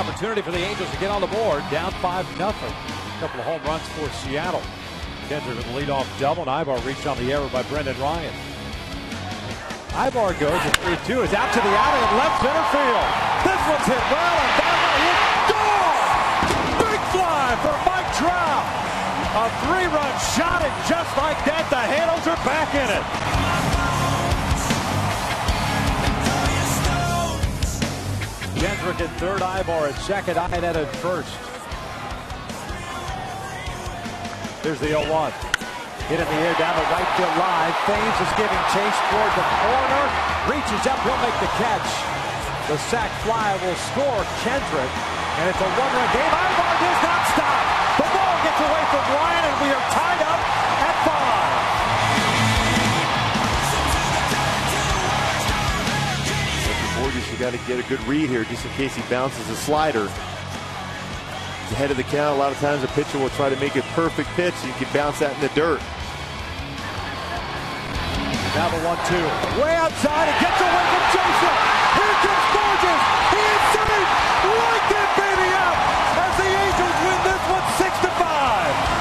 opportunity for the Angels to get on the board, down 5-0. A couple of home runs for Seattle. Kendrick with the leadoff double, and Ibar reached on the error by Brendan Ryan. Ibar goes at 3-2, is out to the alley in left center field. This one's hit well, and that one is gone! Big fly for Mike Trout. A 3-run shot, and just like that, the Halos are back in it. Kendrick at third, Ibar at second, Iannetta at first. There's the 0-1. Hit in the air down the right field line. Thames is giving chase toward the corner. Reaches up, he'll make the catch. The sac fly will score Kendrick. And it's a one-run game. Ibar does not stop. The ball gets away from Ryan, and we are tied up at 5. Borges, you got to get a good read here just in case he bounces a slider. Ahead of the count, a lot of times a pitcher will try to make a perfect pitch. You can bounce that in the dirt. Now the 1-2. Way outside. It gets away from Joseph. Here comes Borges. He is safe. Like that baby out as the Angels win this one 6-5.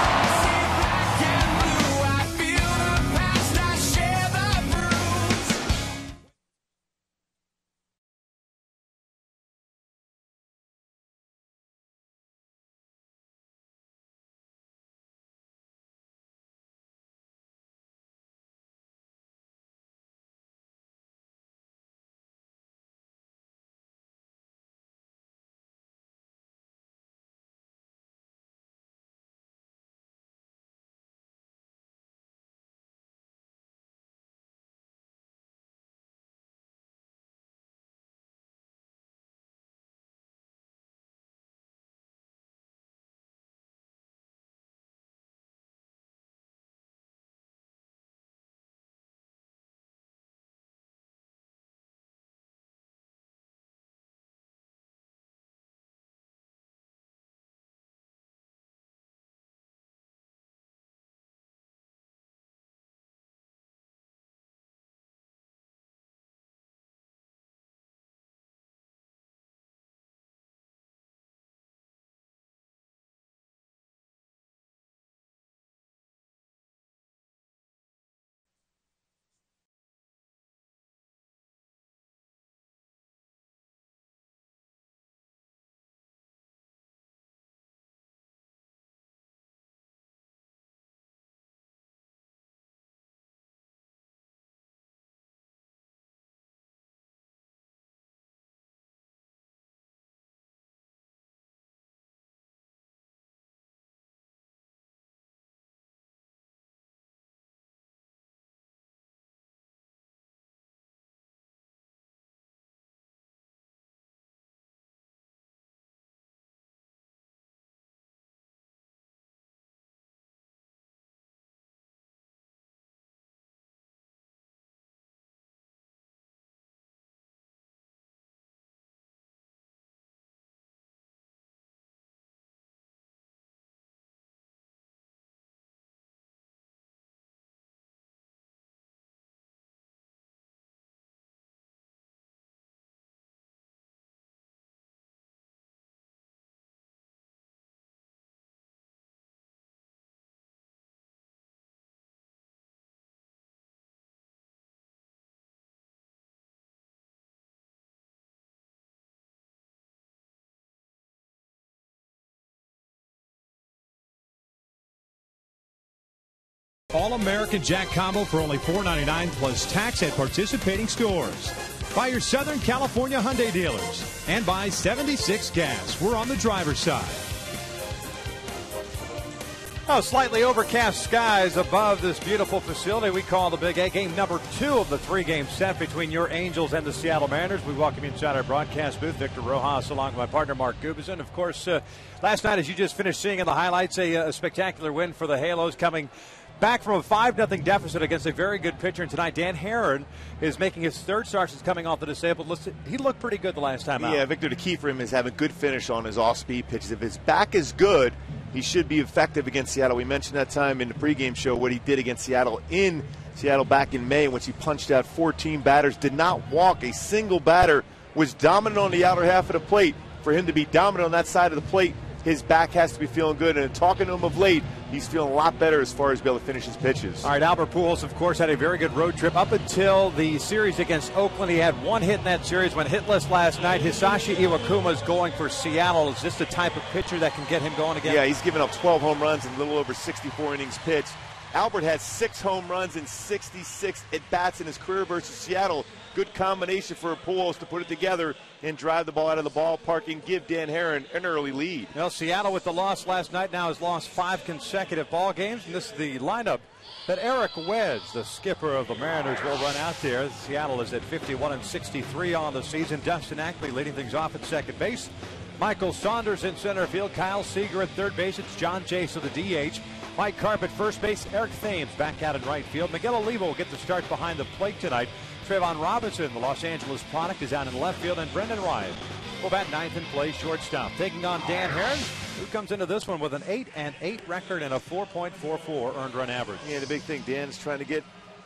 All-American Jack Combo for only $4.99 plus tax at participating stores. By your Southern California Hyundai dealers. And by 76 Gas. We're on the driver's side. Oh, slightly overcast skies above this beautiful facility we call the Big A. Game number 2 of the 3-game set between your Angels and the Seattle Mariners. We welcome you inside our broadcast booth. Victor Rojas along with my partner Mark Gubicza. Of course, last night, as you just finished seeing in the highlights, a spectacular win for the Halos coming back from a 5-0 deficit against a very good pitcher. And tonight, Dan Herron is making his third start since coming off the disabled list. He looked pretty good the last time out. Yeah, Victor, the key for him is having good finish on his off-speed pitches. If his back is good, he should be effective against Seattle. We mentioned that time in the pregame show what he did against Seattle in Seattle back in May, in which he punched out 14 batters, did not walk a single batter, was dominant on the outer half of the plate. for him to be dominant on that side of the plate, his back has to be feeling good. And talking to him of late, he's feeling a lot better as far as being able to finish his pitches. All right, Albert Pujols, of course, had a very good road trip up until the series against Oakland. He had one hit in that series, went hitless last night. Hisashi Iwakuma is going for Seattle. Is this the type of pitcher that can get him going again? Yeah, he's given up 12 home runs in a little over 64 innings pitched. Albert had 6 home runs in 66 at-bats in his career versus Seattle. Good combination for Pujols to put it together and drive the ball out of the ballpark and give Dan Haren an early lead. Well, Seattle with the loss last night now has lost 5 consecutive ball games, and this is the lineup that Eric Wedge, the skipper of the Mariners, will run out there. Seattle is at 51-63 on the season. Dustin Ackley leading things off at second base. Michael Saunders in center field. Kyle Seager at third base. It's John Jace of the DH. Mike Carp at first base. Eric Thames back out in right field. Miguel Olivo will get the start behind the plate tonight. Trayvon Robinson, the Los Angeles product, is out in left field, and Brendan Ryan will bat ninth and play shortstop. Taking on Dan Haren, who comes into this one with an 8-8 record and a 4.44 earned run average. Yeah, the big thing, Dan's trying to get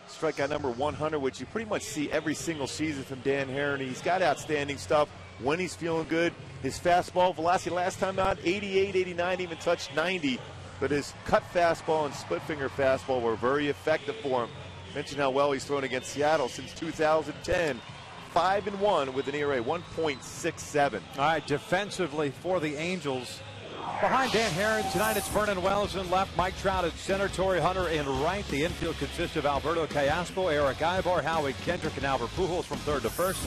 strikeout number 100, which you pretty much see every single season from Dan Haren. He's got outstanding stuff when he's feeling good. His fastball velocity last time out, 88, 89, even touched 90. But his cut fastball and split finger fastball were very effective for him. Mentioned how well he's thrown against Seattle since 2010. 5-1 with an ERA 1.67. All right, defensively for the Angels. Behind Dan Haren tonight, it's Vernon Wells in left, Mike Trout at center, Torrey Hunter in right. The infield consists of Alberto Callaspo, Eric Aybar, Howie Kendrick, and Albert Pujols from third to first.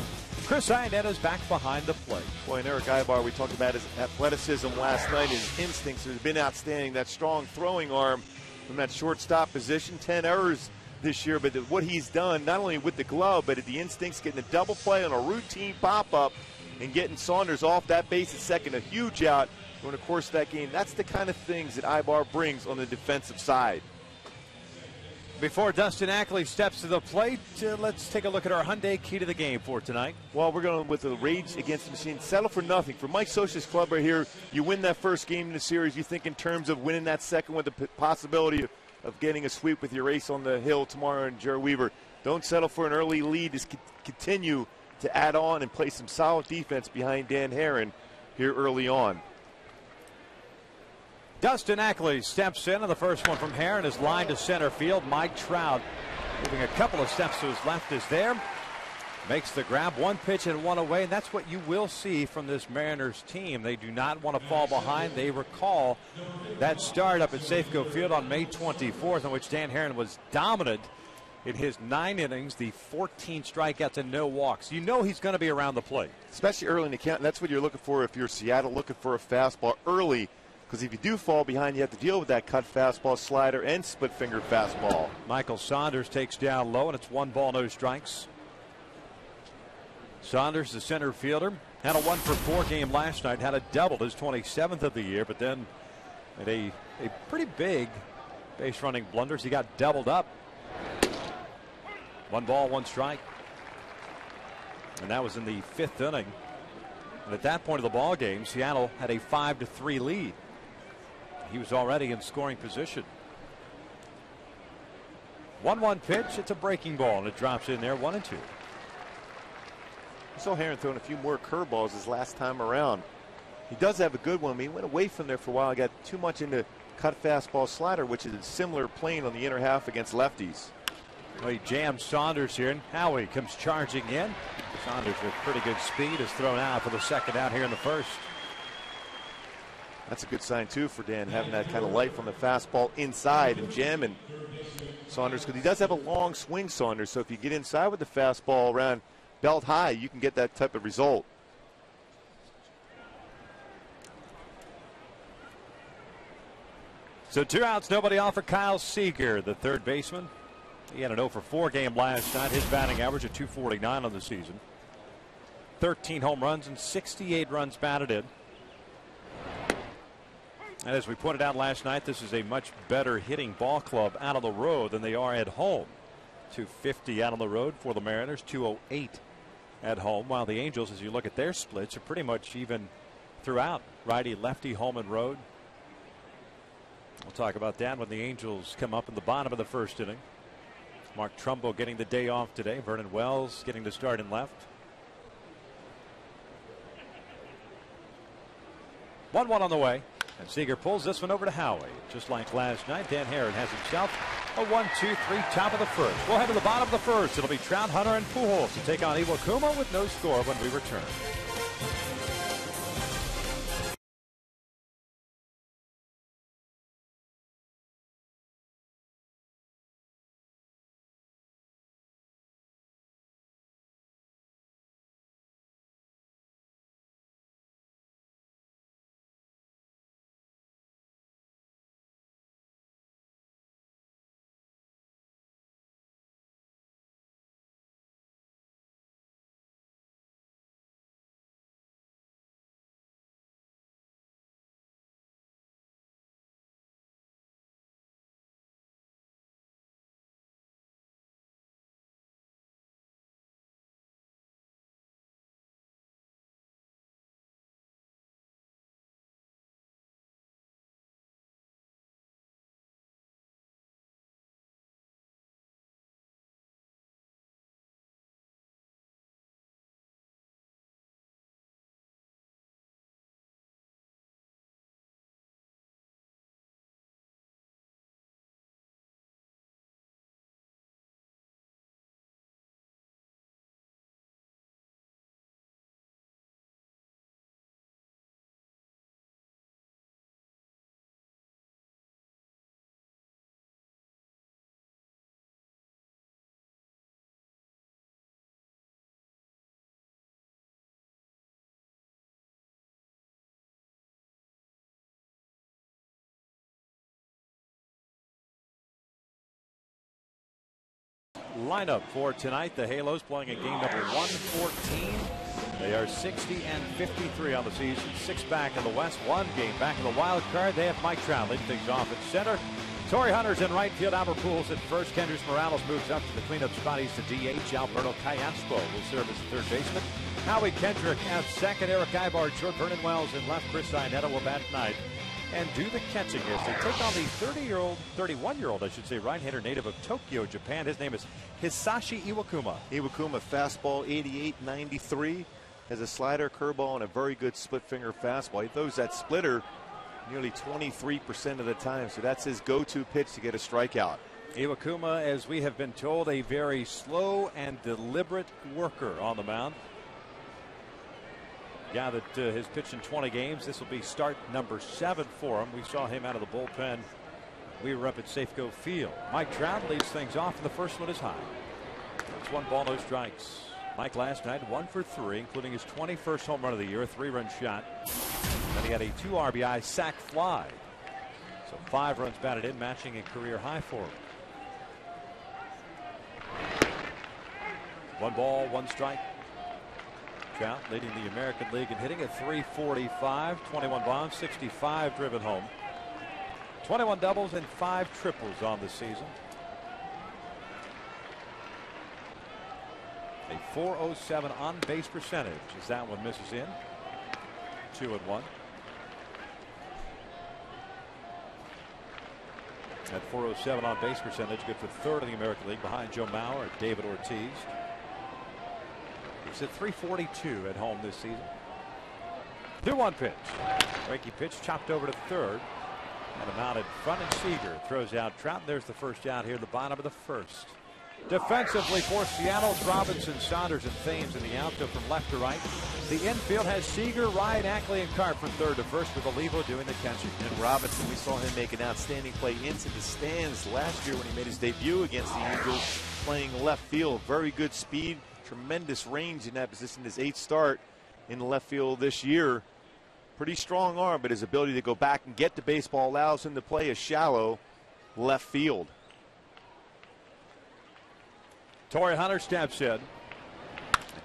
Chris Iannetta's back behind the plate. Boy, and Eric Aybar, we talked about his athleticism last night. His instincts have been outstanding. That strong throwing arm from that shortstop position. 10 errors this year, but what he's done, not only with the glove, but at the instincts, getting a double play on a routine pop-up and getting Saunders off that base at second, a huge out during the course of that game. That's the kind of things that Aybar brings on the defensive side. Before Dustin Ackley steps to the plate, let's take a look at our Hyundai key to the game for tonight. Well, we're going with the Rage Against the Machine. Settle for nothing. For Mike Scioscia's club right here, you win that first game in the series. You think in terms of winning that second with the possibility of getting a sweep with your ace on the hill tomorrow and Jerry Weaver. Don't settle for an early lead. Just continue to add on and play some solid defense behind Dan Haren here early on. Dustin Ackley steps in, and the first one from Haren is lined to center field. Mike Trout moving a couple of steps to his left is there. Makes the grab, one pitch and one away, and that's what you will see from this Mariners team. They do not want to fall behind. They recall that start up at Safeco Field on May 24th, in which Dan Haren was dominant in his 9 innings, the 14 strikeouts and no walks. You know he's going to be around the plate. Especially early in the count. That's what you're looking for if you're Seattle, looking for a fastball early. Because if you do fall behind, you have to deal with that cut fastball, slider, and split finger fastball. Michael Saunders takes down low, and it's 1 ball, no strikes. Saunders, the center fielder, had a 1-for-4 game last night, had a double, his 27th of the year, but then had a pretty big base running blunders. He got doubled up. 1 ball, 1 strike. And that was in the 5th inning. And at that point of the ball game, Seattle had a 5-3 lead. He was already in scoring position. 1-1 pitch. It's a breaking ball, and it drops in there, 1-2. I saw Haren throwing a few more curveballs his last time around. He does have a good one. He went away from there for a while. Got too much into cut fastball slider, which is a similar plane on the inner half against lefties. Well, he jams Saunders here, and Howie comes charging in. Saunders with pretty good speed is thrown out for the second out here in the first. That's a good sign, too, for Dan, having that kind of life on the fastball inside and jamming Saunders, because he does have a long swing, Saunders, so if you get inside with the fastball around belt high, you can get that type of result. So 2 outs, nobody off for Kyle Seager, the third baseman. He had an 0-for-4 game last night. His batting average at .249 on the season. 13 home runs and 68 runs batted in. And as we pointed out last night, this is a much better hitting ball club out on the road than they are at home. .250 out on the road for the Mariners, .208 at home, while the Angels, as you look at their splits, are pretty much even throughout. Righty, lefty, home and road. We'll talk about that when the Angels come up in the bottom of the first inning. Mark Trumbo getting the day off today. Vernon Wells getting the start in left. 1-1 on the way. And Seager pulls this one over to Howie. Just like last night, Dan Herron has himself a 1-2-3 top of the first. We'll head to the bottom of the first. It'll be Trout, Hunter, and Pujols to take on Iwakuma with no score when we return. Lineup for tonight. The Halos playing a game number 114. They are 60-53 on the season. 6 back in the West, 1 game back in the wild card. They have Mike Trout leading things off at center. Torrey Hunter's in right field. Albert Pujols at first. Kendrys Morales moves up to the cleanup spot. He's the DH. Alberto Callaspo will serve as the third baseman. Howie Kendrick at second. Eric Ibar short. Vernon Wells in left. Chris Iannetta will bat tonight and do the catching as they take on the 31-year-old, I should say, right-hander native of Tokyo, Japan. His name is Hisashi Iwakuma. Iwakuma, fastball 88-93, has a slider, curveball, and a very good split-finger fastball. He throws that splitter nearly 23% of the time, so that's his go-to pitch to get a strikeout. Iwakuma, as we have been told, a very slow and deliberate worker on the mound. Guy that has pitched in 20 games. This will be start number 7 for him. We saw him out of the bullpen. We were up at Safeco Field. Mike Trout leads things off, and the first one is high. It's 1 ball, no strikes. Mike last night 1 for 3, including his 21st home run of the year, a 3-run shot. Then he had a 2 RBI sac fly. So 5 runs batted in, matching a career high for him. 1 ball, 1 strike. Trout leading the American League in hitting at 345, 21 bombs, 65 driven home, 21 doubles and 5 triples on the season. A .407 on base percentage as that one misses in. 2-1. At .407 on base percentage, good for 3rd in the American League behind Joe Mauer and David Ortiz. He's at 342 at home this season. 2-1 pitch. Breaky pitch chopped over to 3rd. And a out in front, and Seager throws out Trout. There's the first out here, the bottom of the first. Defensively for Seattle, Robinson, Saunders, and Thames in the outfield from left to right. The infield has Seager, Ryan, Ackley, and Carp from 3rd to 1st, with Olivo doing the catching. And Robinson, we saw him make an outstanding play into the stands last year when he made his debut against the Angels, playing left field. Very good speed, tremendous range in that position. His 8th start in the left field this year. Pretty strong arm, but his ability to go back and get the baseball allows him to play a shallow left field. Torrey Hunter steps in.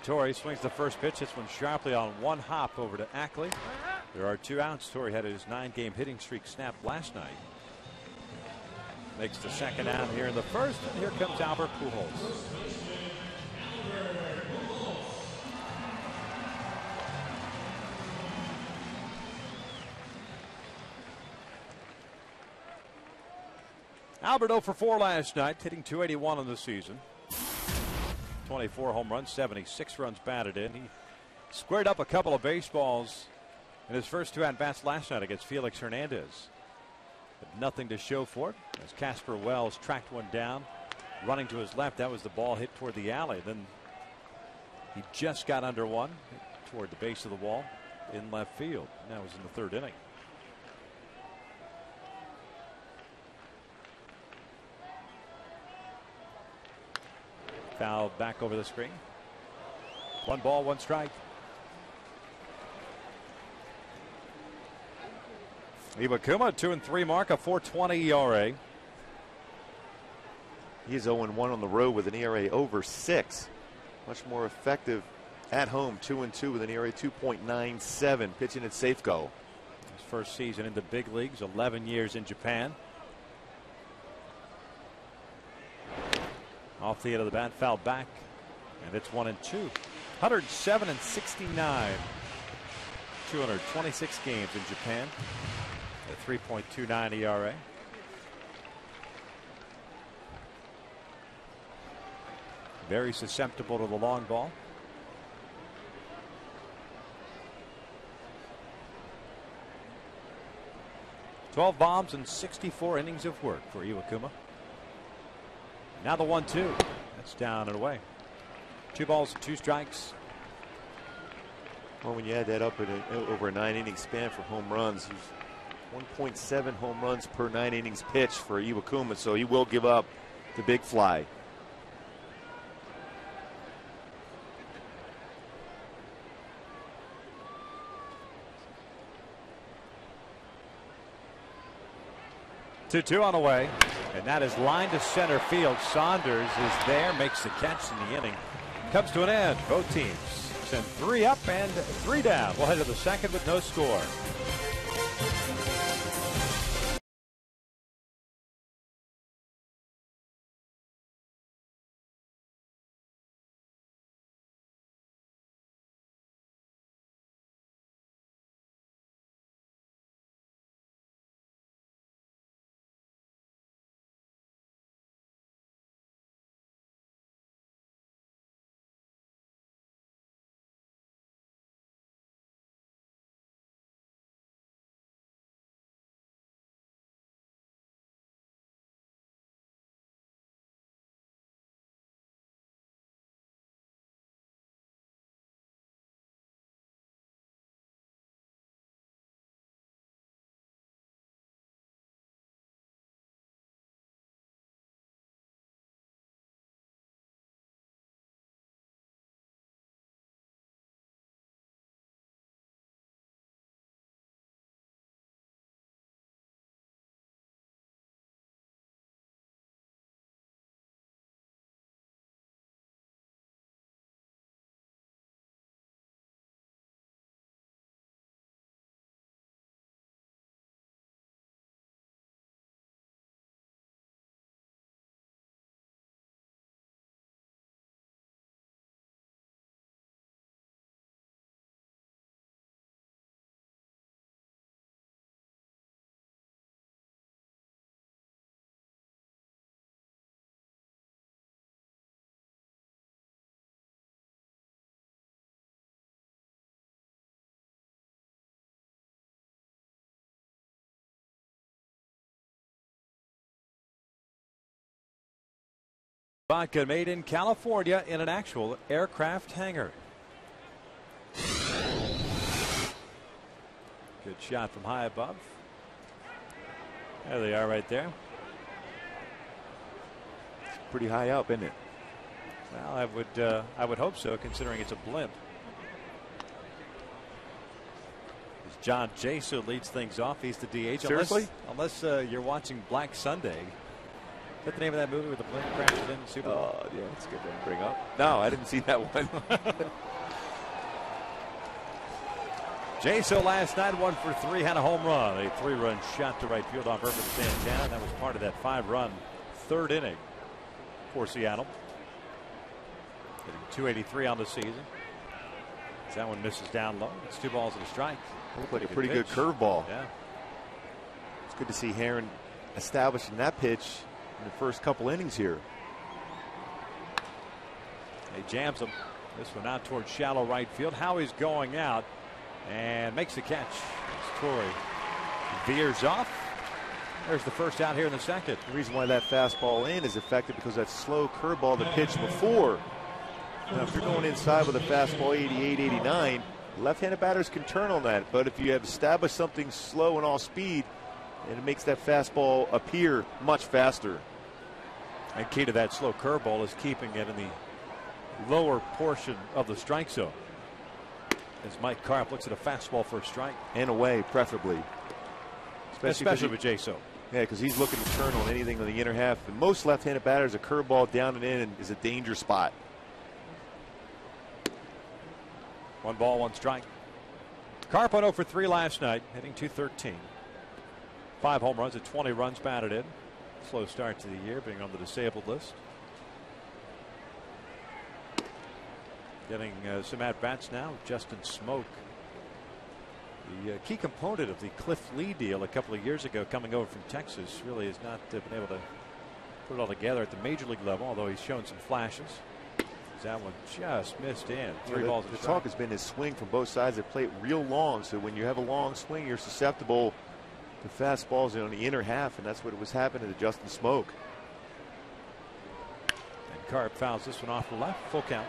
Torrey swings the first pitch. This one sharply on 1 hop over to Ackley. There are 2 outs. Torrey had his 9-game hitting streak snapped last night. Makes the second out here in the first, and here comes Albert Pujols. Albert 0 for 4 last night, hitting .281 in the season. 24 home runs, 76 runs batted in. He squared up a couple of baseballs In his first 2 at-bats last night against Felix Hernandez. But nothing to show for it as Casper Wells tracked one down. Running to his left, that was the ball hit toward the alley. Then he just got under one toward the base of the wall in left field. That was in the 3rd inning. Foul back over the screen. 1 ball, 1 strike. Iwakuma, 2-3 mark, a 4.20 ERA. He is 0-1 on the road with an ERA over 6. Much more effective at home, 2-2 with an ERA 2.97. Pitching at Safeco. His first season in the big leagues, 11 years in Japan. Off the end of the bat, foul back, and it's 1-2. 107-69. 226 games in Japan. A 3.29 ERA. Very susceptible to the long ball. "12 bombs and 64 innings of work for Iwakuma. Now the 1-2. That's down and away. 2 balls and 2 strikes. Well, when you add that up in over a 9-inning span for home runs, 1.7 home runs per 9 innings pitched for Iwakuma, so he will give up the big fly. Two on the way, and that is line to center field. Saunders is there, makes the catch in the inning. Comes to an end. Both teams send 3 up and 3 down. We'll head to the 2nd with no score. Vodka made in California in an actual aircraft hangar. Good shot from high above. There they are right there. It's pretty high up, isn't it? Well, I would hope so, considering it's a blimp. As John Jaso leads things off. He's the DH. Seriously? Unless you're watching Black Sunday. Is that the name of that movie where the blimp crashes in the Super Bowl? Oh, yeah, that's a good one to bring up. No, I didn't see that one. Jaso last night 1 for 3, had a home run, a 3-run shot to right field off Herbert Santana. That was part of that 5-run 3rd inning for Seattle. Hitting 283 on the season. As that one misses down low. It's 2 balls and a strike. Looked like a pretty good curveball. Yeah. It's good to see Heron establishing that pitch in the first couple innings here. He jams him. This one out towards shallow right field. Howie's going out. and makes the catch. As Torrey veers off. There's the first out here in the second. The reason why that fastball in is effective because that slow curveball that pitched before. Now, if you're going inside with a fastball 88, 89, left-handed batters can turn on that. But if you have established something slow and all speed, and it makes that fastball appear much faster. And key to that slow curveball is keeping it in the lower portion of the strike zone. As Mike Carp looks at a fastball for a strike. And away, preferably. Especially with Jaso. Yeah, because he's looking to turn on anything on the inner half. And most left-handed batters, a curveball down and in is a danger spot. 1 ball, 1 strike. Carp went 0 for 3 last night, hitting .213. 5 home runs and 20 runs batted in. Slow start to the year, being on the disabled list. Getting some at-bats now. Justin Smoke, the key component of the Cliff Lee deal a couple of years ago, coming over from Texas, really has not been able to put it all together at the major league level, although he's shown some flashes. That one just missed in. 3 balls. The talk has been his swing from both sides of the plate real long. So when you have a long swing, you're susceptible to fastballs on the inner half, and that's what was happening to Justin Smoke. And Carp fouls this one off the left. Full count.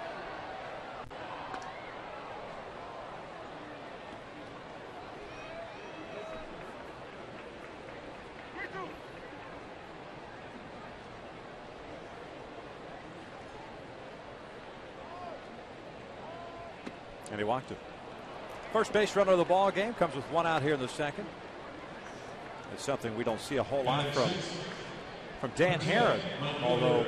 And he walked it. First base runner of the ball game comes with 1 out here in the second. It's something we don't see a whole lot from Dan Haren, although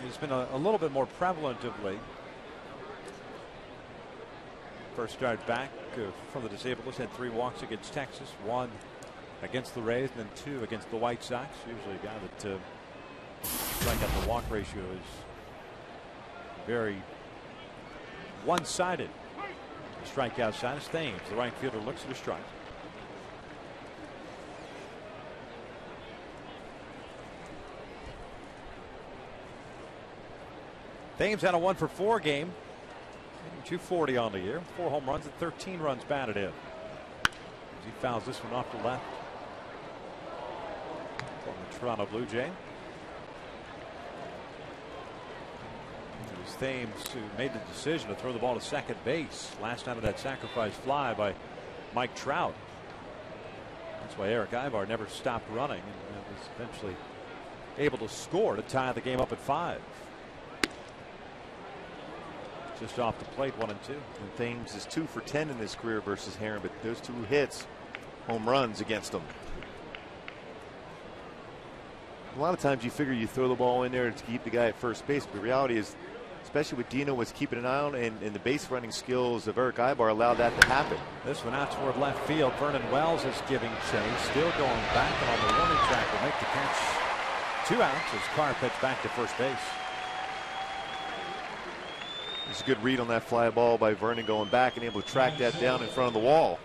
he's been a little bit more prevalent of late. First start back from the disabled list, had 3 walks against Texas, 1 against the Rays, and then 2 against the White Sox. Usually a guy that strikeout to walk ratio is very one-sided. The strikeout side is Thames. The right fielder looks at a strike. Thames had a 1 for 4 game. 240 on the year. 4 home runs and 13 runs batted in. As he fouls this one off the left from the Toronto Blue Jay. It was Thames who made the decision to throw the ball to second base last time of that sacrifice fly by Mike Trout. That's why Eric Ivar never stopped running and was eventually able to score to tie the game up at 5. Just off the plate, 1 and 2. And Thames is 2 for 10 in his career versus Haren, but those 2 hits, home runs against him. A lot of times you figure you throw the ball in there to keep the guy at first base, but the reality is, especially with Dino was keeping an eye on, and the base running skills of Eric Ivar allowed that to happen. This one out toward left field. Vernon Wells is giving chase, still going back, and on the warning track will make the catch. 2 outs as Carr pitched back to first base. It's a good read on that fly ball by Vernon going back and able to track that down in front of the wall.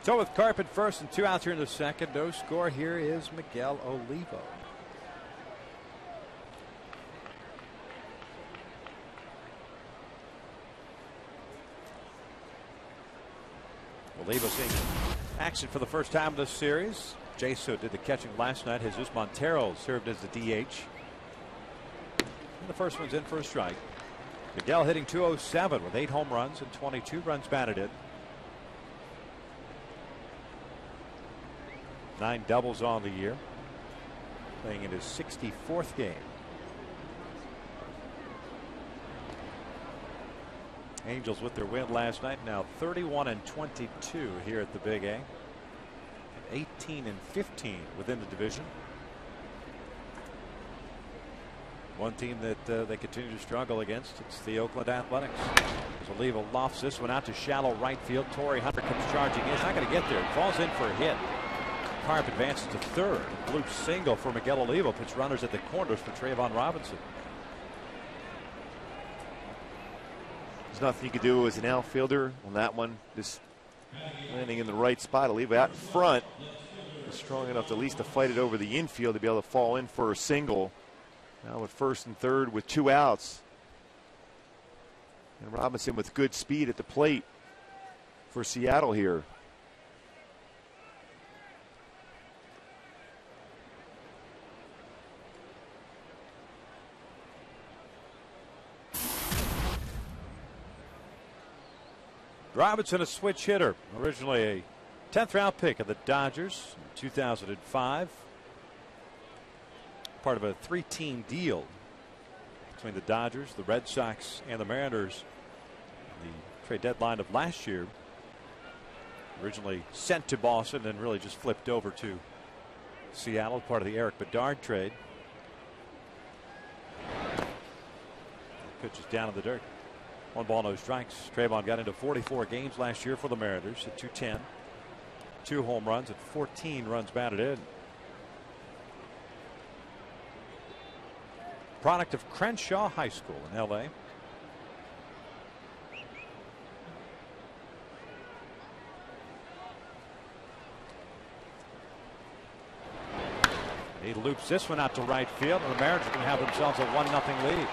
So with Carp at first and 2 outs here in the second, no score. Here is Miguel Olivo. Olivo seeing action for the first time in this series. Jaso did the catching last night. Jesus Montero served as the DH. And the first one's in for a strike. Miguel hitting .207 with 8 home runs and 22 runs batted in. 9 doubles on the year. Playing in his 64th game. Angels with their win last night, now 31-22 here at the Big A. 18-15 within the division. One team that they continue to struggle against, it's the Oakland Athletics. As Olivo lofts this one out to shallow right field. Torrey Hunter comes charging in. He's not going to get there. Falls in for a hit. Carp advances to third. Blue single for Miguel Olivo. Puts runners at the corners for Trayvon Robinson. There's nothing you could do as an outfielder on that one. Just landing in the right spot. Olivo out in front. He's strong enough to at least to fight it over the infield to be able to fall in for a single. Now with first and third with 2 outs. And Robinson with good speed at the plate for Seattle here. Robinson, a switch hitter, originally a 10th round pick of the Dodgers in 2005. Part of a 3-team deal between the Dodgers, the Red Sox, and the Mariners. The trade deadline of last year. Originally sent to Boston and really just flipped over to Seattle, part of the Eric Bedard trade. Pitch is down in the dirt. 1 ball, no strikes. Trayvon got into 44 games last year for the Mariners at .210. 2 home runs and 14 runs batted in. Product of Crenshaw High School in L.A. He loops this one out to right field, and the Mariners are going to have themselves a 1-0 lead.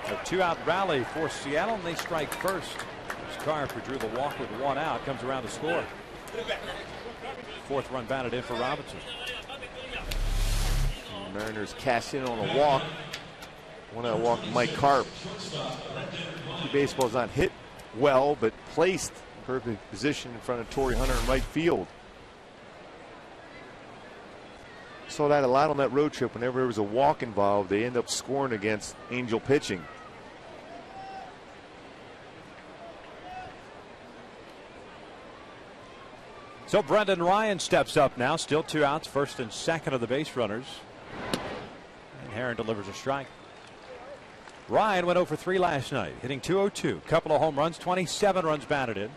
A 2-out rally for Seattle, and they strike first. Carp, who drew the walk with 1 out, comes around to score. 4th run batted in for Robinson. The Mariners cash in on a walk. 1-out walk, Mike Carp. The baseball's not hit well, but placed in perfect position in front of Torrey Hunter in right field. Saw that a lot on that road trip. Whenever there was a walk involved, they end up scoring against Angel pitching. So Brendan Ryan steps up now. Still 2 outs, 1st and 2nd of the base runners. And Herron delivers a strike. Ryan went 0 for 3 last night, hitting .202. Couple of home runs, 27 runs batted in.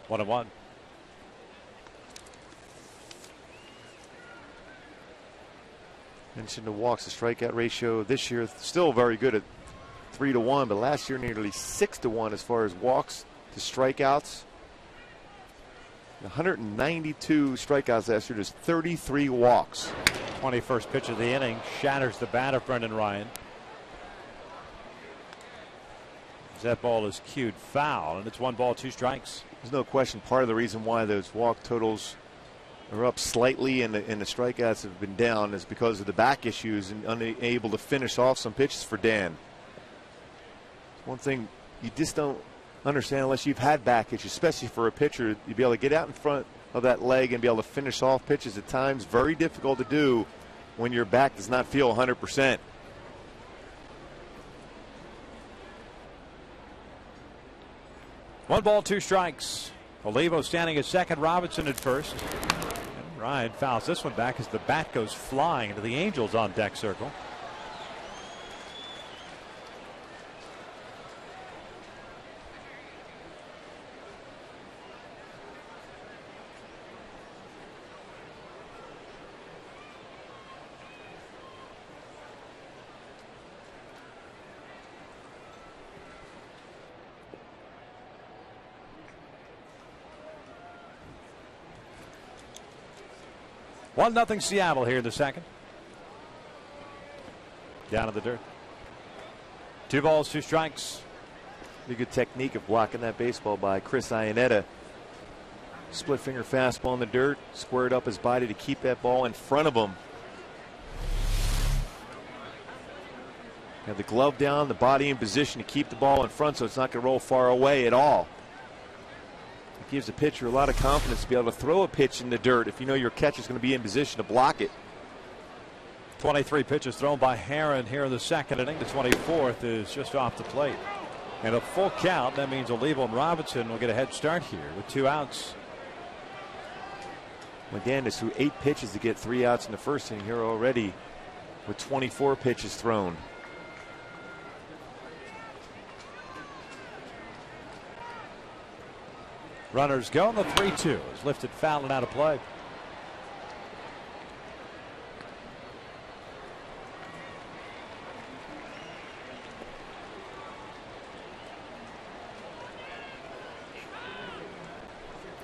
One and one. Mentioned the walks, the strikeout ratio this year still very good at 3-1, but last year nearly 6-1 as far as walks to strikeouts. 192 strikeouts last year, just 33 walks. 21st pitch of the inning shatters the bat of Brendan Ryan. That ball is cued foul, and it's 1 ball, 2 strikes. There's no question part of the reason why those walk totals are up slightly and the strikeouts have been down is because of the back issues and unable to finish off some pitches for Dan. One thing you just don't understand unless you've had back issues, especially for a pitcher, you'd be able to get out in front of that leg and be able to finish off pitches at times. Very difficult to do when your back does not feel 100%. One ball, 2 strikes. Olivo standing at second, Robinson at first. And Ryan fouls this one back as the bat goes flying into the Angels on deck circle. One nothing Seattle here in the second. Down in the dirt. 2 balls, 2 strikes. Pretty good technique of blocking that baseball by Chris Iannetta. Split finger fastball in the dirt, squared up his body to keep that ball in front of him. Have the glove down, the body in position to keep the ball in front so it's not going to roll far away at all. It gives the pitcher a lot of confidence to be able to throw a pitch in the dirt if you know your catcher is going to be in position to block it. 23 pitches thrown by Herron here in the second inning. The 24th is just off the plate. And a full count. That means Olivo and Robinson will get a head start here with 2 outs. McDaniels threw 8 pitches to get 3 outs in the first inning here already with 24 pitches thrown. Runners go, and the 3-2 is lifted foul and out of play.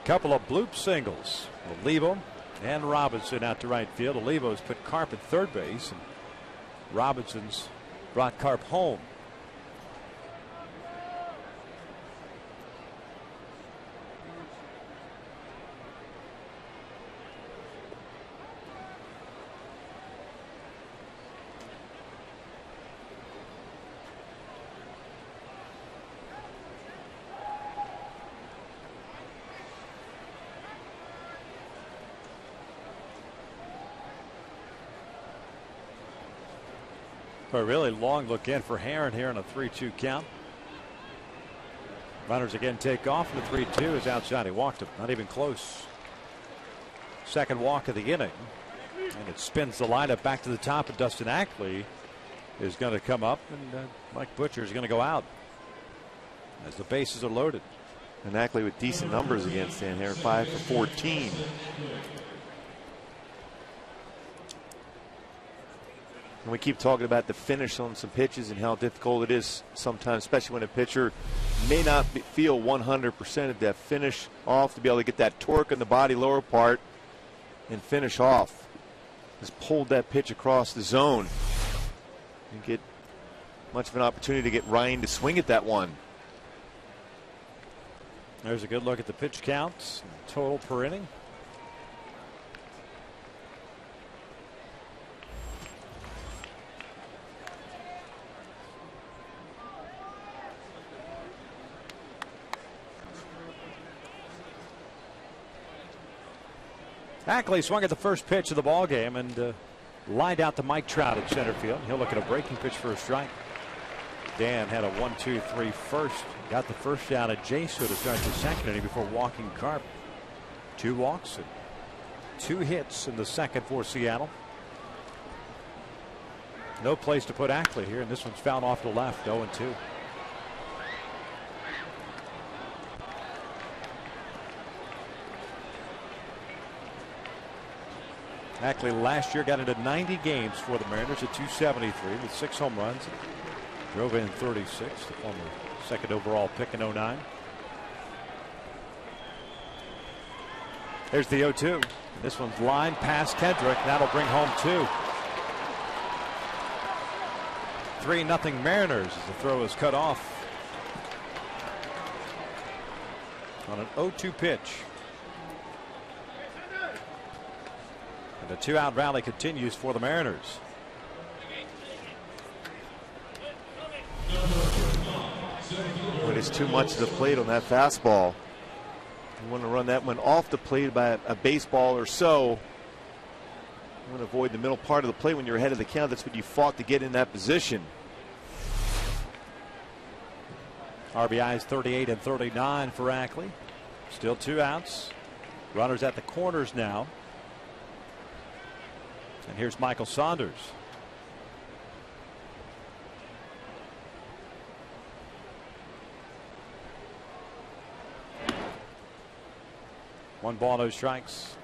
Couple of bloop singles. Olivo and Robinson out to right field. Olivo's put Carp at third base, and Robinson's brought Carp home. A really long look in for Herron here on a 3-2 count. Runners again take off, and the 3-2 is outside. He walked him, not even close. Second walk of the inning, and it spins the lineup back to the top. And Dustin Ackley is going to come up, and Mike Butcher is going to go out as the bases are loaded. And Ackley with decent numbers against Dan Herron, 5 for 14. And we keep talking about the finish on some pitches and how difficult it is sometimes, especially when a pitcher may not feel 100% of that finish off, to be able to get that torque in the body lower part and finish off. Just pulled that pitch across the zone and get much of an opportunity to get Ryan to swing at that one. There's a good look at the pitch counts, total per inning. Ackley swung at the first pitch of the ball game and lined out to Mike Trout at center field. He'll look at a breaking pitch for a strike. Dan had a 1-2-3 first. Got the first down at Jaso to start the second inning before walking Carp. 2 walks and 2 hits in the second for Seattle. No place to put Ackley here, and this one's fouled off the left, 0-2. Ackley last year got into 90 games for the Mariners at 273 with 6 home runs. Drove in 36, the former second overall pick in 09. There's the 0-2. This one's lined past Kendrick. That'll bring home 2. 3-0 Mariners as the throw is cut off on an 0-2 pitch. The 2-out rally continues for the Mariners. When it's too much to the plate on that fastball, you want to run that one off the plate by a baseball or so. You want to avoid the middle part of the plate when you're ahead of the count. That's what you fought to get in that position. RBIs 38 and 39 for Ackley. Still 2 outs. Runners at the corners now. And here's Michael Saunders. One ball, no strikes.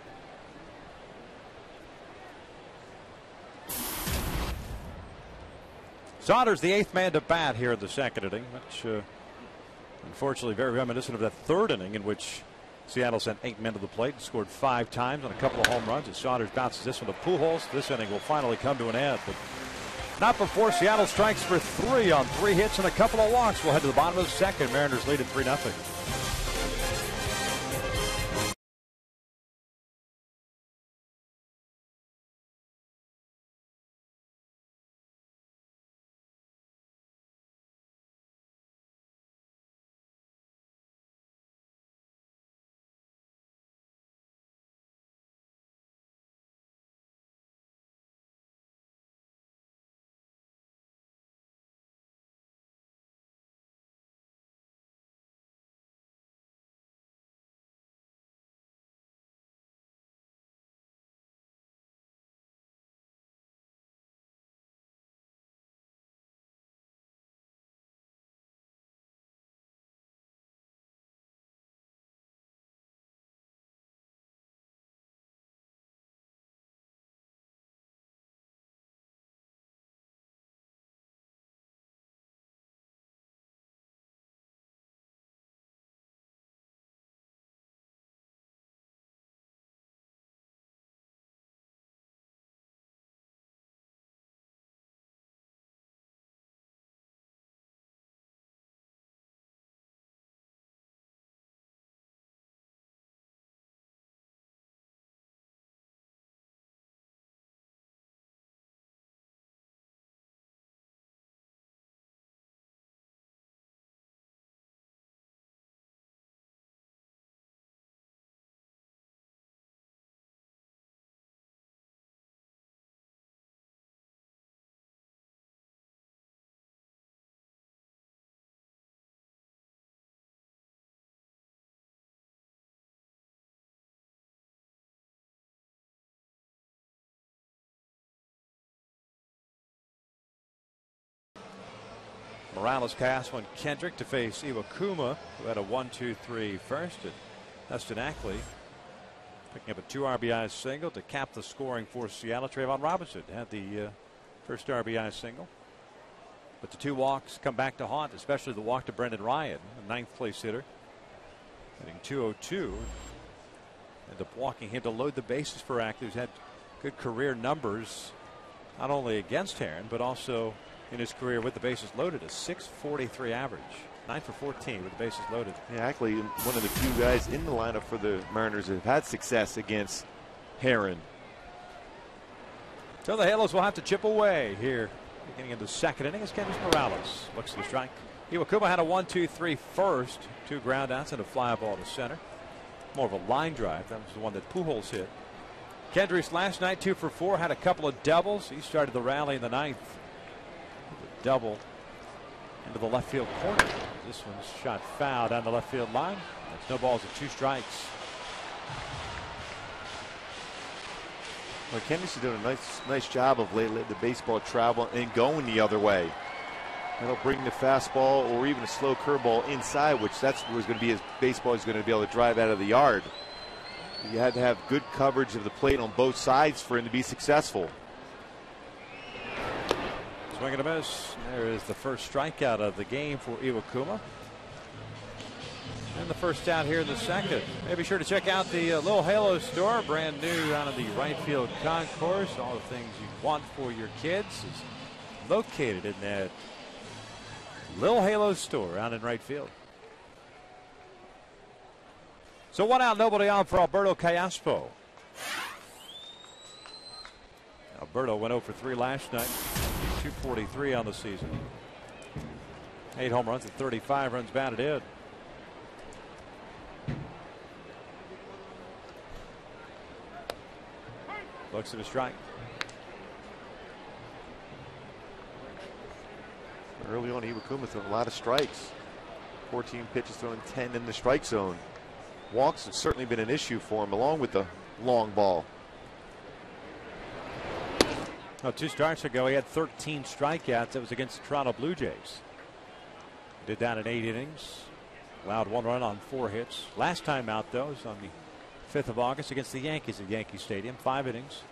Saunders, the 8th man to bat here in the second inning, which unfortunately very reminiscent of that third inning in which Seattle sent 8 men to the plate and scored 5 times on a couple of home runs. As Saunders bounces this one to Pujols, this inning will finally come to an end. But not before Seattle strikes for 3 on 3 hits and a couple of walks. We'll head to the bottom of the second. Mariners lead at 3-0. Morales, Castro, and Kendrick to face Iwakuma, who had a 1-2-3 first. And Dustin Ackley picking up a 2 RBI single to cap the scoring for Seattle. Trayvon Robinson had the first RBI single. But the 2 walks come back to haunt, especially the walk to Brendan Ryan, a 9th place hitter, hitting .202. End up walking him to load the bases for Ackley, who's had good career numbers, not only against Heron, but also in his career with the bases loaded. A .643 average, 9 for 14 with the bases loaded. Yeah, Ackley, one of the few guys in the lineup for the Mariners that have had success against Heron. So the Halos will have to chip away here. Beginning in the 2nd inning as Kendrick Morales looks to the strike. Iwakuma had a 1-2-3 first, 2 ground outs and a fly ball to center. More of a line drive. That was the one that Pujols hit. Kendrick's last night 2 for 4, had a couple of doubles. He started the rally in the 9th. A double into the left field corner. This one's shot foul down the left field line. That's no balls and 2 strikes. Well, Kendrick's doing a nice job of letting the baseball travel and going the other way. That'll bring the fastball or even a slow curveball inside, which that's where it's going to be his baseball is going to be able to drive out of the yard. You had to have good coverage of the plate on both sides for him to be successful. Swing and a miss. There is the first strikeout of the game for Iwakuma. And the first out here in the 2nd. Be sure to check out the Little Halo store, brand new out of the right field concourse. All the things you want for your kids is located in that Little Halo store out in right field. So 1 out, nobody on for Alberto Callaspo. Alberto went 0 for 3 last night. 243 on the season. 8 home runs and 35 runs batted in. Looks at a strike. Early on, Iwakuma throwing a lot of strikes. 14 pitches, throwing 10 in the strike zone. Walks have certainly been an issue for him, along with the long ball. 2 starts ago, he had 13 strikeouts. That was against the Toronto Blue Jays. Did that in 8 innings. Allowed 1 run on 4 hits. Last time out, though, was on the 5th of August against the Yankees at Yankee Stadium. 5 innings,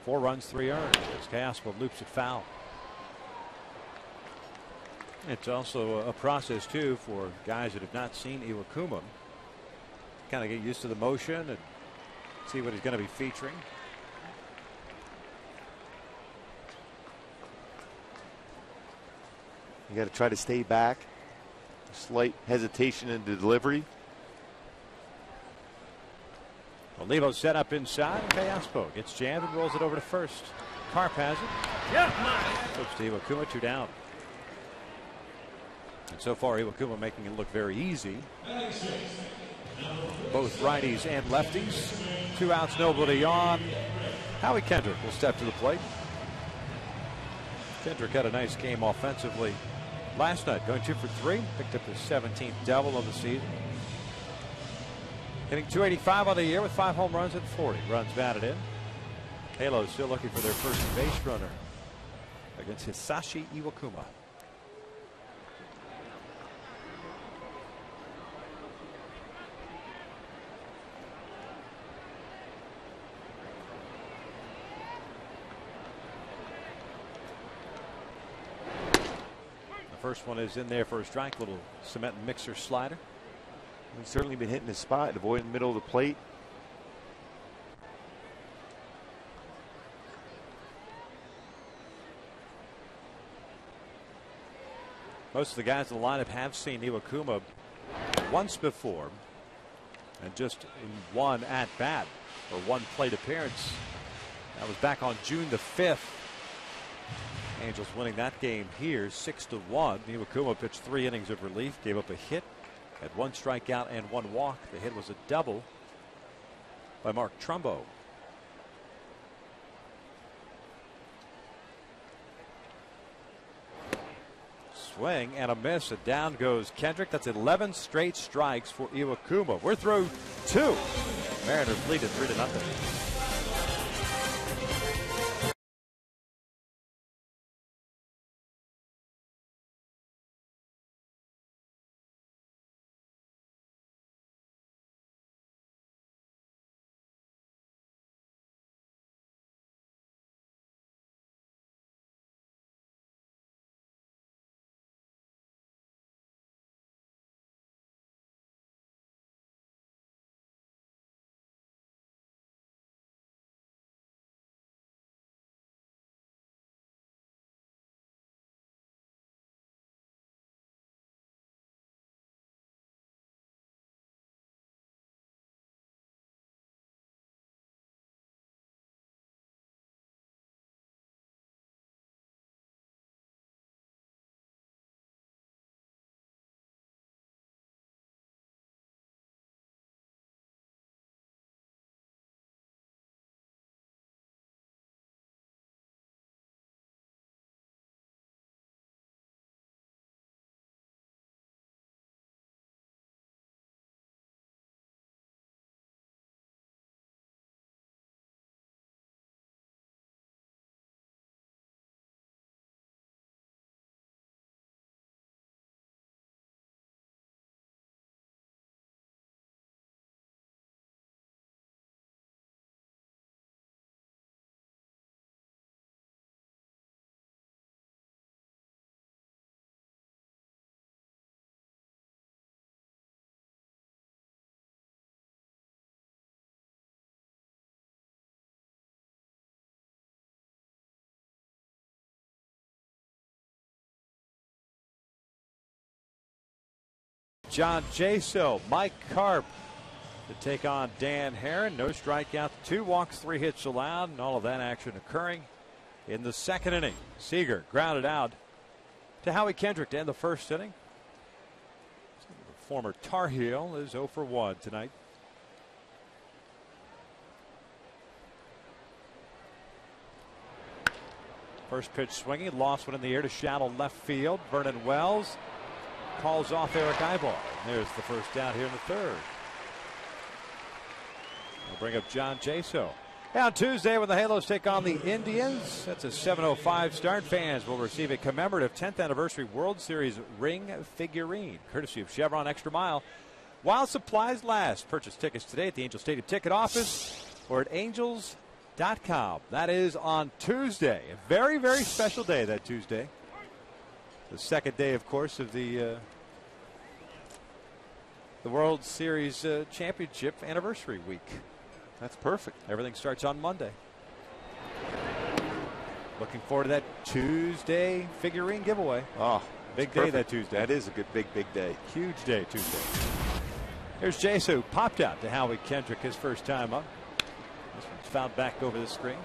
4 runs, 3 earned. As Callaspo loops it foul. It's also a process, too, for guys that have not seen Iwakuma. Kind of get used to the motion and see what he's going to be featuring. You got to try to stay back. Slight hesitation in the delivery. Olivo set up inside. Callaspo gets jammed and rolls it over to first. Carp has it. Flips to Iwakuma, 2 down. And so far, Iwakuma making it look very easy. Both righties and lefties. 2 outs, nobody on. Howie Kendrick will step to the plate. Kendrick had a nice game offensively last night, going 2 for 3. Picked up his 17th double of the season. Hitting .285 on the year with 5 home runs and 40 runs batted in. Halo still looking for their first base runner against Hisashi Iwakuma. First one is in there for a strike. Little cement mixer slider. He's certainly been hitting his spot, avoiding the middle of the plate. Most of the guys in the lineup have seen Iwakuma once before, and just in 1 at bat or 1 plate appearance. That was back on June the 5th. Angels winning that game here 6-1. Iwakuma pitched 3 innings of relief, gave up a hit, had 1 strikeout and 1 walk. The hit was a double by Mark Trumbo. Swing and a miss, and down goes Kendrick. That's 11 straight strikes for Iwakuma. We're through 2. Mariners lead it 3-0. John Jaso, Mike Carp to take on Dan Haren. No strikeouts, 2 walks, 3 hits allowed, and all of that action occurring in the second inning. Seager grounded out to Howie Kendrick to end the first inning. The former Tar Heel is 0 for 1 tonight. First pitch swinging, lost one in the air to shallow left field. Vernon Wells calls off Eric Ibar. There's the first down here in the third. We'll bring up John Jaso. On Tuesday, when the Halos take on the Indians, that's a 7:05 start. Fans will receive a commemorative 10th anniversary World Series ring figurine, courtesy of Chevron Extra Mile, while supplies last. Purchase tickets today at the Angel Stadium ticket office or at angels.com. That is on Tuesday. A very, very special day that Tuesday. The second day, of course, of the World Series Championship anniversary week. That's perfect. Everything starts on Monday. Looking forward to that Tuesday figurine giveaway. Oh, big day that Tuesday. That is a good big day. Huge day Tuesday. Here's Jaso, popped out to Howie Kendrick his first time up. This one's fouled back over the screen.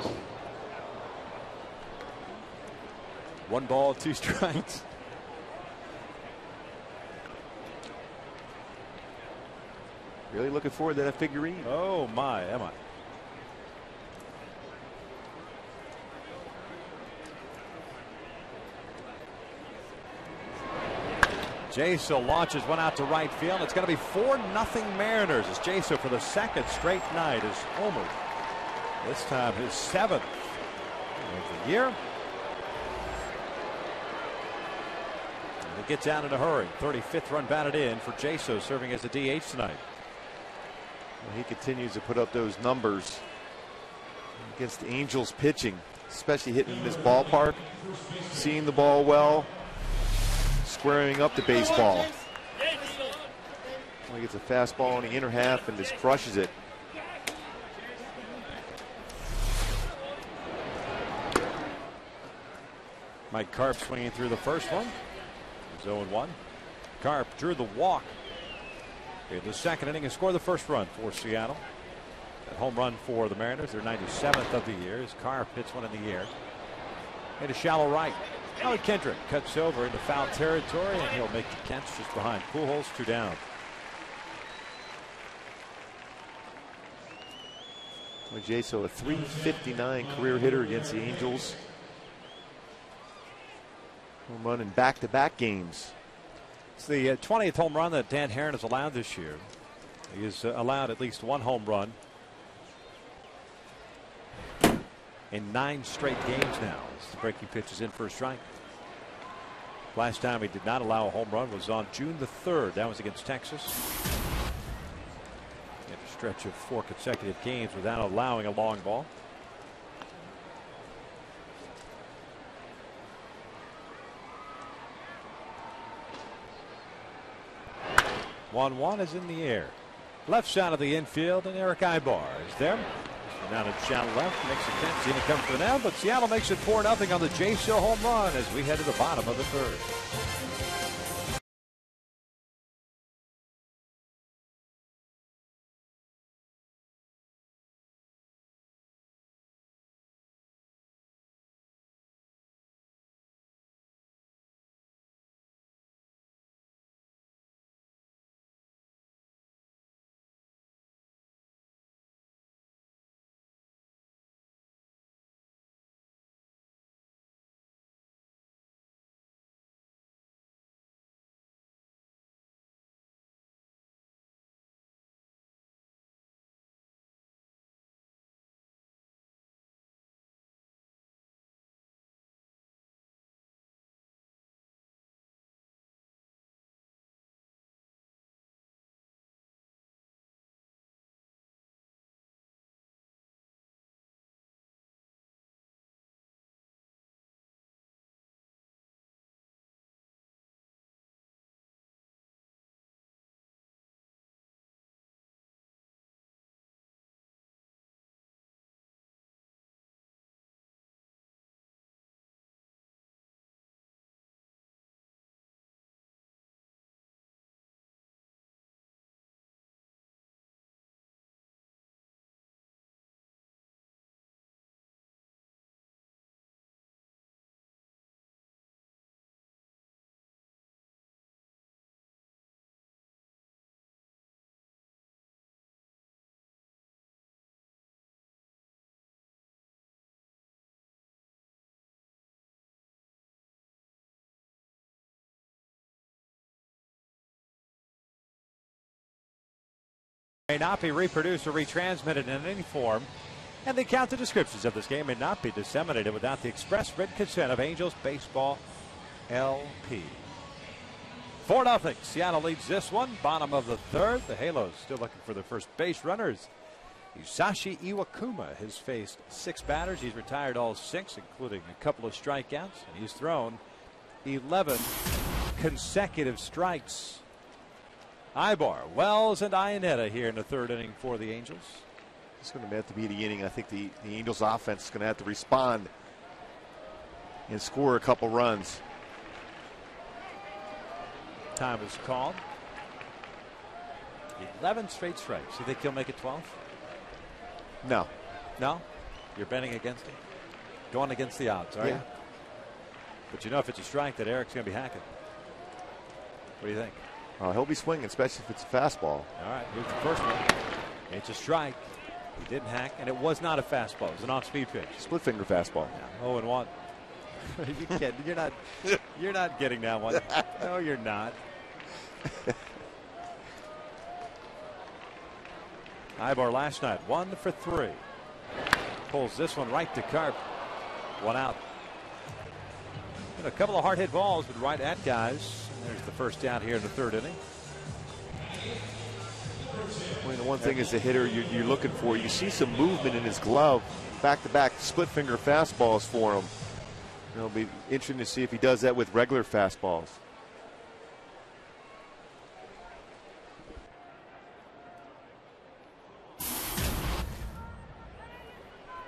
1 ball, 2 strikes. Really looking forward to that figurine. Oh my, am I? Jaso launches one out to right field. It's going to be 4-0 Mariners as Jaso for the second straight night is homered. This time his 7th of the year. And it gets out in a hurry. 35th run batted in for Jaso, serving as a DH tonight. He continues to put up those numbers against the Angels pitching, especially hitting in this ballpark, seeing the ball well, squaring up the baseball. He gets a fastball in the inner half and just crushes it. Mike Carp swinging through the first one. 0-1. Carp drew the walk in the second inning and scored the first run for Seattle. That home run for the Mariners, their 97th of the year, as Carp hits one in the air. And a shallow right. Howie Kendrick cuts over into foul territory, and he'll make the catch just behind Pujols. 2 down. Jaso, a .359 career hitter against the Angels. Home run in back-to-back games. It's the 20th home run that Dan Haren has allowed this year. He has allowed at least 1 home run in 9 straight games now. As the breaking pitch is in for a strike. Last time he did not allow a home run was on June the 3rd. That was against Texas. In a stretch of 4 consecutive games without allowing a long ball. 1-1 is in the air. Left side of the infield, and Eric Ibar is there. Down to shallow left, makes a catch. Seen it come for now, but Seattle makes it 4-0 on the Jaso home run as we head to the bottom of the third. May not be reproduced or retransmitted in any form, and the account and descriptions of this game may not be disseminated without the express written consent of Angels Baseball LP. 4-0. Seattle leads this one. Bottom of the third. The Halos still looking for their first base runners. Yusashi Iwakuma has faced 6 batters. He's retired all 6, including a couple of strikeouts, and he's thrown 11 consecutive strikes. Ibar, Wells, and Iannetta here in the third inning for the Angels. It's going to have to be the inning. I think the Angels offense is going to have to respond and score a couple runs. Time is called. 11 straight strikes. You think he'll make it 12? No. No? You're betting against him? Going against the odds, are you? But you know if it's a strike that Eric's going to be hacking. What do you think? He'll be swinging, especially if it's a fastball. All right, here's the first one. It's a strike. He didn't hack, and it was not a fastball. It was an off-speed pitch. Split finger fastball. Yeah, 0-1. You kidding? You're not getting that one. No, you're not. Ibar last night 1 for 3. Pulls this one right to Carp. 1 out. And a couple of hard hit balls, but right at guys. There's the first down here in the third inning. I mean, the one thing as a hitter you're looking for, you see some movement in his glove, back-to-back split finger fastballs for him. It'll be interesting to see if he does that with regular fastballs.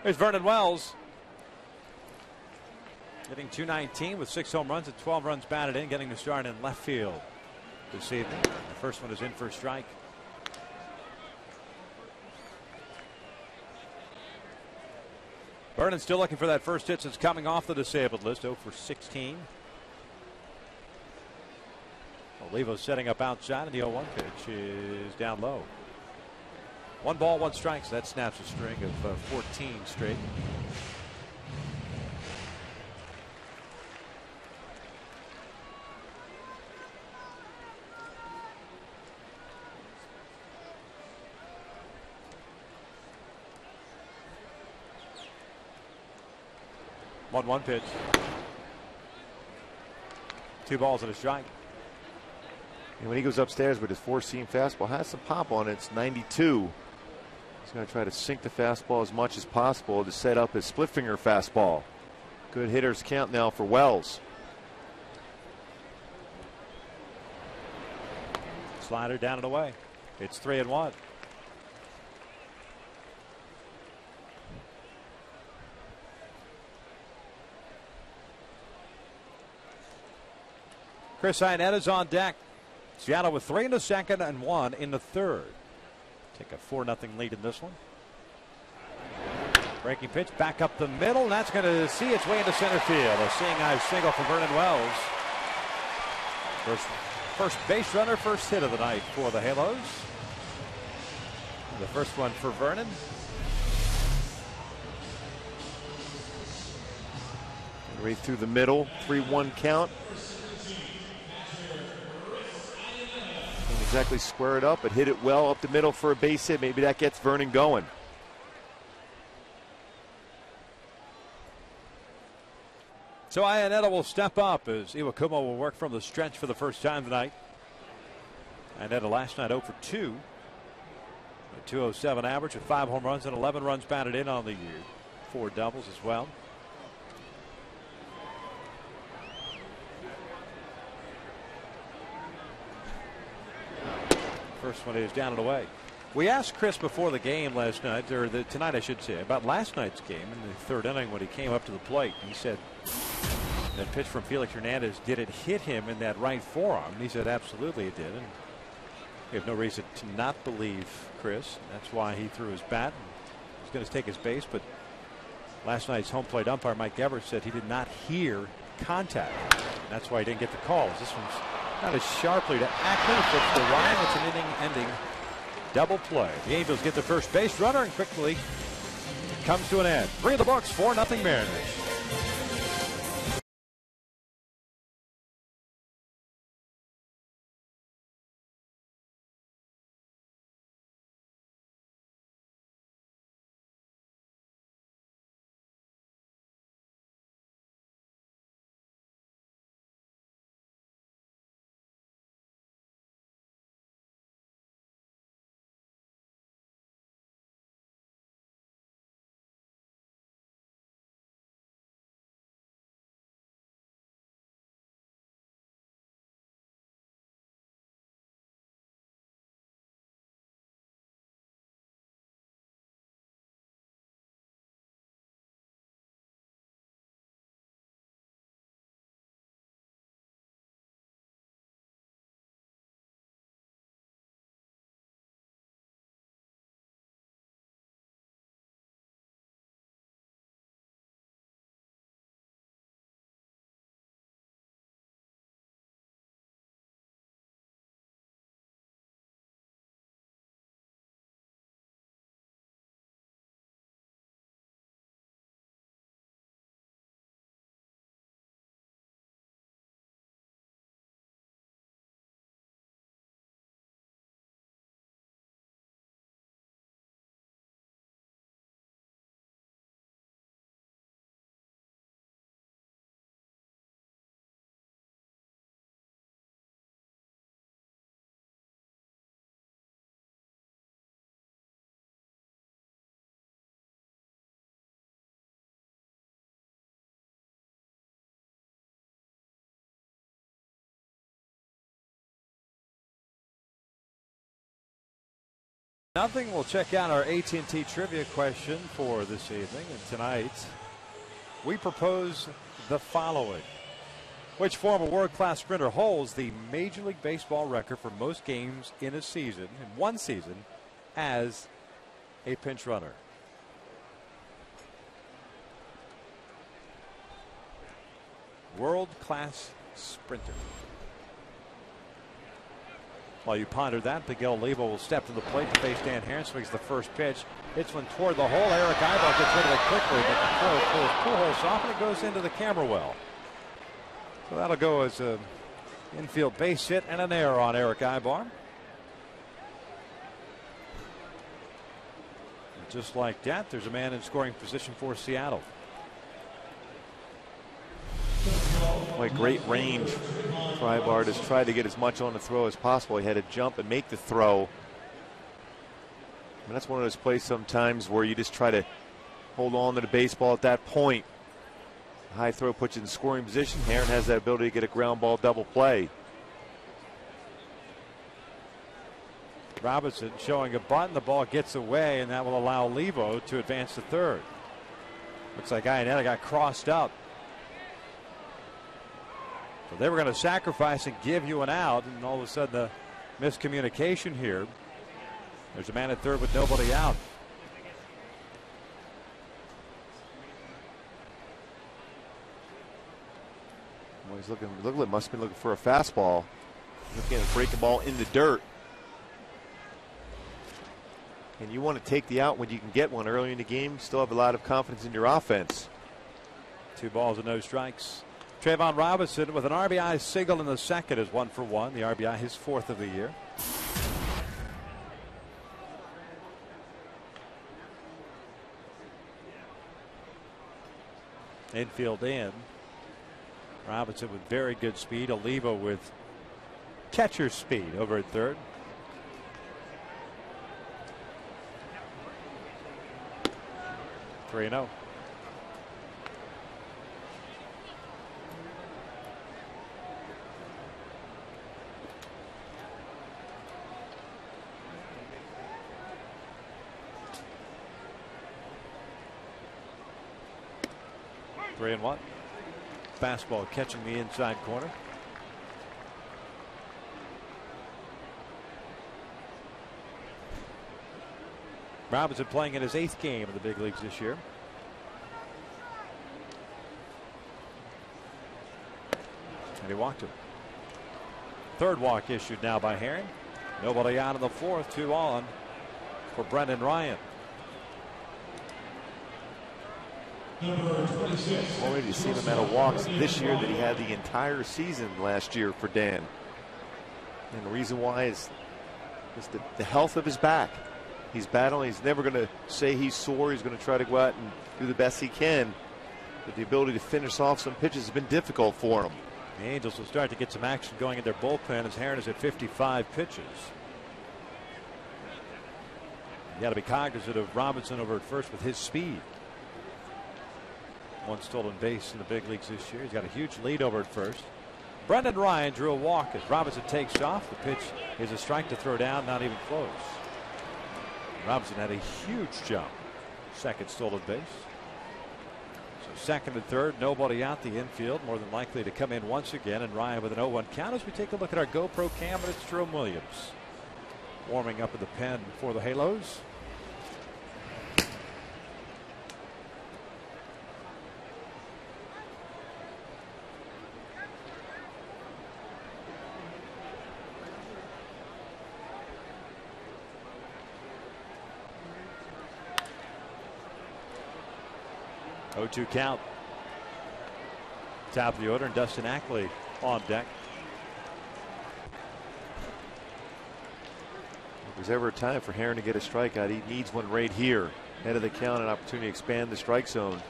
There's Vernon Wells. Hitting .219 with 6 home runs and 12 runs batted in, getting the start in left field this evening. The first one is in for a strike. Vernon still looking for that first hit since coming off the disabled list. 0 for 16. Olivo setting up outside, and the 0-1 pitch is down low. 1 ball, 1 strike, so that snaps a string of 14 straight. One pitch. 2 balls and a strike. And when he goes upstairs with his 4-seam fastball, has some pop on it. It's 92. He's going to try to sink the fastball as much as possible to set up his split finger fastball. Good hitters count now for Wells. Slider down and away. It's 3-1. Chris Iannetta's on deck. Seattle with 3 in the second and 1 in the third. Take a 4-0 lead in this one. Breaking pitch back up the middle, and that's going to see its way into center field. A seeing eye single for Vernon Wells. First base runner, first hit of the night for the Halos. The first one for Vernon. Right through the middle, 3-1 count. Didn't exactly square it up, but hit it well up the middle for a base hit. Maybe that gets Vernon going. So Iannetta will step up as Iwakuma will work from the stretch for the first time tonight. Iannetta last night 0 for 2. A .207 average with 5 home runs and 11 runs batted in on the year. 4 doubles as well. First one is down and away. We asked Chris before the game last night, or tonight I should say, about last night's game in the third inning when he came up to the plate. He said that pitch from Felix Hernandez, did it hit him in that right forearm? And he said absolutely it did. And we have no reason to not believe Chris. That's why he threw his bat. He's going to take his base, but last night's home plate umpire Mike Evers said he did not hear contact. And that's why he didn't get the calls. This one's not as sharply to Ackman. It's the Ryan. It's an inning-ending double play. The Angels get the first base runner, and quickly it comes to an end. 3 in the books, 4-0 Mariners. Nothing. We'll check out our AT&T trivia question for this evening. And tonight, we propose the following. Which former world-class sprinter holds the Major League Baseball record for most games in a season, in one season, as a pinch runner? World-class sprinter. While you ponder that, Miguel Olivo will step to the plate to face Dan Haren. Swings the first pitch. Hits one toward the hole. Eric Aybar gets rid of it quickly, but the throw pulls Pujols off and it goes into the camera well. So that'll go as an infield base hit and an error on Eric Aybar. And just like that, there's a man in scoring position for Seattle. Boy, great range. Aybar has tried to get as much on the throw as possible. He had to jump and make the throw. And that's one of those plays sometimes where you just try to hold on to the baseball at that point. High throw puts you in scoring position. Haren has that ability to get a ground ball double play. Robinson showing a bunt. The ball gets away, and that will allow Olivo to advance to third. Looks like Iannetta got crossed up. So they were going to sacrifice and give you an out, and all of a sudden the miscommunication here. There's a man at third with nobody out. Well, he's looking must have been looking for a fastball. Looking at a breaking ball in the dirt. And you want to take the out when you can get one early in the game. Still have a lot of confidence in your offense. 2 balls and no strikes. Trayvon Robinson with an RBI single in the second is 1 for 1. The RBI, his 4th of the year. Infield in. Robinson with very good speed. Olivo with catcher speed over at third. Three and 0. Three and 1. Fastball catching the inside corner. Robinson playing in his 8th game in the big leagues this year. And he walked him. 3rd walk issued now by Haren. Nobody out in the 4th. 2 on for Brendan Ryan. Already seen him out of walks this year that he had the entire season last year for Dan. And the reason why is the health of his back. He's battling. He's never going to say he's sore. He's going to try to go out and do the best he can. But the ability to finish off some pitches has been difficult for him. The Angels will start to get some action going in their bullpen as Haren is at 55 pitches. You got to be cognizant of Robinson over at first with his speed. 1 stolen base in the big leagues this year. He's got a huge lead over at first. Brendan Ryan drew a walk as Robinson takes off. The pitch is a strike to throw down, not even close. Robinson had a huge jump. 2nd stolen base. So 2nd and 3rd, nobody out. The infield more than likely to come in once again, and Ryan with an 0-1 count as we take a look at our GoPro cam, and it's Jerome Williams warming up in the pen for the Halos. Oh-2 count. Top of the order, and Dustin Ackley on deck. If there's ever a time for Haren to get a strikeout, he needs one right here. Head of the count, an opportunity to expand the strike zone.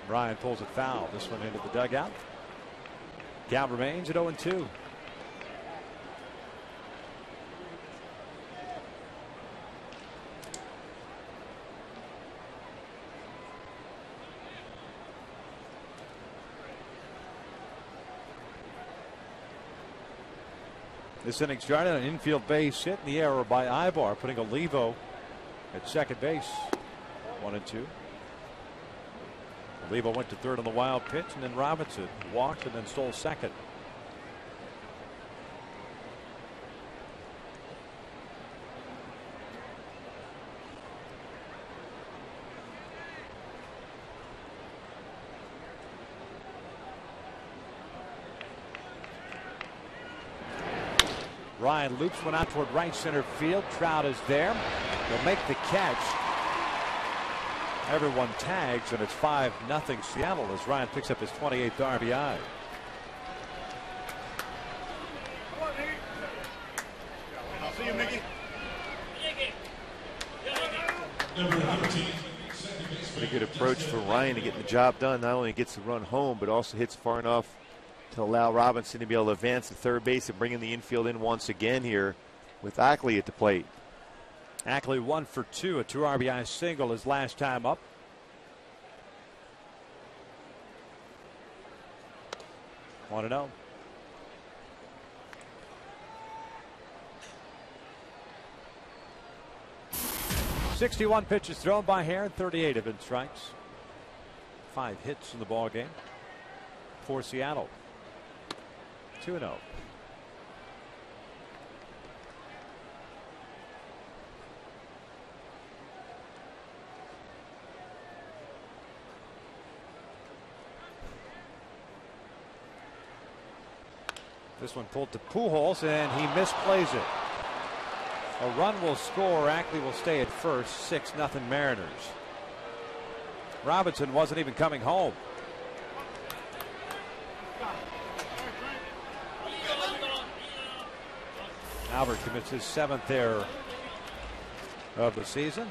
Ryan pulls it foul. This one into the dugout. Count remains at 0-2. This inning started an infield base hit in the error by Ibar, putting Olivo at second base. 1-2. Olivo went to third on the wild pitch, and then Robinson walked and then stole second. Ryan loops one out toward right center field. Trout is there. He'll make the catch. Everyone tags, and it's 5-0 Seattle as Ryan picks up his 28th RBI. See you, Mickey. Pretty good approach for Ryan to get the job done. Not only gets the run home, but also hits far enough to allow Robinson to be able to advance to third base and bring in the infield in once again here with Ackley at the plate. Ackley 1 for 2, a 2 RBI single his last time up. Want to know? .61 pitches thrown by Heron, 38 have been strikes. 5 hits in the ball game for Seattle. 2-0. This one pulled to Pujols, and he misplays it. A run will score. Ackley will stay at first. 6-0 Mariners. Robinson wasn't even coming home. Albert commits his 7th error of the season.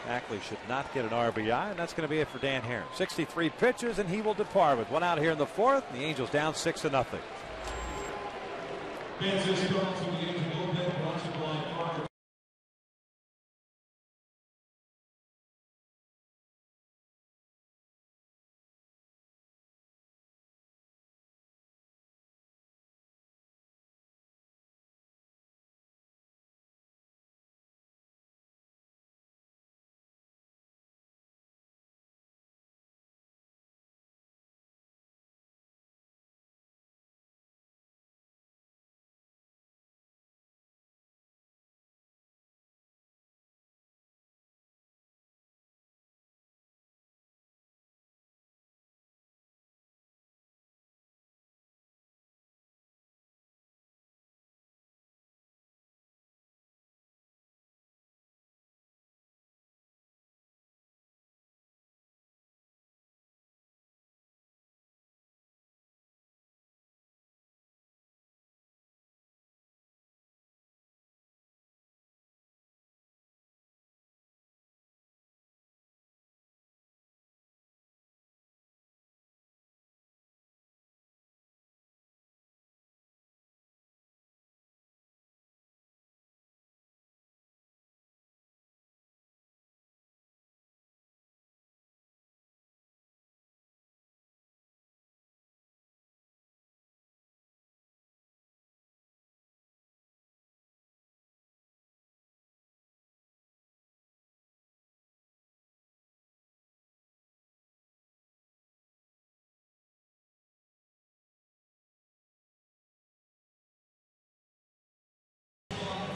Ackley should not get an RBI, and that's going to be it for Dan Haren. 63 pitches, and he will depart with 1 out here in the 4th. And the Angels down 6-0.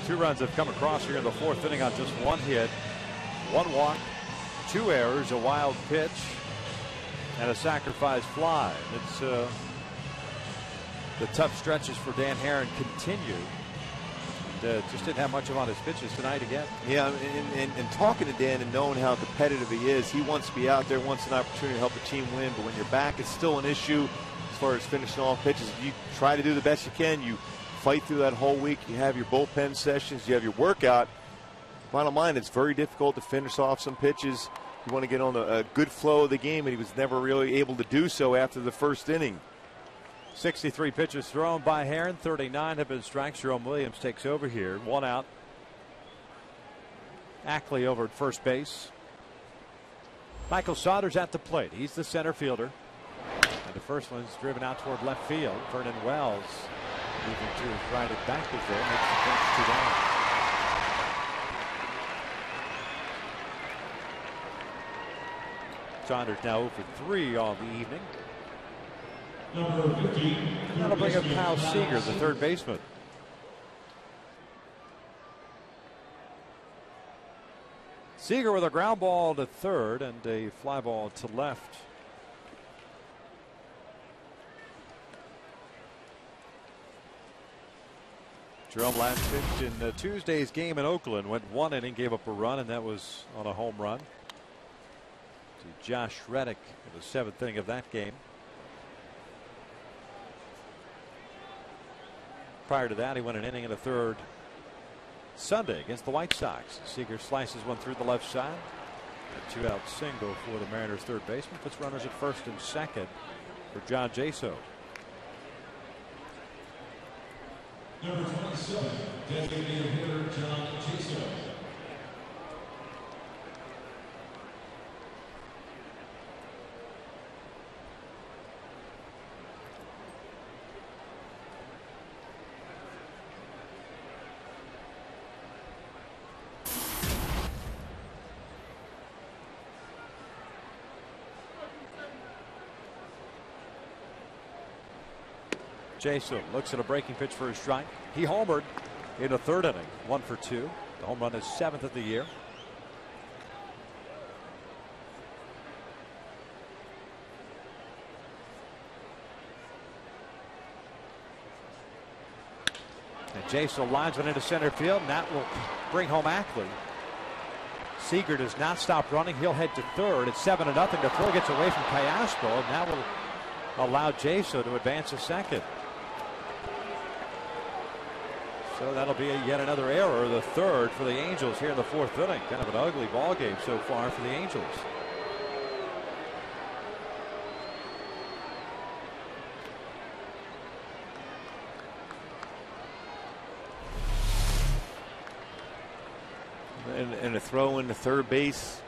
Two runs have come across here in the 4th inning on just 1 hit, 1 walk, 2 errors, a wild pitch, and a sacrifice fly. It's the tough stretches for Dan Haren continue. Just didn't have much of on his pitches tonight again. Yeah, and talking to Dan and knowing how competitive he is, he wants to be out there, wants an opportunity to help the team win. But when your back is still an issue as far as finishing off pitches, you try to do the best you can. You fight through that whole week. You have your bullpen sessions. You have your workout. Bottom line, it's very difficult to finish off some pitches. You want to get on a good flow of the game, and he was never really able to do so after the 1st inning. 63 pitches thrown by Haren. 39 have been strikes. Jerome Williams takes over here. 1 out. Ackley over at first base. Michael Sauter's at the plate. He's the center fielder. And the first one's driven out toward left field. Vernon Wells moving to his right at back is there. Makes the catch, 2 down. Saunders now 0 for 3 on the evening. That'll bring up Kyle Seager, the third baseman. Seager with a ground ball to third and a fly ball to left. Jerome last pitched in Tuesday's game in Oakland, went 1 inning, gave up a run, and that was on a home run to Josh Reddick in the 7th inning of that game. Prior to that, he went an inning and a third Sunday against the White Sox. Seager slices one through the left side. A 2-out single for the Mariners' third baseman. Puts runners at first and second for John Jaso. Number 27, designated hitter John Jaso. Jaso looks at a breaking pitch for a strike. He homered in the 3rd inning, 1 for 2. The home run is 7th of the year. And Jaso lines one into center field, and that will bring home Ackley. Seager does not stop running. He'll head to third. It's 7-0. The throw gets away from Cayaspo, and that will allow Jaso to advance to second. So that'll be yet another error, the third for the Angels here in the 4th inning. Kind of an ugly ball game so far for the Angels. And a throw into third base.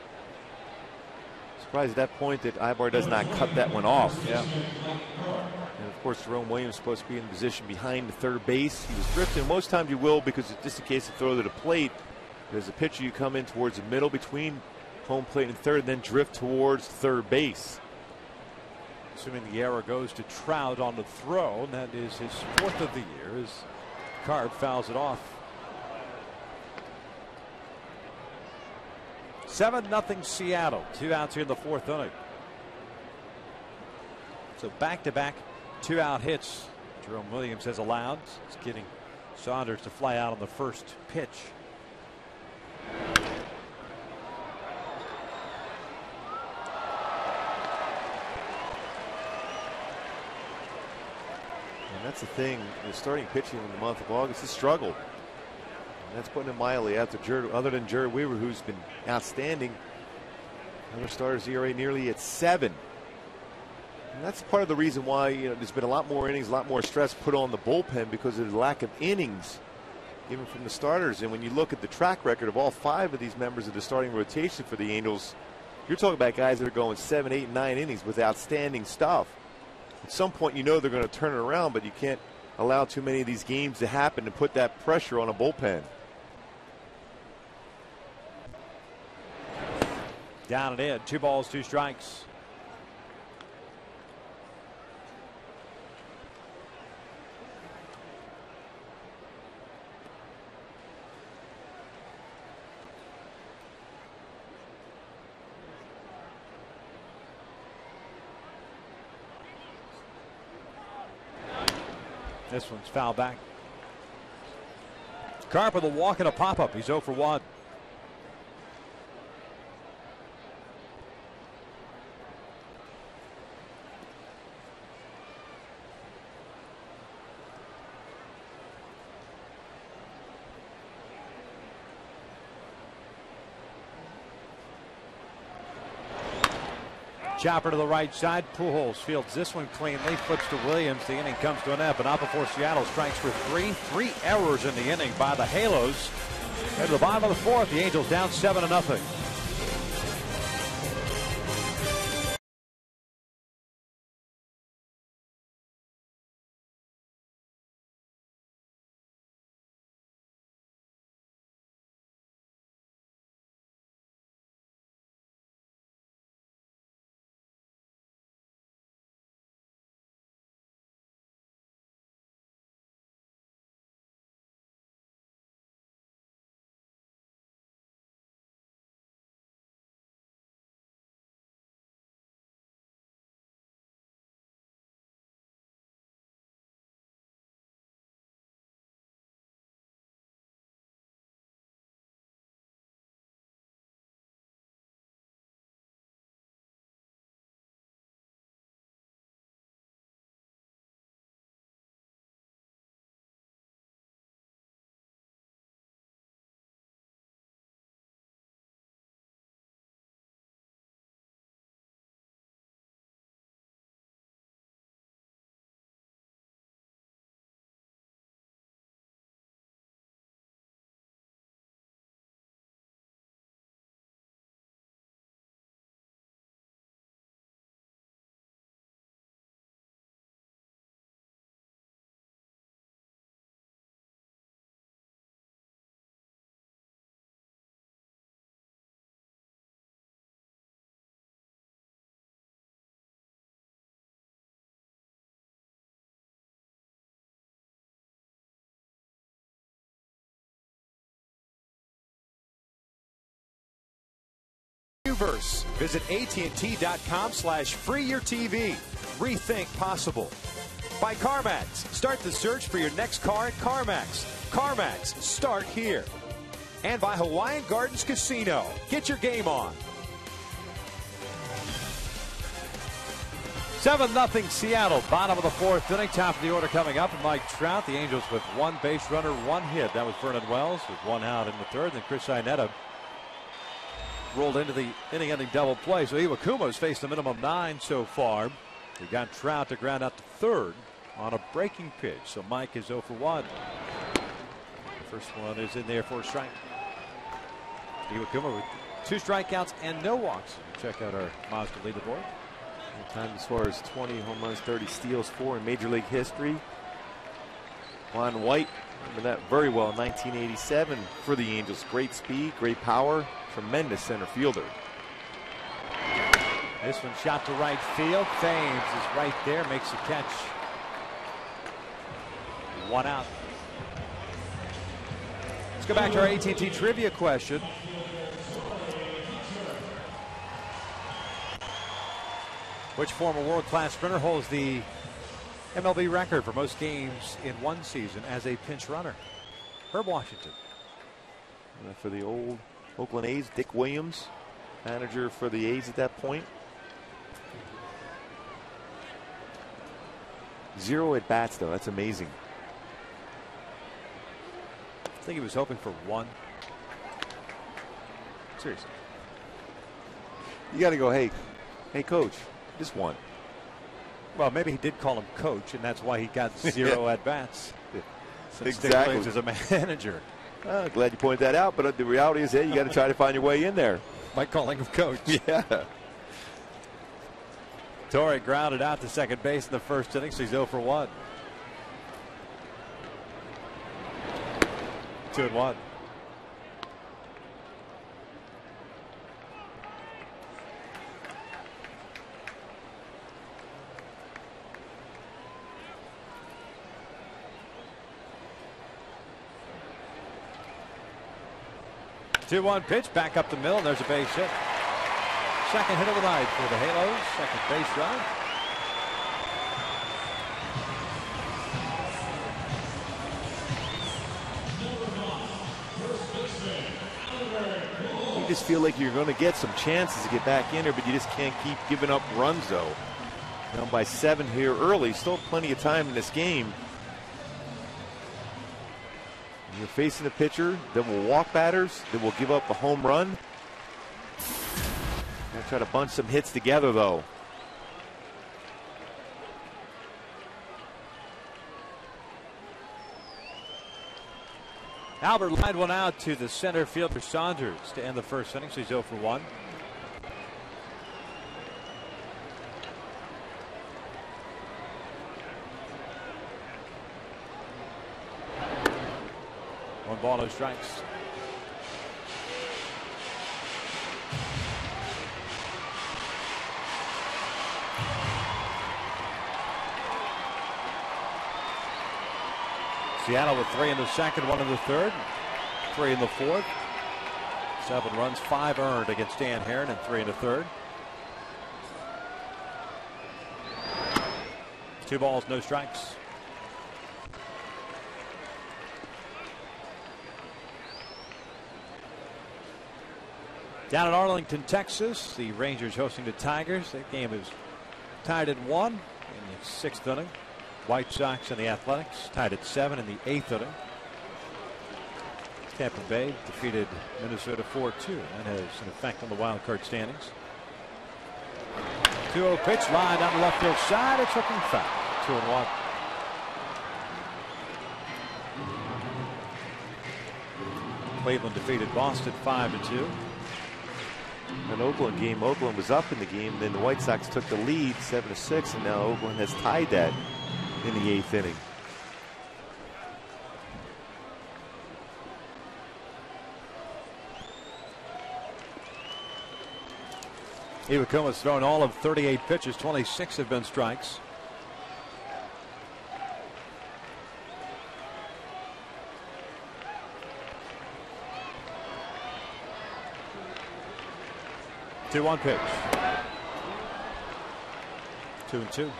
Surprised at that point that Ibar does not cut that one off. Yeah. And of course, Jerome Williams supposed to be in position behind the third base. He was drifting. Most times you will, because it's just in case of throw to the plate. As a pitcher, you come in towards the middle between home plate and third, and then drift towards third base. Assuming the error goes to Trout on the throw, and that is his 4th of the year, as Card fouls it off. 7-0 Seattle. 2 outs here in the 4th inning. So back-to-back 2-out hits Jerome Williams has allowed. He's getting Saunders to fly out on the first pitch. And that's the thing. The starting pitching in the month of August has struggled. And that's putting him mildly after other than Jared Weaver, who's been outstanding. Other starters ERA nearly at 7. And that's part of the reason why there's been a lot more innings, a lot more stress put on the bullpen because of the lack of innings given from the starters. And when you look at the track record of all 5 of these members of the starting rotation for the Angels, you're talking about guys that are going 7, 8, 9 innings with outstanding stuff. At some point, they're going to turn it around, but you can't allow too many of these games to happen and put that pressure on a bullpen. Down and in. 2 balls, 2 strikes. This one's foul back. Carp with a walk and a pop-up. He's 0 for 1. Chopper to the right side. Pujols fields this one cleanly. Flips to Williams. The inning comes to an end, but not before Seattle strikes for 3. 3 errors in the inning by the Halos. At the bottom of the 4th, the Angels down 7-0. universe. Visit AT&T.com/freeyourtv. Rethink possible. By CarMax. Start the search for your next car at CarMax. CarMax, start here. And by Hawaiian Gardens Casino. Get your game on. 7-0 Seattle. Bottom of the fourth inning. Top of the order coming up. And Mike Trout, the Angels with one base runner, one hit. That was Vernon Wells with one out in the third. Then Chris Iannetta rolled into the inning-ending double play. So Iwakumo's faced a minimum 9 so far. He got Trout to ground out to third on a breaking pitch. So Mike is 0 for 1. The first one is in there for a strike. Iwakuma with 2 strikeouts and no walks. Check out our Mazda leaderboard. Time as far as 20 home runs, 30 steals, 4 in Major League history. Juan White, remember that very well in 1987 for the Angels. Great speed, great power, tremendous center fielder. This one shot to right field. Thames is right there, makes a catch. 1 out. Let's go back to our AT&T trivia question. Which former world-class sprinter holds the MLB record for most games in one season as a pinch runner? Herb Washington. For the old Oakland A's, Dick Williams, manager for the A's at that point. 0 at bats, though. That's amazing. I think he was hoping for 1. Seriously. You got to go, hey, coach, just 1. Well, maybe he did call him coach, and that's why he got 0 at bats. Exactly. As a manager. Glad you pointed that out, but the reality is, hey, you got to try to find your way in there. By calling him coach. Yeah. Torrey grounded out to second base in the first inning, so he's 0 for 1. 2-1. Two-one pitch, back up the middle, and there's a base hit. Second hit of the night for the Halos, second base run. You just feel like you're going to get some chances to get back in there, but you just can't keep giving up runs, though. Down by 7 here early, still plenty of time in this game. You're facing a pitcher that will walk batters, that will give up a home run. Gonna try to bunch some hits together, though. Albert lined one out to the center fielder Saunders to end the first inning, so he's 0 for 1. One ball, no strikes. Seattle with 3 in the second, 1 in the third, 3 in the fourth. 7 runs, 5 earned against Dan Herron, and 3 in the third. 2 balls, no strikes. Down in Arlington, Texas, the Rangers hosting the Tigers. That game is tied at 1 in the 6th inning. White Sox and the Athletics tied at 7 in the 8th inning. Tampa Bay defeated Minnesota 4-2. That has an effect on the wild card standings. 2-0 pitch, line down the left field side. It's hooking foul. 2-1. Cleveland defeated Boston 5-2. An Oakland game, Oakland was up in the game, then the White Sox took the lead 7-6, and now Oakland has tied that in the 8th inning. Iwakuma's thrown all of 38 pitches, 26 have been strikes. 2-1 pitch. 2-2.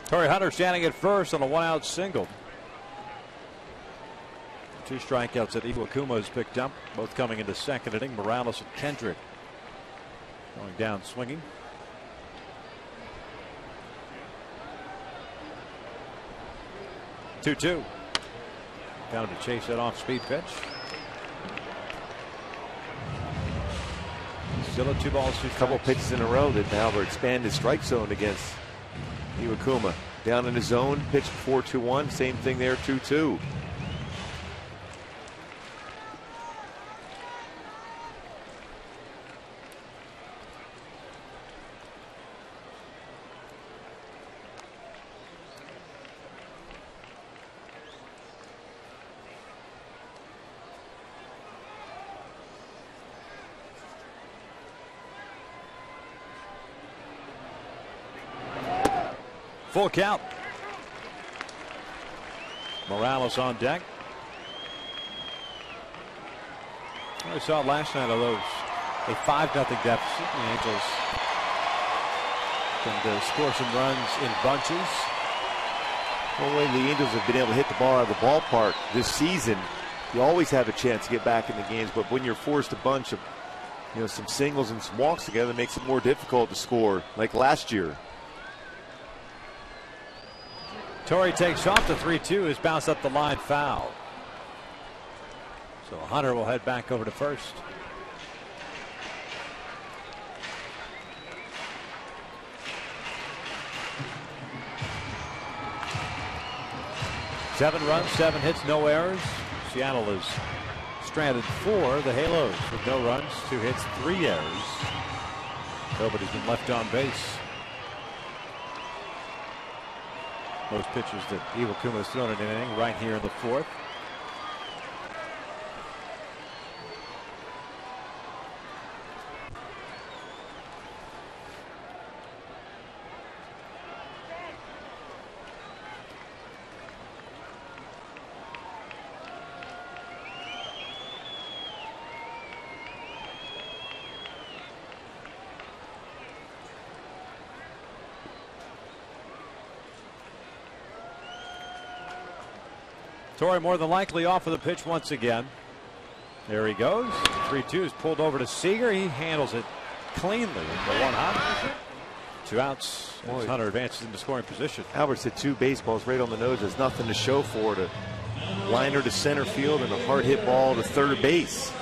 Torii Hunter standing at first on a 1-out single. 2 strikeouts that Iwakuma has picked up, both coming into second inning. Morales and Kendrick going down swinging. Two. Got him to chase that off-speed pitch. Still a 2 balls, 2 strikes. Couple pitches in a row that Albert expanded strike zone against Iwakuma. Down in his zone, pitch 4-2-1. Same thing there, 2-2. Full count. Morales on deck. We saw it last night, although a 5-0 deficit. The Angels can score some runs in bunches. Well, the way the Angels have been able to hit the ball out of the ballpark this season, you always have a chance to get back in the games. But when you're forced a bunch of, some singles and some walks together, it makes it more difficult to score, like last year. Torii takes off. The 3-2 is bounced up the line, foul. So Hunter will head back over to first. Seven runs, 7 hits, no errors. Seattle is stranded 4. The Halos with no runs, 2 hits, 3 errors. Nobody's been left on base. Most pitches that Iwakuma has thrown in an inning right here in the 4th. Torii more than likely off of the pitch once again. There he goes. 3-2 is pulled over to Seager. He handles it cleanly in the 1 hop. 2 outs as Hunter advances into scoring position. Albert hit 2 baseballs right on the nose. There's nothing to show for it. A liner to center field and a hard hit ball to third base.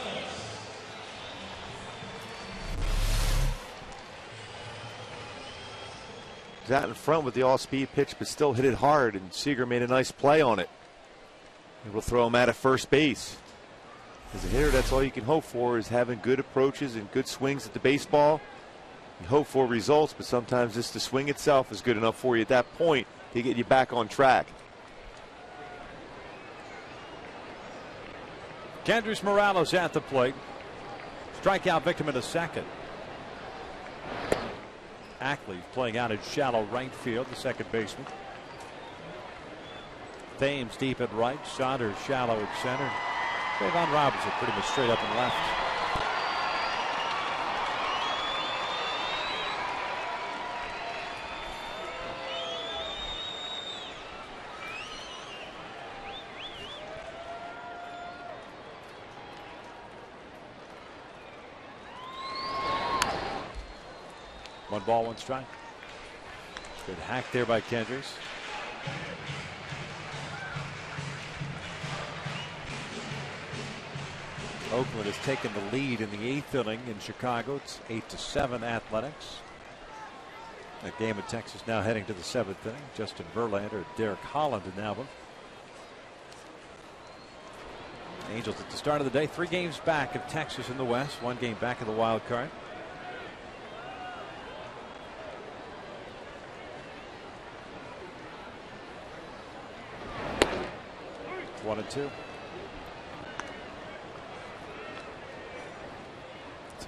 He's out in front with the all-speed pitch, but still hit it hard, and Seager made a nice play on it. He will throw him out at first base. As a hitter, that's all you can hope for, is having good approaches and good swings at the baseball. You hope for results, but sometimes just the swing itself is good enough for you at that point to get you back on track. Kendrys Morales at the plate. Strikeout victim in the 2nd. Ackley playing out in shallow right field, the second baseman. Thames deep at right, Saunders shallow at center. Trayvon Robinson pretty much straight up and left. One ball, one strike. Good hack there by Kendrys. Oakland has taken the lead in the 8th inning in Chicago. It's 8-7 Athletics. That game in Texas now heading to the 7th inning. Justin Verlander, Derek Holland in that one. Angels at the start of the day, 3 games back of Texas in the West, 1 game back of the wild card. One and two.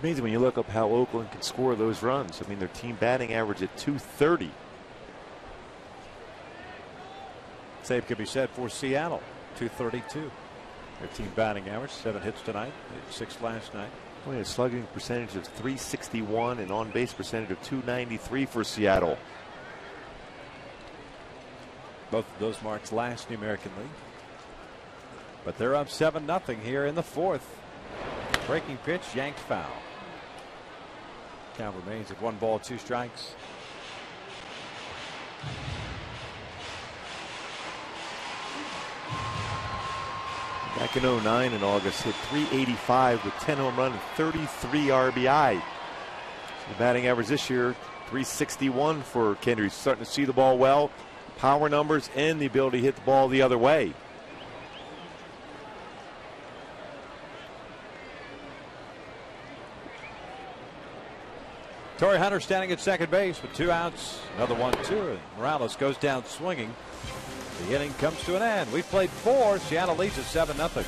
amazing when you look up how Oakland can score those runs. I mean, their team batting average at 230. Same could be said for Seattle, 232. Their team batting average, 7 hits tonight, 6 last night. Boy, a slugging percentage of 361 and on base percentage of 293 for Seattle. Both of those marks last in the American League. But they're up 7-0 here in the 4th. Breaking pitch, yanked foul. Count remains at 1 ball, 2 strikes. Back in 09 in August, hit 385 with 10 home runs and 33 RBI. The batting average this year, 361 for Kendry. He's starting to see the ball well, power numbers, and the ability to hit the ball the other way. Torrey Hunter standing at second base with 2 outs. Another 1-2, and Morales goes down swinging. The inning comes to an end. We've played 4. Seattle leads at 7-0.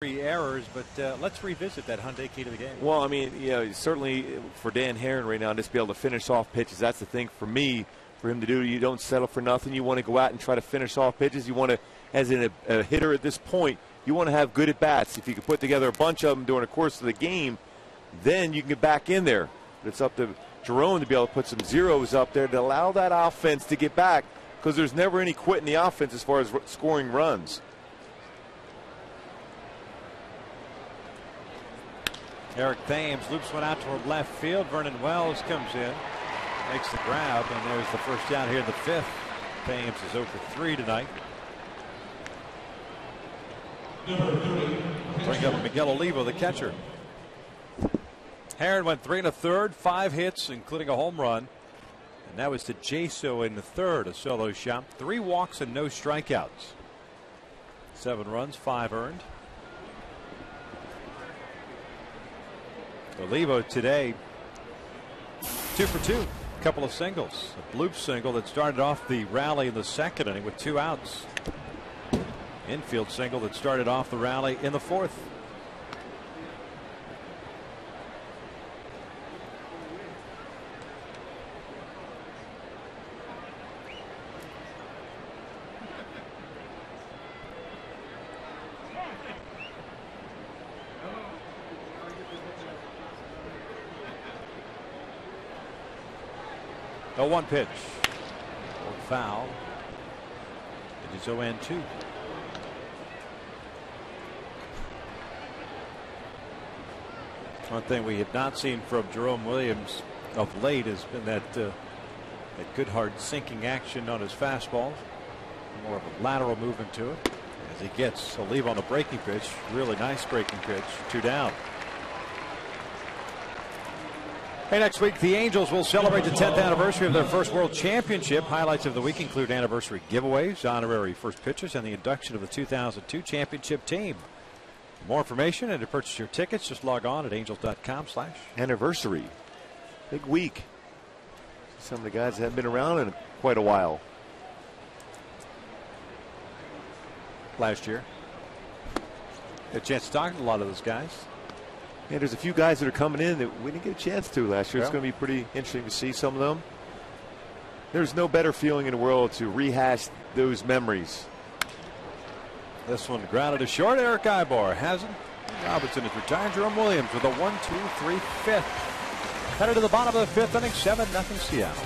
Errors, but let's revisit that Hyundai key to the game. Well, I mean, certainly for Dan Herron right now, just be able to finish off pitches. That's the thing for me, for him to do. You don't settle for nothing. You want to go out and try to finish off pitches. You want to, as a hitter at this point, you want to have good at bats. If you can put together a bunch of them during the course of the game, then you can get back in there. But it's up to Jerome to be able to put some zeros up there to allow that offense to get back, because there's never any quit in the offense as far as scoring runs. Eric Thames loops one out toward left field. Vernon Wells comes in, makes the grab, and there's the first down here in the 5th. Thames is 0 for 3 tonight. Bring up Miguel Olivo, the catcher. Herron went 3 1/3, 5 hits, including a home run. And that was to Jaso in the 3rd, a solo shot. 3 walks and no strikeouts. 7 runs, 5 earned. Olivo today, 2 for 2, a couple of singles. A bloop single that started off the rally in the 2nd inning with 2 outs. Infield single that started off the rally in the 4th. The 1 pitch. Foul. It is 0-2. One thing we have not seen from Jerome Williams of late has been that That good hard sinking action on his fastball. More of a lateral movement to it. As he gets a leave on the breaking pitch. Really nice breaking pitch. 2 down. Hey, next week the Angels will celebrate the 10th anniversary of their first World Championship. Highlights of the week include anniversary giveaways, honorary first pitchers, and the induction of the 2002 championship team. For more information and to purchase your tickets, just log on at angels.com/anniversary. Big week. Some of the guys that haven't been around in quite a while. Last year. Had a chance to talk to a lot of those guys. Yeah, there's a few guys that are coming in that we didn't get a chance to last year. Yeah. It's going to be pretty interesting to see some of them. There's no better feeling in the world to rehash those memories. This one grounded to short. Eric Ibar hasn't. Robinson is retired. Jerome Williams with a 1-2-3 fifth. Headed to the bottom of the 5th inning. 7-0 Seattle.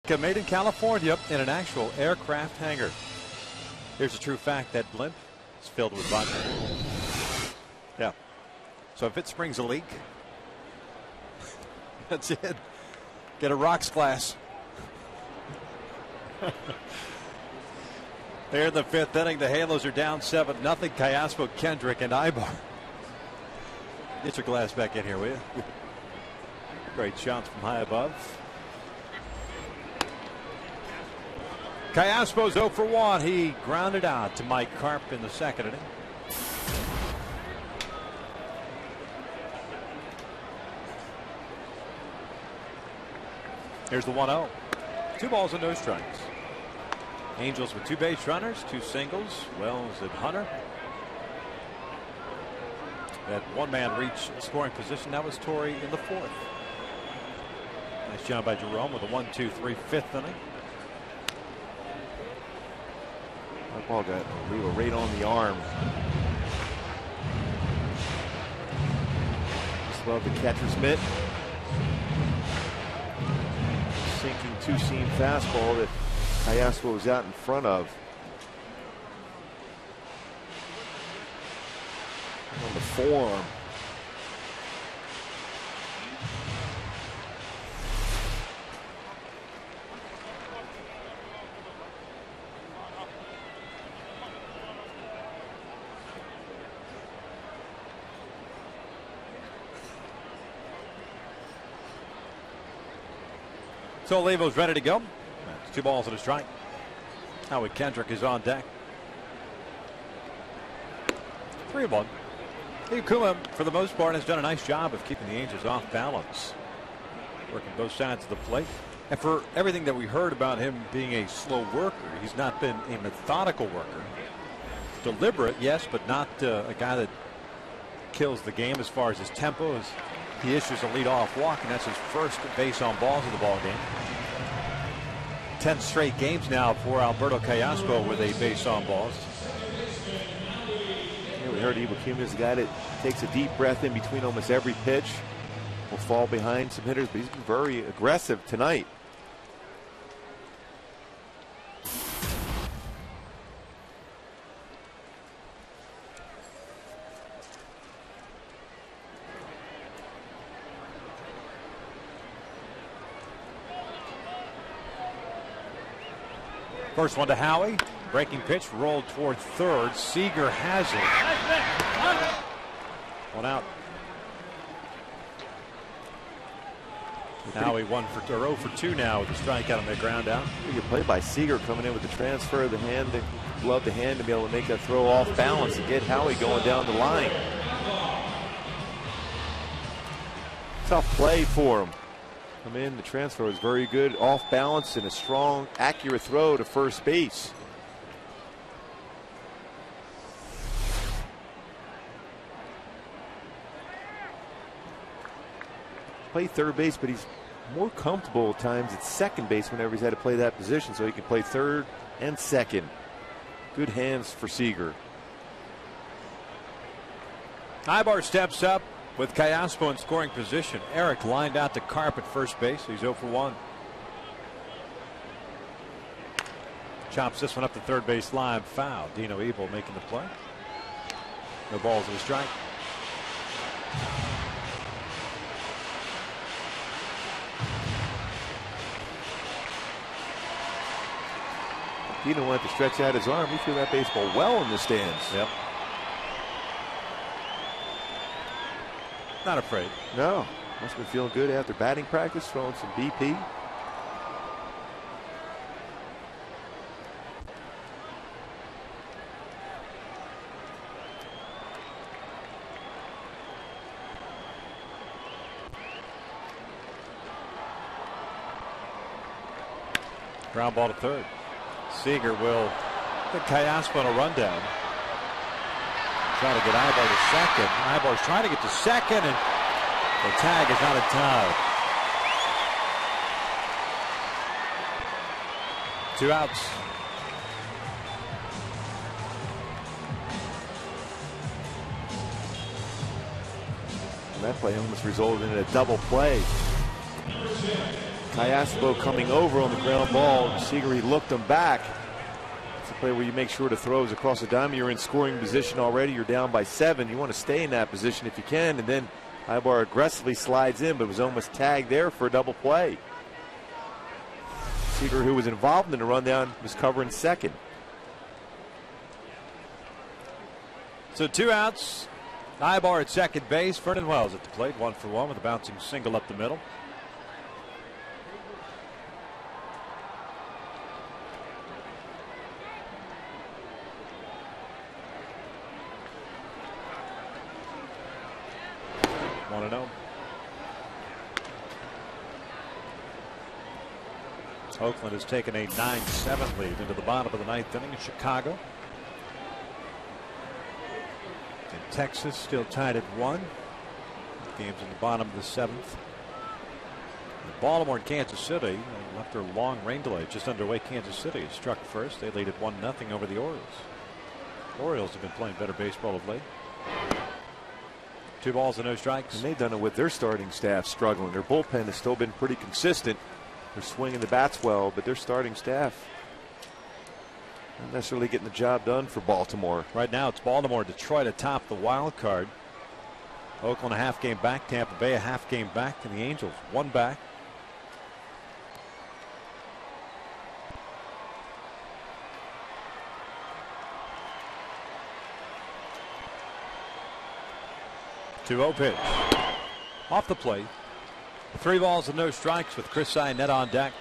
Made in California in an actual aircraft hangar. Here's a true fact: that blimp is filled with vodka. Yeah. So if it springs a leak, that's it. Get a rocks glass. There in the 5th inning, the Halos are down 7-0. Callaspo, Kendrick, and Ibar. Get your glass back in here, will you? Great shots from high above. Callaspo's 0 for 1. He grounded out to Mike Karp in the 2nd inning. Here's the 1-0. 2 balls and no strikes. Angels with 2 base runners, 2 singles. Wells and Hunter. That one-man reach scoring position. That was Torrey in the 4th. Nice job by Jerome with a 1-2-3 5th inning. That ball got Oliva right on the arm. Just love the catcher's mitt. Sinking 2-seam fastball that Callaspo was out in front of. On the forearm. So Olivo's ready to go. That's 2 balls and a strike. Howie Kendrick is on deck. 3-1. Kuma, for the most part, has done a nice job of keeping the Angels off balance, working both sides of the plate. And for everything that we heard about him being a slow worker, he's not been a methodical worker. deliberate, yes, but not a guy that kills the game as far as his tempo. As he issues a leadoff walk, and that's his first base on balls of the ball game. 10 straight games now for Alberto Callaspo with a base on balls. Yeah, we heard Iwakuma is a guy that takes a deep breath in between almost every pitch. Will fall behind some hitters, but he's been very aggressive tonight. First one to Howie. Breaking pitch rolled toward third. Seager has it. One out. Howie 0 for 2 now with the strikeout on the ground out. Good play by Seager coming in with the transfer of the hand, the glove to hand to be able to make that throw off balance and get Howie going down the line. Tough play for him. Come in, the transfer was very good, off balance and a strong, accurate throw to first base. Play third base, but he's more comfortable at times at second base whenever he's had to play that position, so he can play third and second. Good hands for Seager. Ibar steps up with Callaspo in scoring position. Eric lined out to Carp at first base. He's 0 for 1. Chops this one up the third base line. Foul. Dino Ebel making the play. No balls and a strike. Dino wanted to stretch out his arm. He threw that baseball well in the stands. Yep. Not afraid. No. Must have been feeling good after batting practice, throwing some BP. Ground ball to third. Seager will put Callaspo on a rundown. Trying to get Ibar to second. Ibar's trying to get to second, and the tag is not in time. 2 outs. And that play almost resulted in a double play. Callaspo coming over on the ground ball. Seager, he looked him back. It's a play where you make sure to throw is across the diamond. You're in scoring position already. You're down by 7. You want to stay in that position if you can. And then Ibar aggressively slides in, but was almost tagged there for a double play. Seager, who was involved in the rundown, was covering second. So 2 outs. Ibar at second base. Vernon Wells at the plate. 1 for 1 with a bouncing single up the middle. Oakland has taken a 9-7 lead into the bottom of the 9th inning in Chicago. And Texas still tied at 1. Game's in the bottom of the 7th. And Baltimore and Kansas City, after a long rain delay, just underway. Kansas City has struck first. They lead at 1-0 over the Orioles. Orioles have been playing better baseball of late. 2 balls and no strikes. And they've done it with their starting staff struggling. Their bullpen has still been pretty consistent. They're swinging the bats well, but their starting staff not necessarily getting the job done for Baltimore. Right now it's Baltimore, Detroit atop the wild card. Oakland a half game back. Tampa Bay a half game back. And the Angels 1 back. Two-0 pitch. Off the plate. 3 balls and no strikes with Chris Iannetta on deck.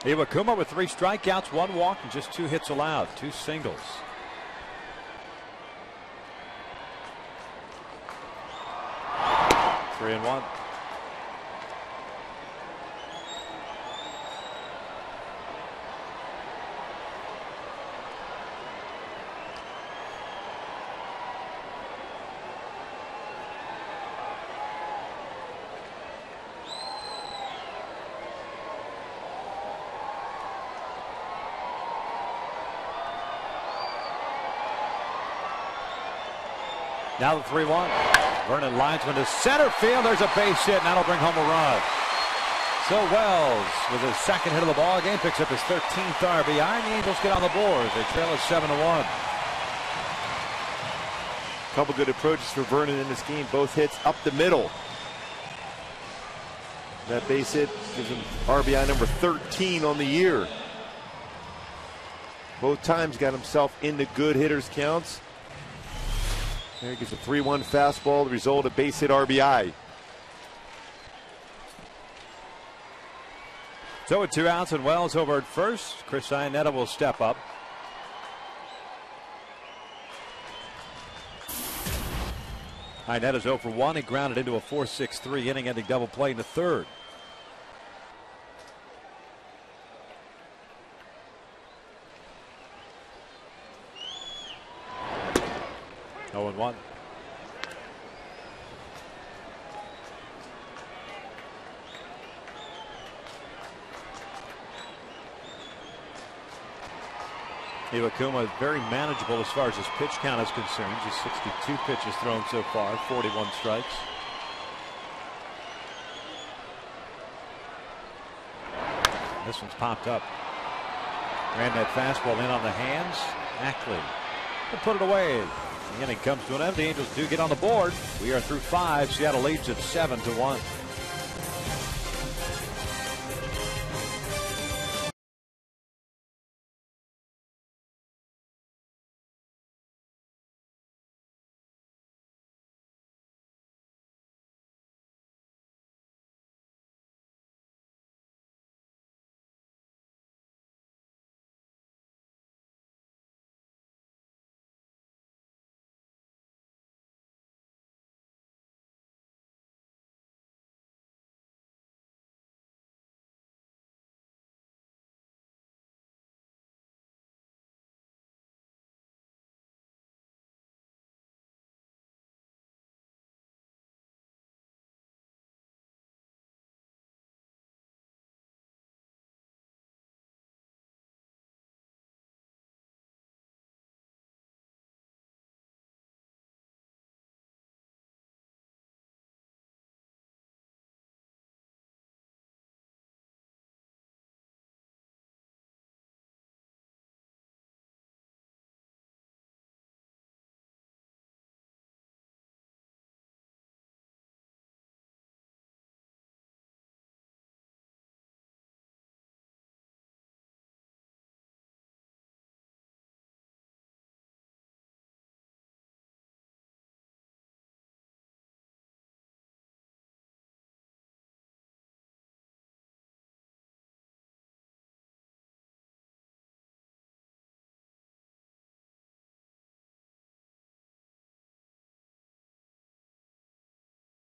Iwakuma with 3 strikeouts, 1 walk, and just 2 hits allowed, 2 singles. 3-1. Now the 3-1. Vernon linesman to center field. There's a base hit, and that'll bring home a run. So Wells, with his second hit of the ball game, picks up his 13th RBI, and the Angels get on the board. They trail at 7-1. A couple good approaches for Vernon in this game. Both hits up the middle. That base hit gives him RBI number 13 on the year. Both times got himself into good hitters counts. There he gets a 3-1 fastball, the result of base hit RBI. So with 2 outs and Wells over at first, Chris Iannetta will step up. Iannetta's 0 for 1. He grounded into a 4-6-3 inning-ending double play in the third. Oh, and 1. Iwakuma very manageable as far as his pitch count is concerned. Just 62 pitches thrown so far, 41 strikes. This one's popped up. Ran that fastball in on the hands. Ackley will put it away. The inning comes to an end. The Angels do get on the board. We are through 5. Seattle leads at 7-1.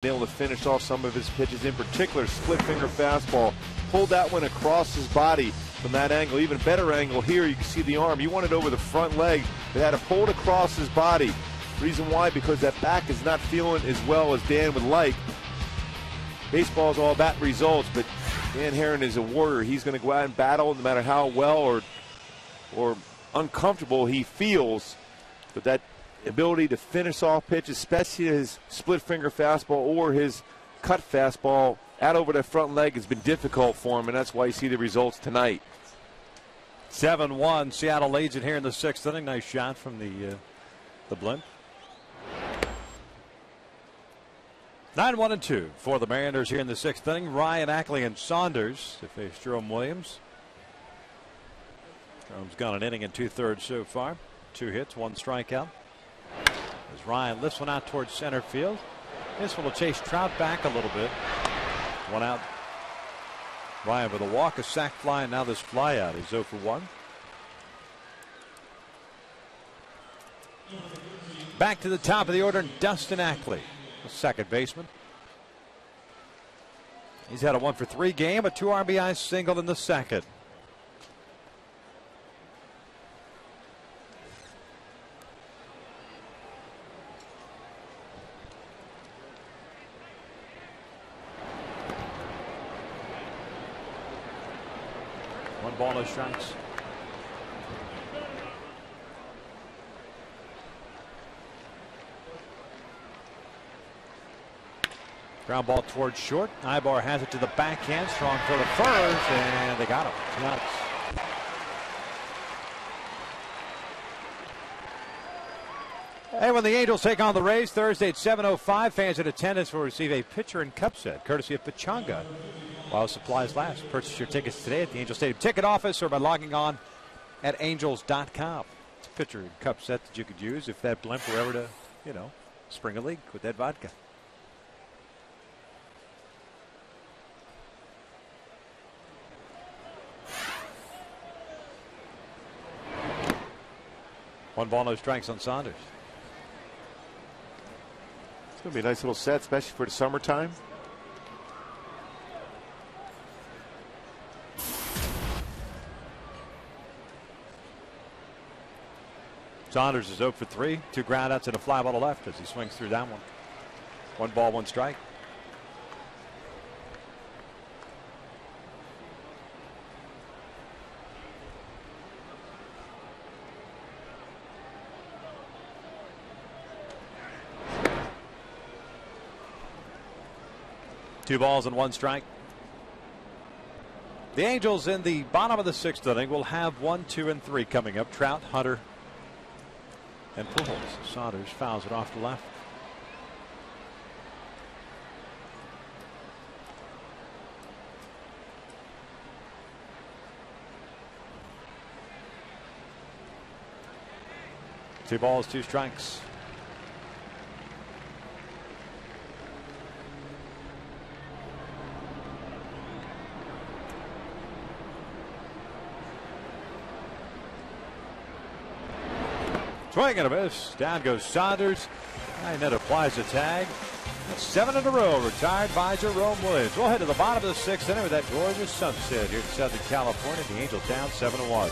Able to finish off some of his pitches, in particular split finger fastball. Pulled that one across his body from that angle. Even better angle here, you can see the arm. You want it over the front leg, but had it pulled across his body. Reason why, because that back is not feeling as well as Dan would like. Baseball is all about results, but Dan Haren is a warrior. He's going to go out and battle no matter how well or uncomfortable he feels. But that ability to finish off pitches, especially his split finger fastball or his cut fastball out over the front leg, has been difficult for him, and that's why you see the results tonight. 7-1. Seattle leads it here in the 6th inning. Nice shot from the blimp. 9-1-2 for the Mariners here in the 6th inning. Ryan, Ackley, and Saunders to face Jerome Williams. Jerome's gone an inning and 2/3 so far. 2 hits, 1 strikeout. As Ryan lifts one out towards center field. This one will chase Trout back a little bit. 1 out. Ryan with a walk, a sac fly, and now this fly out. He's 0 for 1. Back to the top of the order, Dustin Ackley, the second baseman. He's had a 1-for-3 game, a 2 RBI single in the second. One ball, no strikes. Ground ball towards short. Ibar has it to the backhand. Strong for the first, and they got him. Nice. Hey, when the Angels take on the Rays Thursday at 7:05, fans in attendance will receive a pitcher and cup set courtesy of Pechanga while supplies last. Purchase your tickets today at the Angel Stadium ticket office or by logging on at angels.com. It's a pitcher and cup set that you could use if that blimp were ever to, spring a leak with that vodka. One ball, no strikes on Saunders. It's going to be a nice little set, especially for the summertime. Saunders is 0 for 3. 2 groundouts and a fly ball to left as he swings through that one. 1 ball, 1 strike. Two balls and 1 strike. The Angels in the bottom of the 6th inning will have 1, 2, and 3 coming up. Trout, Hunter, and Pujols. Saunders fouls it off to left. Two balls, 2 strikes. Swing and a miss. Down goes Saunders. And that applies the tag. That's 7 in a row retired by Jerome Williams. We'll head to the bottom of the 6th inning with that gorgeous sunset here in Southern California. The Angels down 7-1.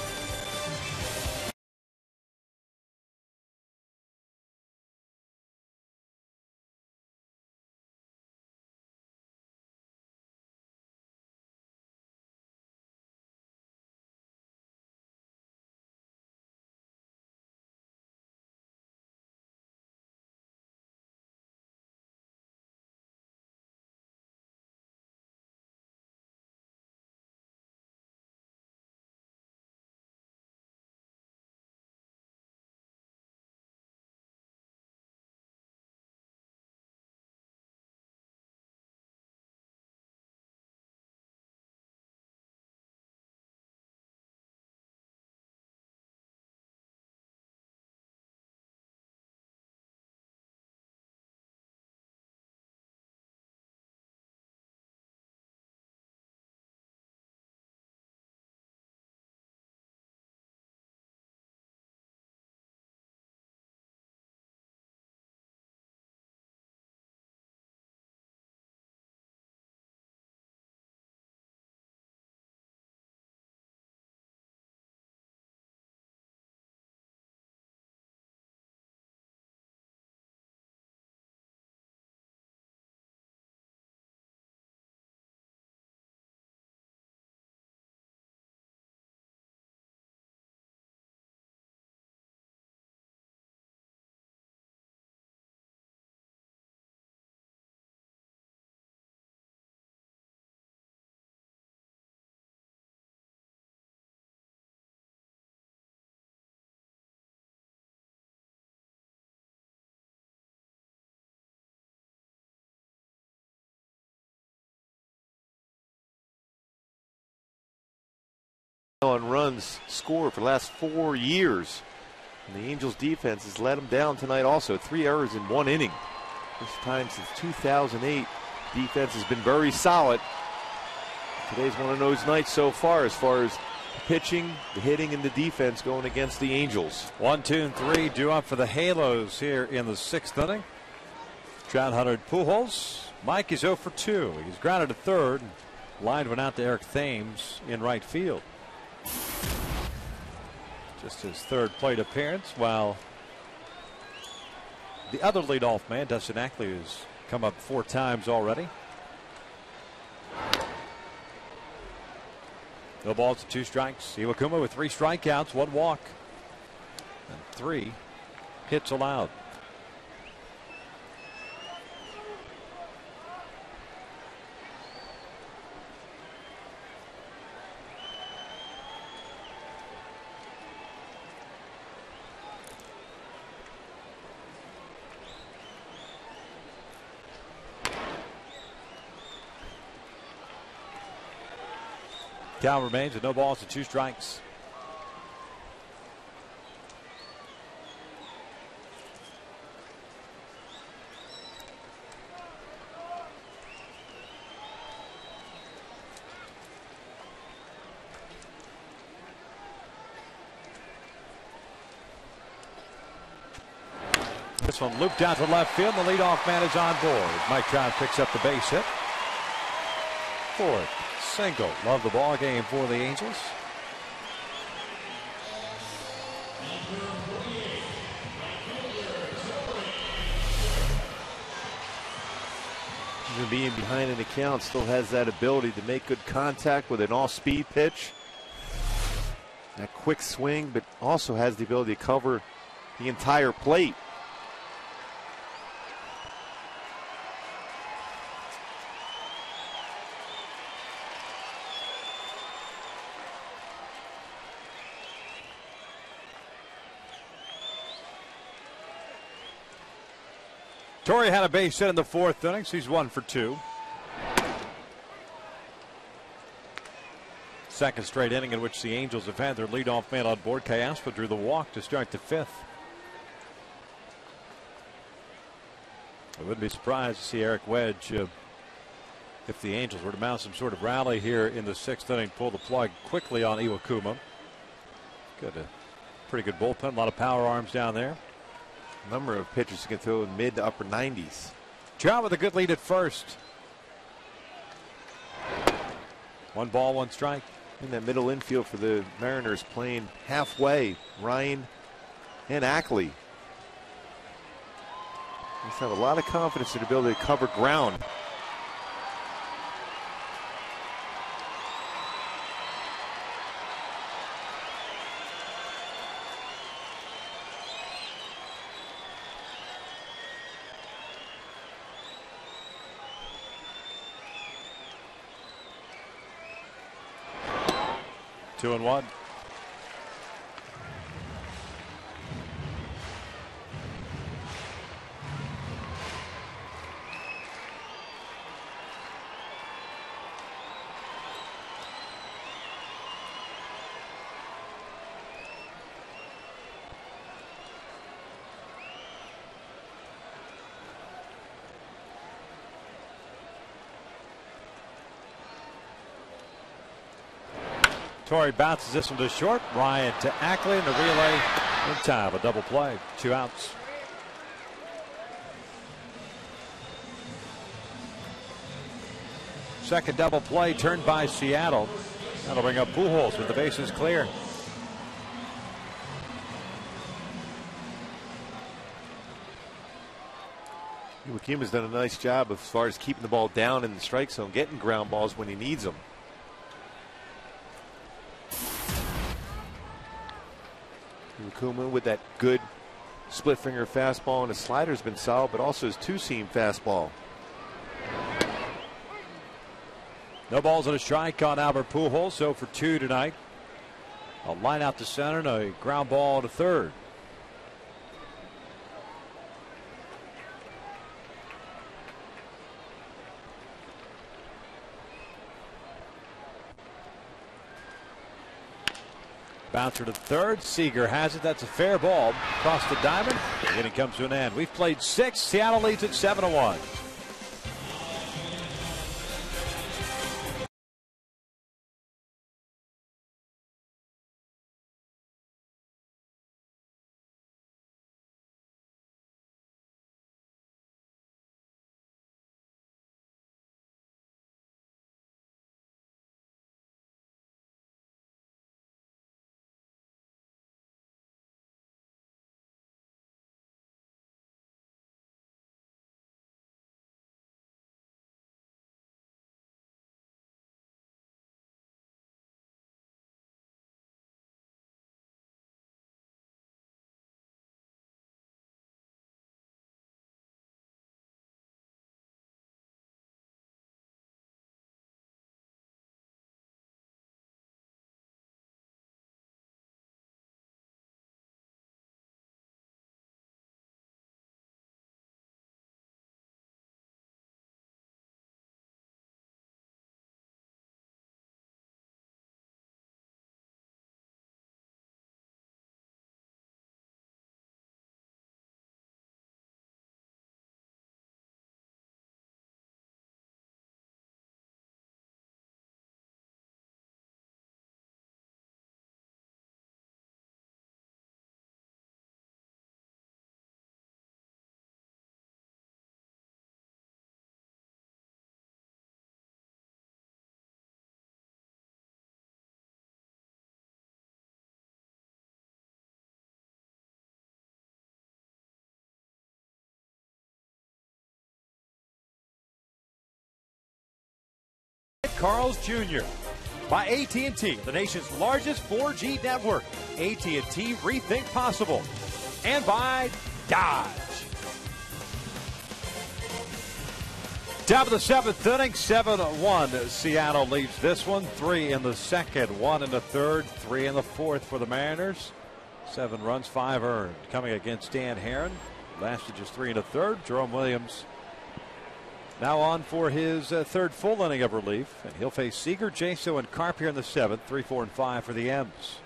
On runs scored for the last 4 years. And the Angels defense has let them down tonight also. 3 errors in 1 inning. First time since 2008. Defense has been very solid. Today's one of those nights so far as the pitching, the hitting, and the defense going against the Angels. 1, 2, and 3 due up for the Halos here in the 6th inning. Trout, Hunter, Pujols. Mike is 0 for 2. He's grounded to third. Line went out to Eric Thames in right field. Just his third plate appearance, while the other leadoff man, Dustin Ackley, has come up 4 times already. No balls and 2 strikes. Iwakuma with 3 strikeouts, 1 walk, and 3 hits allowed. Count remains with no balls and 2 strikes. This one looped out to left field. The leadoff man is on board. Mike Trout picks up the base hit. 4th single. Love the ball game for the Angels. Even being behind in the count, still has that ability to make good contact with an off-speed pitch. That quick swing, but also has the ability to cover the entire plate. Torrey had a base hit in the 4th inning. He's 1 for 2. Second straight inning in which the Angels have had their leadoff man on board. Kayaspa drew the walk to start the 5th. I wouldn't be surprised to see Eric Wedge, if the Angels were to mount some sort of rally here in the 6th inning, pull the plug quickly on Iwakuma. Got a pretty good bullpen, a lot of power arms down there. Number of pitchers can throw in mid to upper 90s. Trout with a good lead at first. 1 ball, 1 strike. In that middle infield for the Mariners, playing halfway, Ryan and Ackley. Must have a lot of confidence in the ability to cover ground. Two and one. Torrey bounces this one to short. Ryan to Ackley, and the relay in time. A double play. 2 outs. Second double play turned by Seattle. That'll bring up Pujols with the bases clear. Iwakuma's done a nice job as far as keeping the ball down in the strike zone, getting ground balls when he needs them. Iwakuma with that good split finger fastball, and his slider's been solid, but also his 2-seam fastball. No balls and a strike on Albert Pujols, so for 2 tonight. A line out to center and a ground ball to third. Bouncer to third. Seager has it. That's a fair ball. Across the diamond. The inning comes to an end. We've played 6. Seattle leads at 7-1. Carls Jr. By AT&T, the nation's largest 4G network. AT&T Rethink Possible. And by Dodge. Top of the seventh inning, 7-1. Seattle leads this one. 3 in the second, 1 in the third, 3 in the fourth for the Mariners. 7 runs, 5 earned. Coming against Dan Herron. Lasted just 3 in the third. Jerome Williams now on for his third full inning of relief. And he'll face Seager, Jaso, and Carp here in the seventh. 3, 4, and 5 for the M's.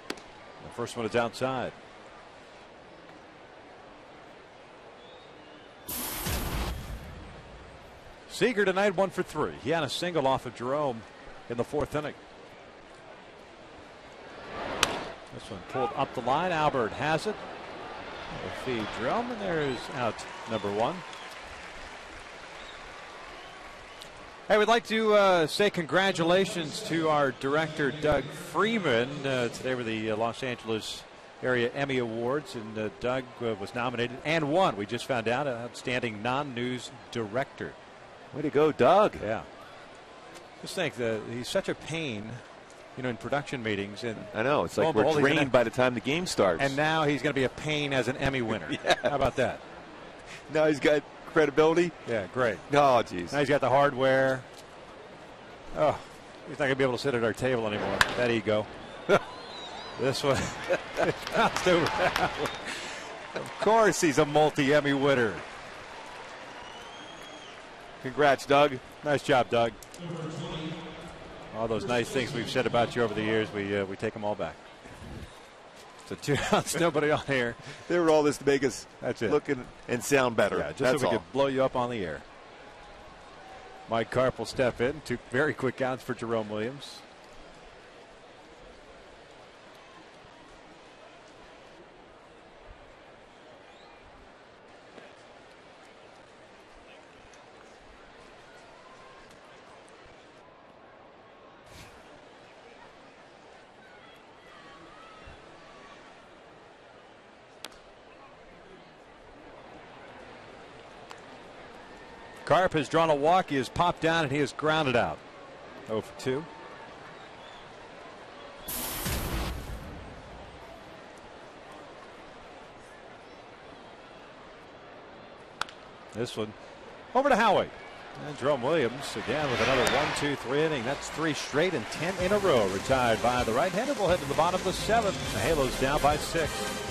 The first one is outside. Seager tonight 1 for 3. He had a single off of Jerome in the fourth inning. This one pulled up the line. Albert has it. Will feed Jerome, and there's out number 1. Hey, we'd like to say congratulations to our director, Doug Freeman. Today were the Los Angeles Area Emmy Awards, and Doug was nominated and won. We just found out, Outstanding Non-News Director. Way to go, Doug. Yeah. Just think that he's such a pain, in production meetings. And I know. It's like we're drained by the time the game starts. And now he's going to be a pain as an Emmy winner. Yeah. How about that? Now he's got credibility. Yeah, great. Oh, geez. Now he's got the hardware. Oh, he's not going to be able to sit at our table anymore. That ego. This one. Bounced over. Of course he's a multi-Emmy winner. Congrats, Doug. Nice job, Doug. All those nice things we've said about you over the years, we take them all back. So 2 outs, nobody on here. They were all this to make us look and sound better. Yeah, just so we could blow you up on the air. Mike Carp will step in. 2 very quick outs for Jerome Williams. Carp has drawn a walk. He has popped down and he has grounded out. 0 for 2. This one over to Howie. And Jerome Williams again with another 1, 2, 3 inning. That's 3 straight and 10 in a row. Retired by the right-hander. We'll head to the bottom of the 7th. The Halos down by 6.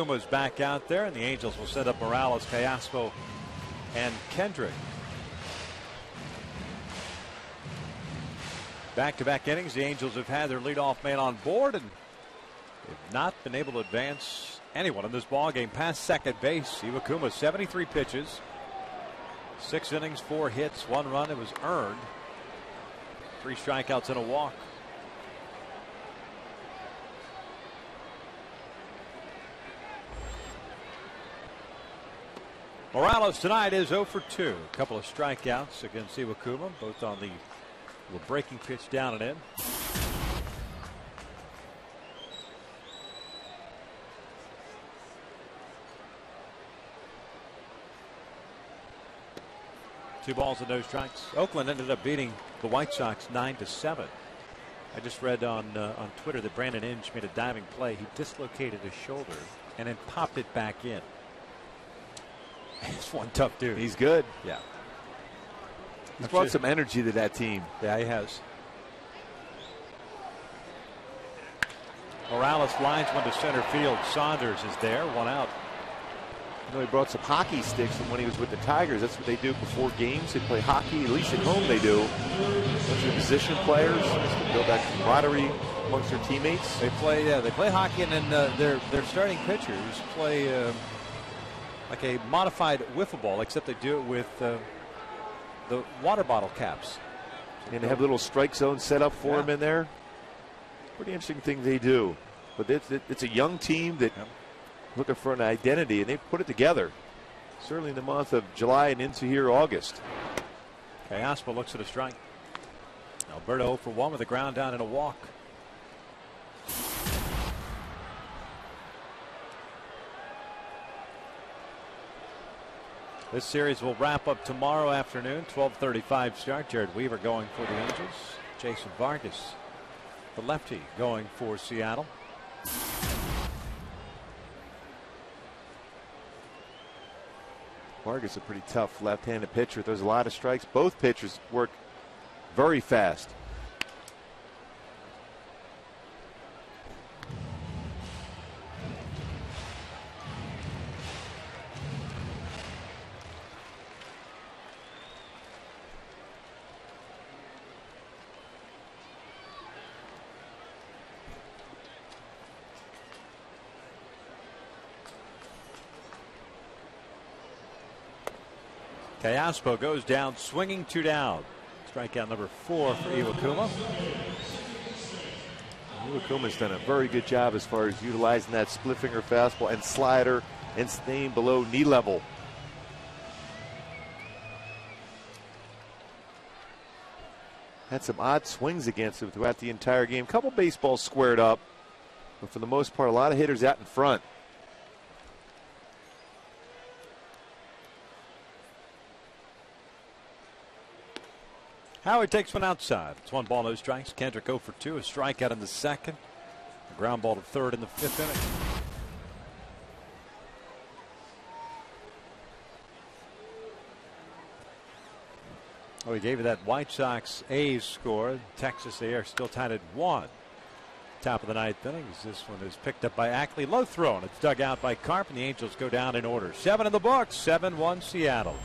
Was back out there, and the Angels will set up Morales, Callaspo, and Kendrick. Back-to-back innings, the Angels have had their leadoff man on board, and they've not been able to advance anyone in this ball game past second base. Iwakuma, 73 pitches, 6 innings, 4 hits, 1 run. It was earned. 3 strikeouts and a walk. Morales tonight is 0 for 2. A couple of strikeouts against Iwakuma, both on the breaking pitch down and in. Two balls and no strikes. Oakland ended up beating the White Sox 9-7. I just read on Twitter that Brandon Inge made a diving play. He dislocated his shoulder and then popped it back in. He's one tough dude. He's good. Yeah. He's brought some energy to that team. Yeah, he has. Morales lines one to center field. Saunders is there, 1 out. You know, he brought some hockey sticks from when he was with the Tigers. That's what they do before games. They play hockey, at least at home they do. Bunch of position players to build that camaraderie amongst their teammates. They play hockey, and then their starting pitchers play like a modified wiffle ball, except they do it with the water bottle caps. And they have little strike zones set up for them in there. Pretty interesting thing they do. But it's a young team that looking for an identity, and they've put it together. Certainly in the month of July and into here August. Aspa looks at a strike. Alberto 0 for 1 with a ground down and a walk. This series will wrap up tomorrow afternoon, 12:35 start. Jared Weaver going for the Angels. Jason Vargas, the lefty, going for Seattle. Vargas, a pretty tough left-handed pitcher. There's a lot of strikes. Both pitchers work very fast. Aspo goes down swinging, 2 down. Strikeout number 4 for Iwakuma. Iwakuma's done a very good job as far as utilizing that split finger fastball and slider and staying below knee level. Had some odd swings against him throughout the entire game. Couple baseballs squared up, but for the most part, a lot of hitters out in front. Howard takes one outside. It's 1 ball, no strikes. Kendrick 0 for 2. A strikeout in the second. A ground ball to third in the 5th inning. Oh, he gave you that White Sox A's score. Texas, they are still tied at 1. Top of the 9th inning. This one is picked up by Ackley. Low throw, and it's dug out by Carp, and the Angels go down in order. 7 in the books. 7-1 Seattle.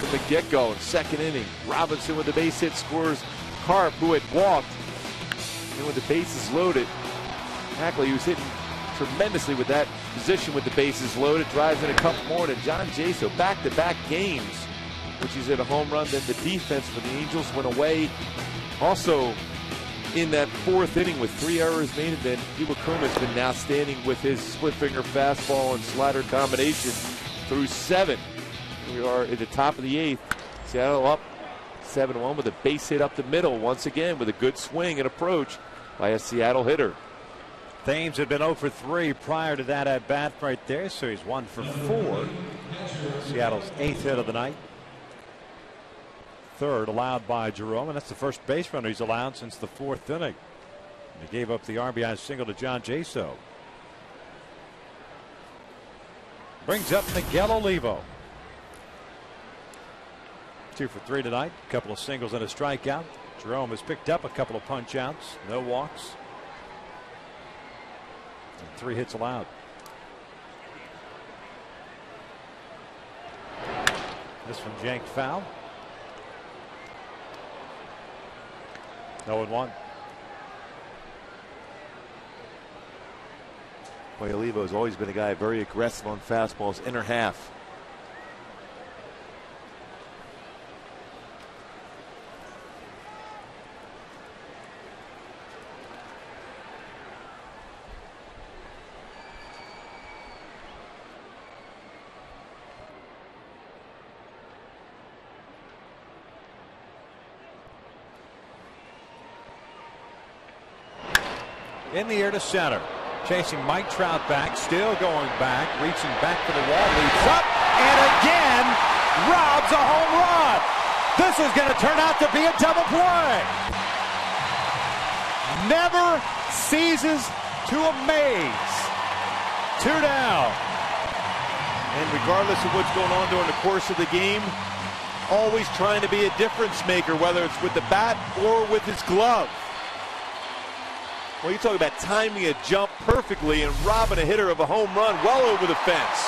from the get-go in second inning. Robinson with the base hit scores. Carp, who had walked, and with the bases loaded, Hackley, who's hitting tremendously with that position with the bases loaded, drives in a couple more to John Jaso. Back-to-back games, which he's hit a home run. Then the defense for the Angels went away. Also in that fourth inning with 3 errors made, and then Iwakuma's been now standing with his split-finger fastball and slider combination through 7. We are at the top of the 8th. Seattle up 7-1 with a base hit up the middle once again with a good swing and approach by a Seattle hitter. Thames had been 0 for 3 prior to that at bat right there, so he's 1 for 4. Seattle's 8th hit of the night. 3rd allowed by Jerome, and that's the first base runner he's allowed since the 4th inning. And he gave up the RBI single to John Jaso. Brings up Miguel Olivo. 2 for 3 tonight. A couple of singles and a strikeout. Jerome has picked up a couple of punch outs. No walks. And 3 hits allowed. This from Jank foul. 0-1. Boy, Olivo has always been a guy very aggressive on fastballs, inner half. In the air to center. Chasing Mike Trout back. Still going back. Reaching back for the wall. Leaps up. And again robs a home run. This is going to turn out to be a double play. Never ceases to amaze. 2 down. And regardless of what's going on during the course of the game, always trying to be a difference maker, whether it's with the bat or with his glove. Well, you talk about timing a jump perfectly and robbing a hitter of a home run well over the fence.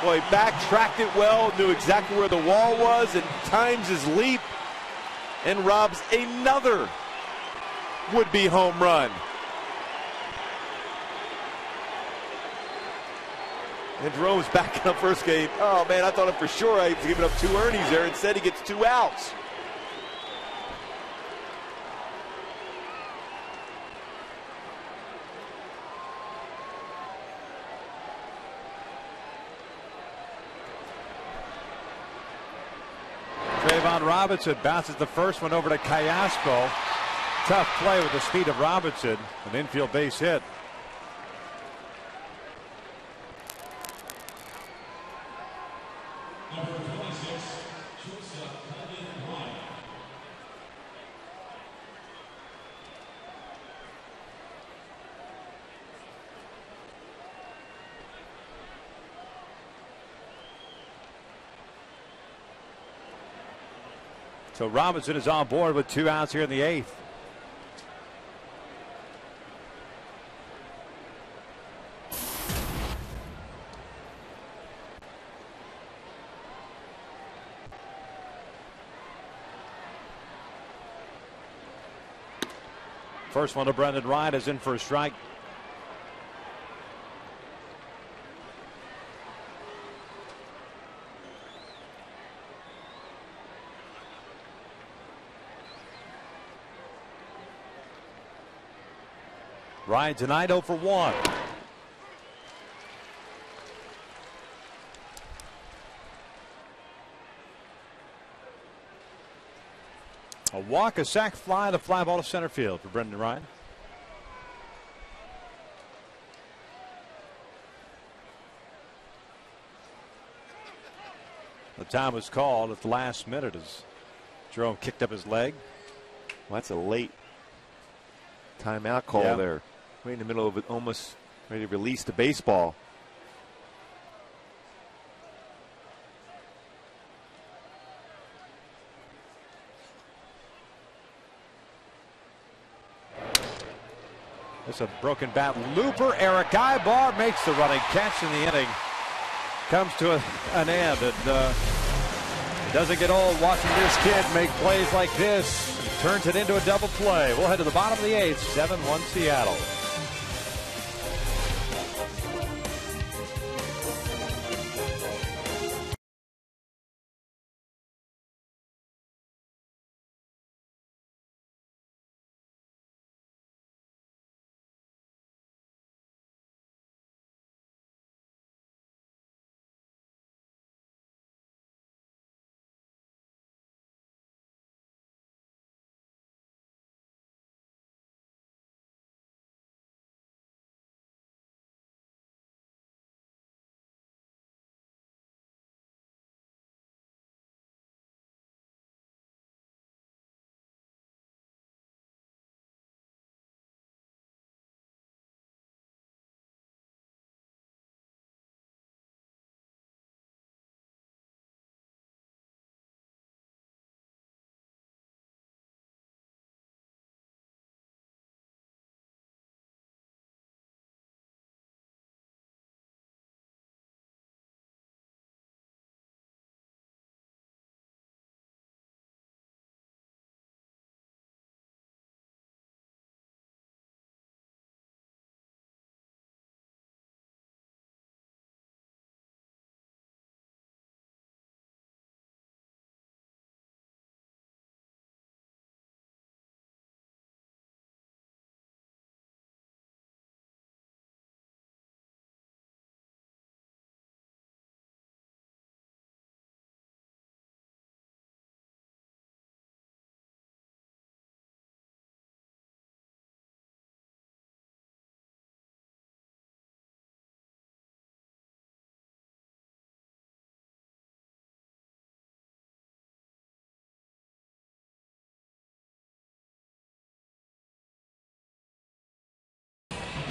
Boy, backtracked it well, knew exactly where the wall was, and times his leap and robs another would-be home run. And Jerome's backing up first game. Oh, man, I thought for sure I was giving up 2 earnings there. Instead, he gets 2 outs. Trayvon Robinson bounces the first one over to Callasco. Tough play with the speed of Robinson. An infield base hit. Number 26, shortstop Calvin Ryan. So Robinson is on board with 2 outs here in the 8th. First one to Brendan Ryan is in for a strike. Ryan tonight 0 for 1. A walk, a sac fly, and a fly ball to center field for Brendan Ryan. The time was called at the last minute as Jerome kicked up his leg. Well, that's a late timeout call there. Right in the middle of it, almost ready to release the baseball. It's a broken bat looper. Eric Ibar makes the running catch in the inning. comes to an end. And it doesn't get old watching this kid make plays like this. He turns it into a double play. We'll head to the bottom of the 8th, 7-1 Seattle.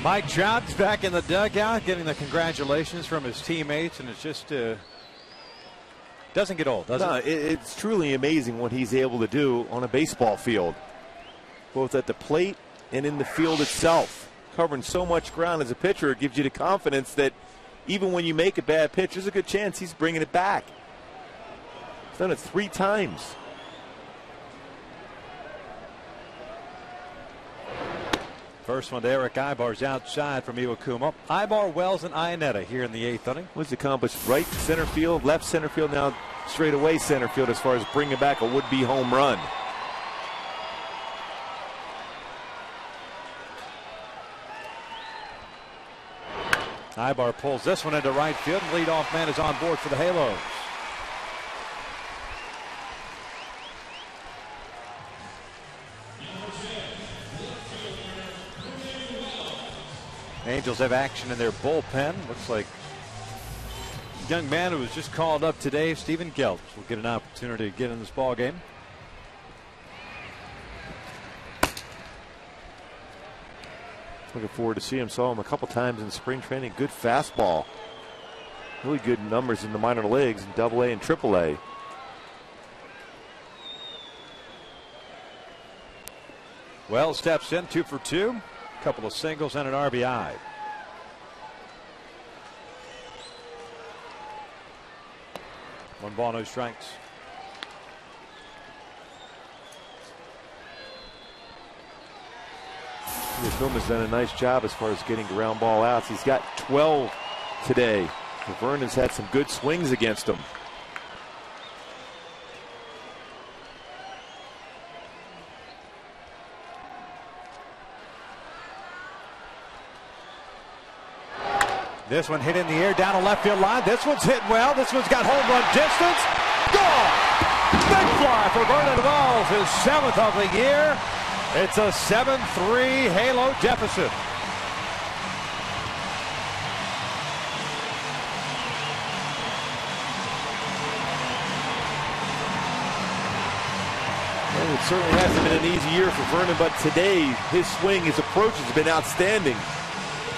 Mike Trout's back in the dugout getting the congratulations from his teammates, and it's just doesn't get old, does it? It's truly amazing what he's able to do on a baseball field, both at the plate and in the field itself. Covering so much ground as a pitcher, it gives you the confidence that even when you make a bad pitch, there's a good chance he's bringing it back. He's done it 3 times. First one to Eric Ibar's outside from Iwakuma. Ibar, Wells, and Iannetta here in the 8th inning. What's accomplished? Right center field, left center field, now straight away center field as far as bringing back a would-be home run. Ibar pulls this one into right field, and leadoff man is on board for the Halos. Angels have action in their bullpen. Looks like a young man who was just called up today, Stephen Geltz, will get an opportunity to get in this ball game. Looking forward to see him. Saw him a couple times in spring training. Good fastball. Really good numbers in the minor leagues in AA and AAA. Wells steps in, 2 for 2. Couple of singles and an RBI. One ball, no strikes. Philman's done a nice job as far as getting ground ball outs. He's got 12 today. Vernon's had some good swings against him. This one hit in the air down a left field line. This one's hit well. This one's got home run distance. Gone! Big fly for Vernon Wells, his 7th of the year. It's a 7-3 Halo deficit. Well, it certainly hasn't been an easy year for Vernon, but today his swing, his approach has been outstanding.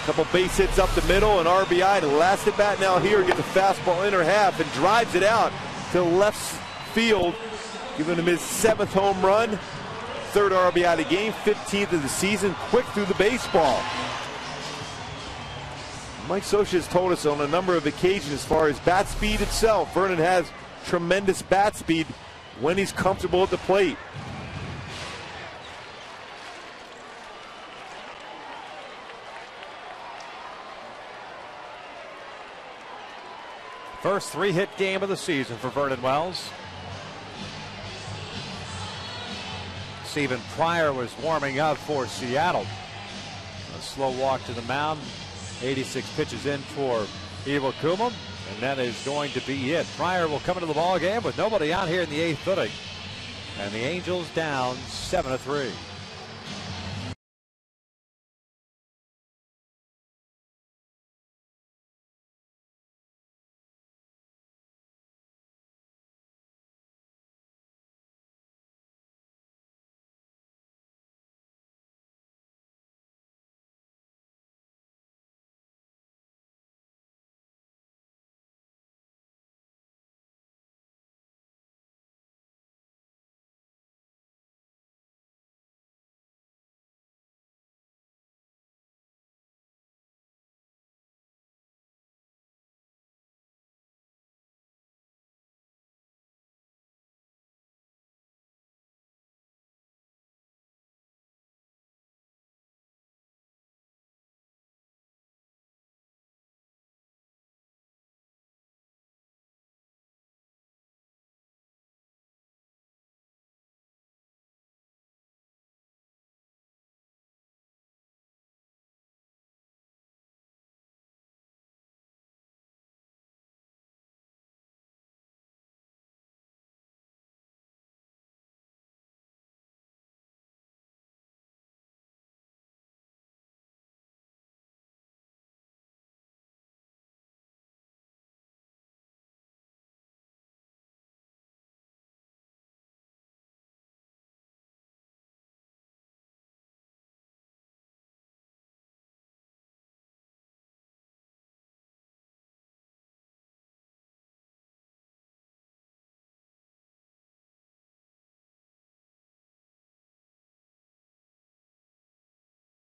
Couple base hits up the middle, an RBI. The last at bat now here gets a fastball inner half and drives it out to left field, giving him his 7th home run, 3rd RBI of the game, 15th of the season. Quick through the baseball. Mike Scioscia has told us on a number of occasions as far as bat speed itself, Vernon has tremendous bat speed when he's comfortable at the plate. First 3-hit game of the season for Vernon Wells. Stephen Pryor was warming up for Seattle. A slow walk to the mound. 86 pitches in for Evel Kumum, and that is going to be it. Pryor will come into the ball game with nobody out here in the 8th inning, and the Angels down 7-3.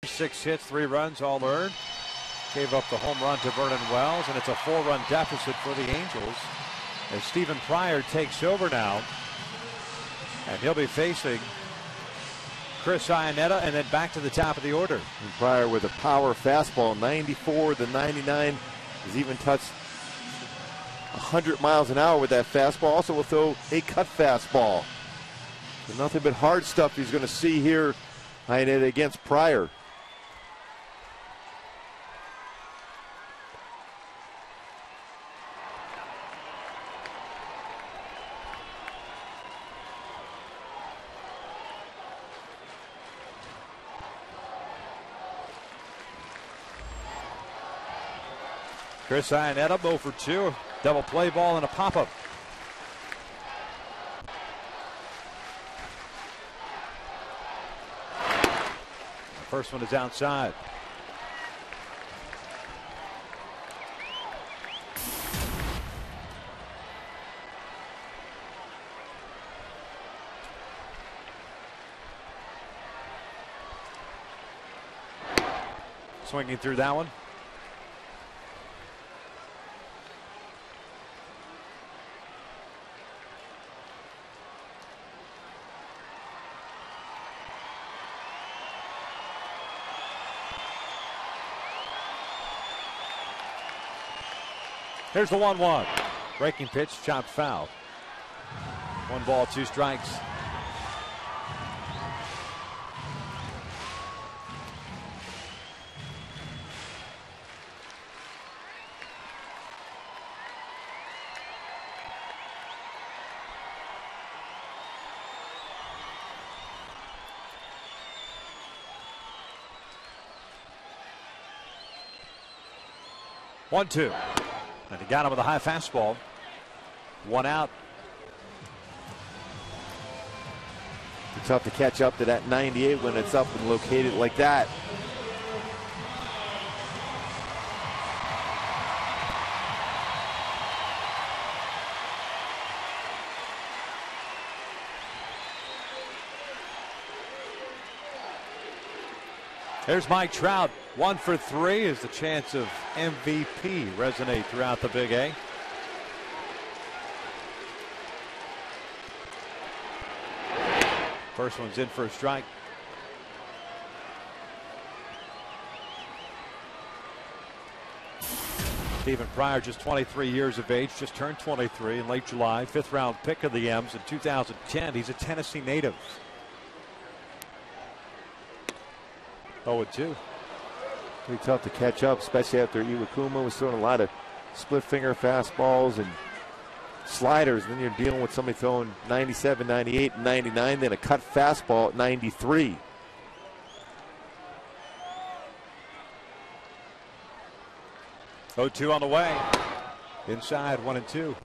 Six hits, 3 runs, all earned. Gave up the home run to Vernon Wells, and it's a 4-run deficit for the Angels as Stephen Pryor takes over now, and he'll be facing Chris Iannetta, and then back to the top of the order. And Pryor with a power fastball, 94 to 99, has even touched 100 miles an hour with that fastball. Also will throw a cut fastball. So nothing but hard stuff he's going to see here, Iannetta, against Pryor. Chris Iannetta, 0 for 2. Double play ball and a pop-up. First one is outside. Swinging through that one. Here's the 1-1. Breaking pitch, chopped foul. 1 ball, 2 strikes. One, 2. And he got him with a high fastball. 1 out. It's tough to catch up to that 98 when it's up and located like that. There's Mike Trout. 1 for 3 as the chance of MVP resonate throughout the Big A. First one's in for a strike. Stephen Pryor, just 23 years of age, just turned 23 in late July. 5th round pick of the M's in 2010. He's a Tennessee native. 0-2. Pretty tough to catch up, especially after Iwakuma was throwing a lot of split finger fastballs and sliders. And then you're dealing with somebody throwing 97, 98, 99, then a cut fastball at 93. Oh, 2 on the way. Inside, 1-2.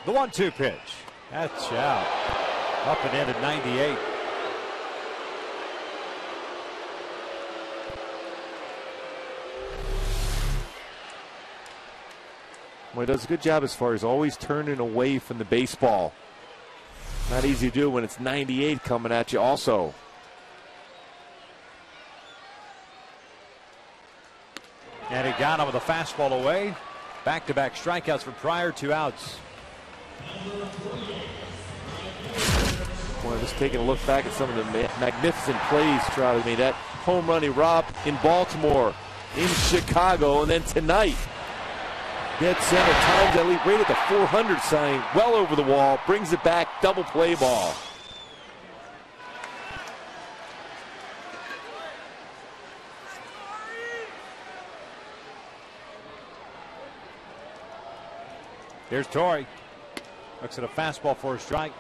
The 1-2 pitch. That's out. Up and in at 98. Well, he does a good job as far as always turning away from the baseball. Not easy to do when it's 98 coming at you also. And he got him with a fastball away. Back-to-back strikeouts for Pryor, 2 outs. Boy, just taking a look back at some of the magnificent plays Trout made. That home run he robbed in Baltimore, in Chicago, and then tonight. Dead center, times that lead right at the 400 sign, well over the wall, brings it back, double play ball. Here's Torrey. Looks at a fastball for a strike.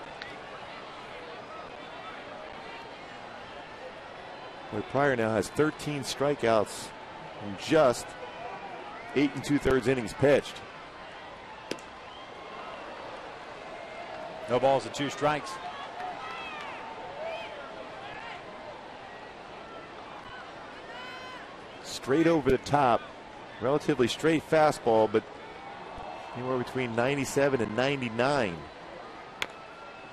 Well, Pryor now has 13 strikeouts in just 8 2/3 innings pitched. No balls and 2 strikes. Straight over the top, relatively straight fastball, but anywhere between 97 and 99.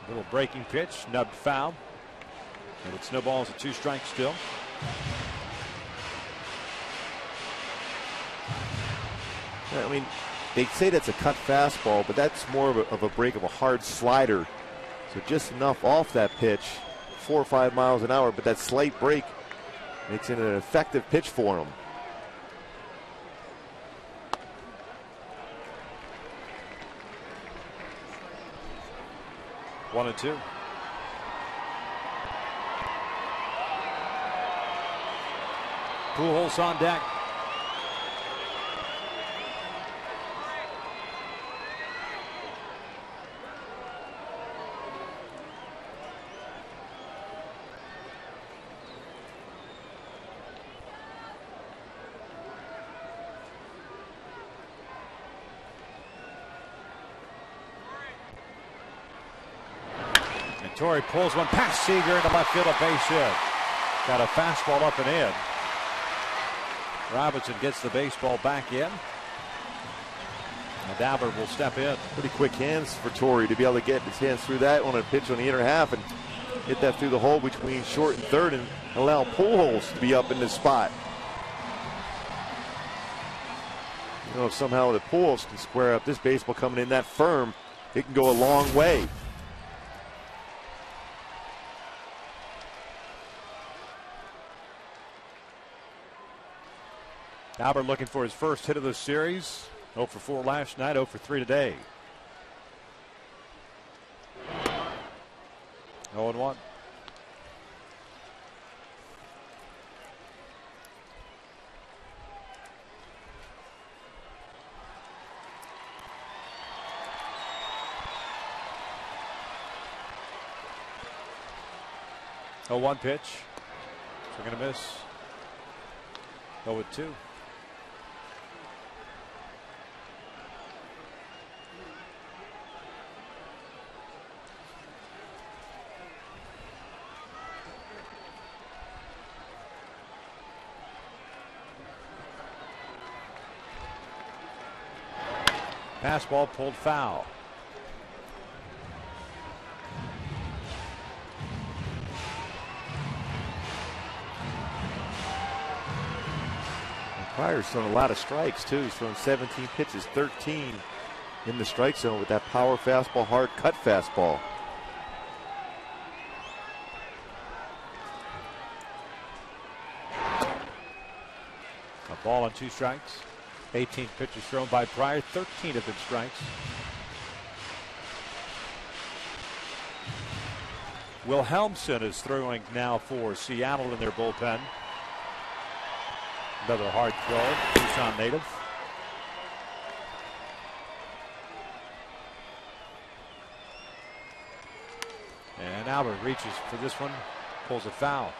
Little breaking pitch, snubbed foul. And it's no balls and 2 strikes still. I mean, they say that's a cut fastball, but that's more of a break of a hard slider. So just enough off that pitch, 4 or 5 miles an hour, but that slight break makes it an effective pitch for him. One and 2. Pujols on deck. Torrey pulls one past Seager into left field, a base hit. Got a fastball up and in. Robinson gets the baseball back in. And Albert will step in. Pretty quick hands for Torrey to be able to get his hands through that on a pitch on the inner half and hit that through the hole between short and third and allow Pujols to be up in this spot. You know, if somehow the Pujols can square up this baseball coming in that firm, it can go a long way. Albert looking for his first hit of the series. 0 for 4 last night, 0 for 3 today. 0-1. Oh, 1 pitch. We're going to miss. 0-2. Pass ball pulled foul. Pryor's thrown a lot of strikes, too. He's thrown 17 pitches, 13 in the strike zone with that power fastball, hard cut fastball. A ball on 2 strikes. 18 pitches thrown by Pryor. 13 have been strikes. Wilhelmsen is throwing now for Seattle in their bullpen. Another hard throw. Tucson native. And Albert reaches for this one. Pulls a foul.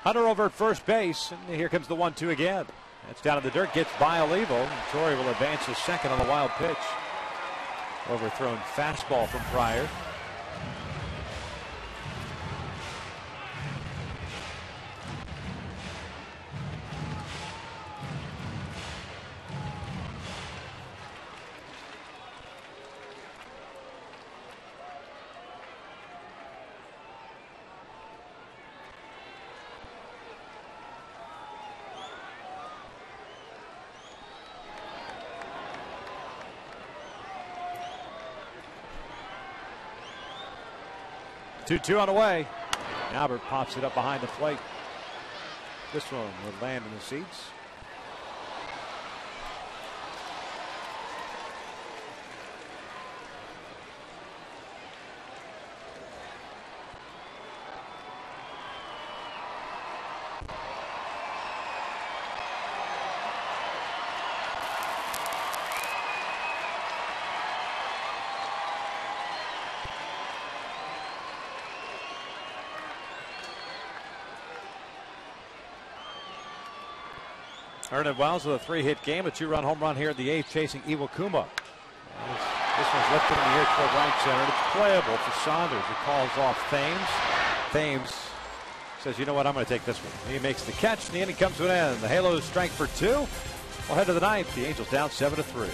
Hunter over at first base, and here comes the 1-2 again. That's down in the dirt, gets by Olivo. Torrey will advance to second on the wild pitch. Overthrown fastball from Pryor. Two on the way. Albert pops it up behind the plate. This one will land in the seats. Ernest Wells with a 3-hit game, a 2-run home run here in the 8th, chasing Iwakuma. This one's lifted in the air toward right center. It's playable for Saunders. He calls off Thames. Thames says, you know what, I'm going to take this one. He makes the catch, and the inning comes to an end. The Halos strike for 2. We'll head to the 9th. The Angels down 7-3.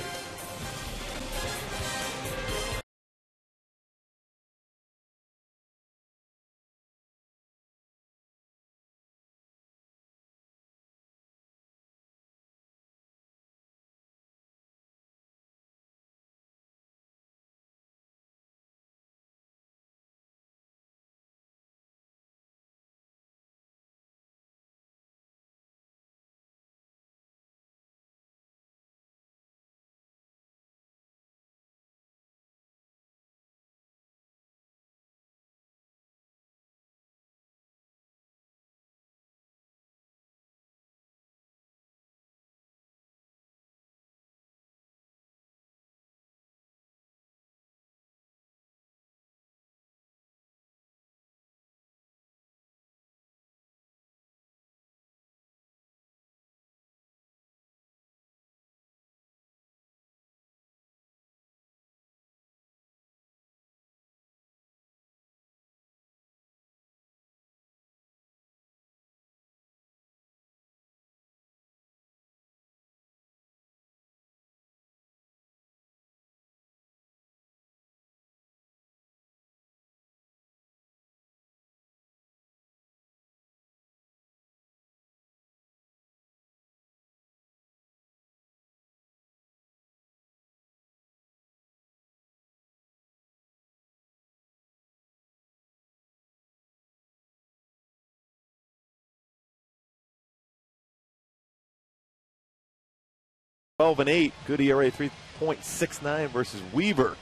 Twelve and 8, good ERA, 3. 6.69 versus Weaver,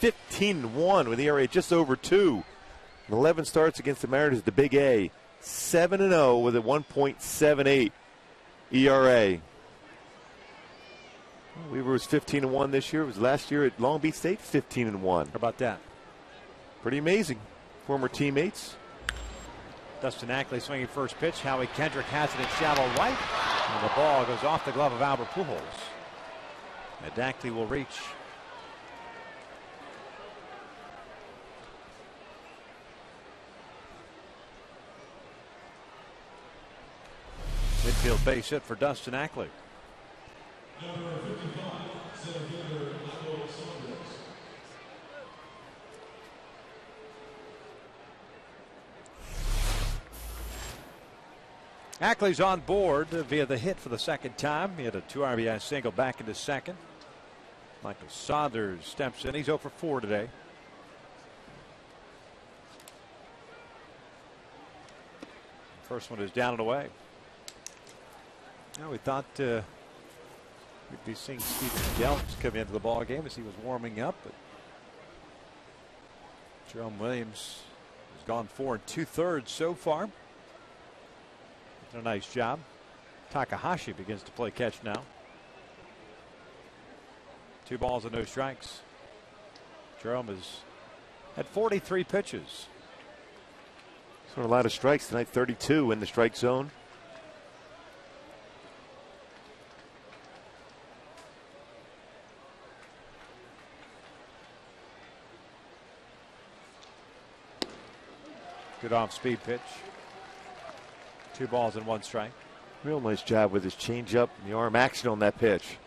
15-1 with ERA just over 2. 11 starts against the Mariners, the Big A, 7-0 with a 1.78 ERA. Weaver was 15-1 this year. It was last year at Long Beach State, 15-1. How about that? Pretty amazing. Former teammates. Dustin Ackley swinging first pitch. Howie Kendrick has it in shallow right. And the ball goes off the glove of Albert Pujols. And Ackley will reach. Midfield base hit for Dustin Ackley. Number 55, center fielder Michael Saunders. Ackley's on board via the hit for the second time. He had a 2 RBI single back into second. Michael Saunders steps in. He's 0 for 4 today. First one is down and away. Now we thought we'd be seeing Steven Geltz come into the ball game as he was warming up, but Jerome Williams has gone 4 2/3 so far. Done a nice job. Takahashi begins to play catch now. 2 balls and no strikes. Jerome has had 43 pitches. So a lot of strikes tonight, 32 in the strike zone. Good off-speed pitch. 2 balls and 1 strike. Real nice job with his changeup and the arm action on that pitch.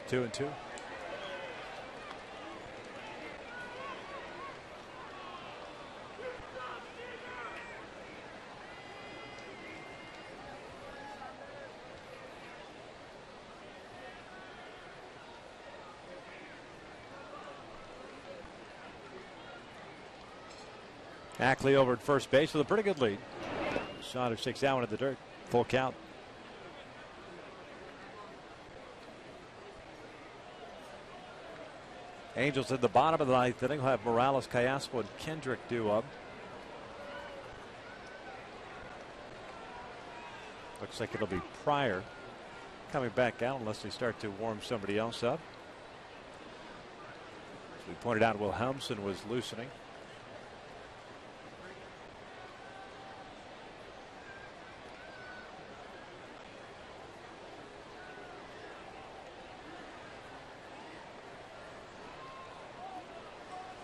Two and two. Ackley over at first base with a pretty good lead. Saunders takes that one at the dirt. Full count. Angels in the bottom of the 9th inning will have Morales, Callaspo, and Kendrick due up. Looks like it'll be Pryor coming back out unless they start to warm somebody else up. As we pointed out, Wilhelmsen was loosening.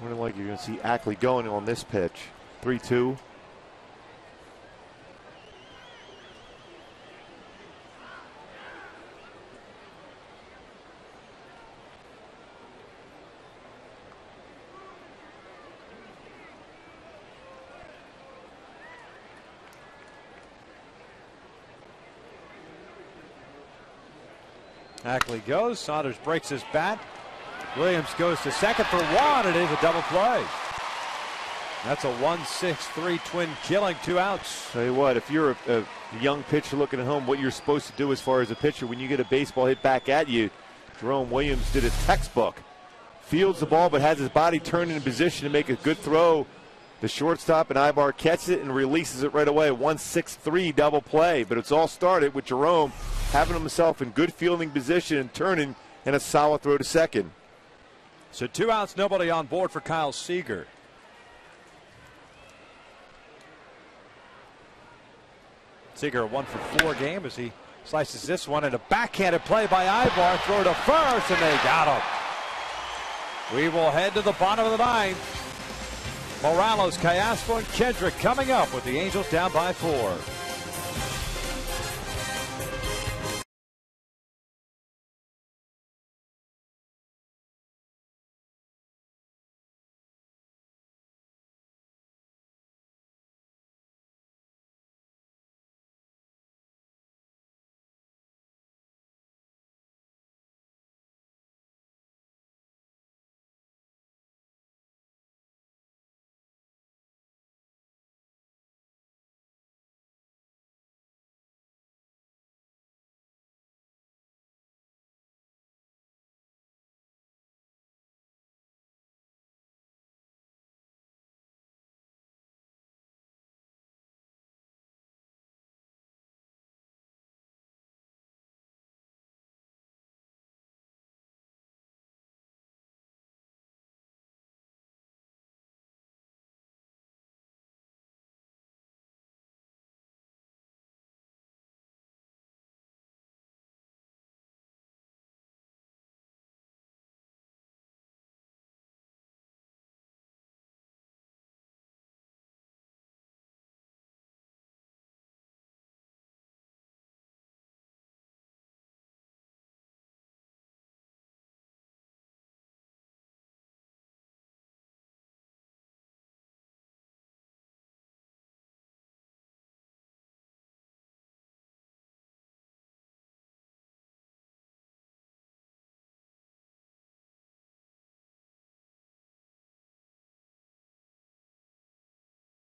Wouldn't like you're going to see Ackley going on this pitch. 3-2. Ackley goes. Saunders breaks his bat. Williams goes to second for 1. It is a double play. That's a 1-6-3 twin killing. 2 outs. Tell you what, if you're a young pitcher looking at home, what you're supposed to do as far as a pitcher when you get a baseball hit back at you, Jerome Williams did a textbook. Fields the ball but has his body turned in position to make a good throw. The shortstop and Ibar catches it and releases it right away. 1-6-3 double play. But it's all started with Jerome having himself in good fielding position and turning and a solid throw to second. So 2 outs, nobody on board for Kyle Seager. Seager a 1 for 4 game as he slices this one, and a backhanded play by Ibar. Throw to first, and they got him. We will head to the bottom of the 9th. Morales, Callaspo, and Kendrick coming up with the Angels down by 4.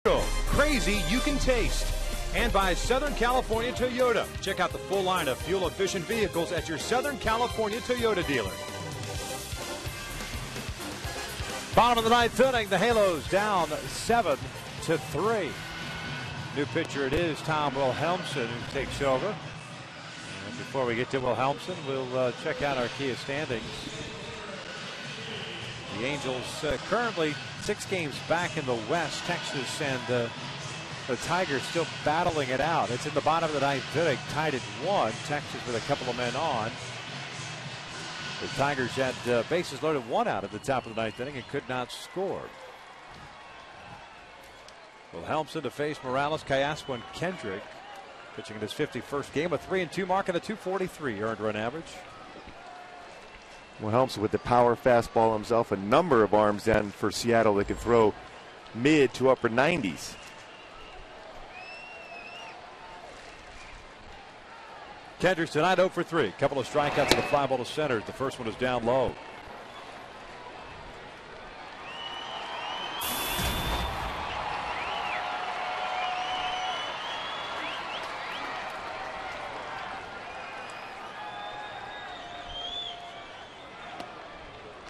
Crazy you can taste. And by Southern California Toyota. Check out the full line of fuel-efficient vehicles at your Southern California Toyota dealer. Bottom of the ninth inning, the Halos down 7-3. New pitcher it is, Tom Wilhelmsen, who takes over. And before we get to Wilhelmsen, we'll check out our Kia standings. The Angels currently 6 games back in the West. Texas and the Tigers still battling it out. It's in the bottom of the ninth inning, tied at 1. Texas with a couple of men on. The Tigers had bases loaded, 1 out at the top of the ninth inning and could not score. Wilhelmsen to face Morales, Callasco, and Kendrick. Pitching in his 51st game, a 3-2 mark and a 243 earned run average. Wilhelmsen with the power fastball himself, a number of arms down for Seattle that can throw mid to upper 90s. Kendrick tonight 0 for 3. Couple of strikeouts and a fly ball to center. The first one is down low.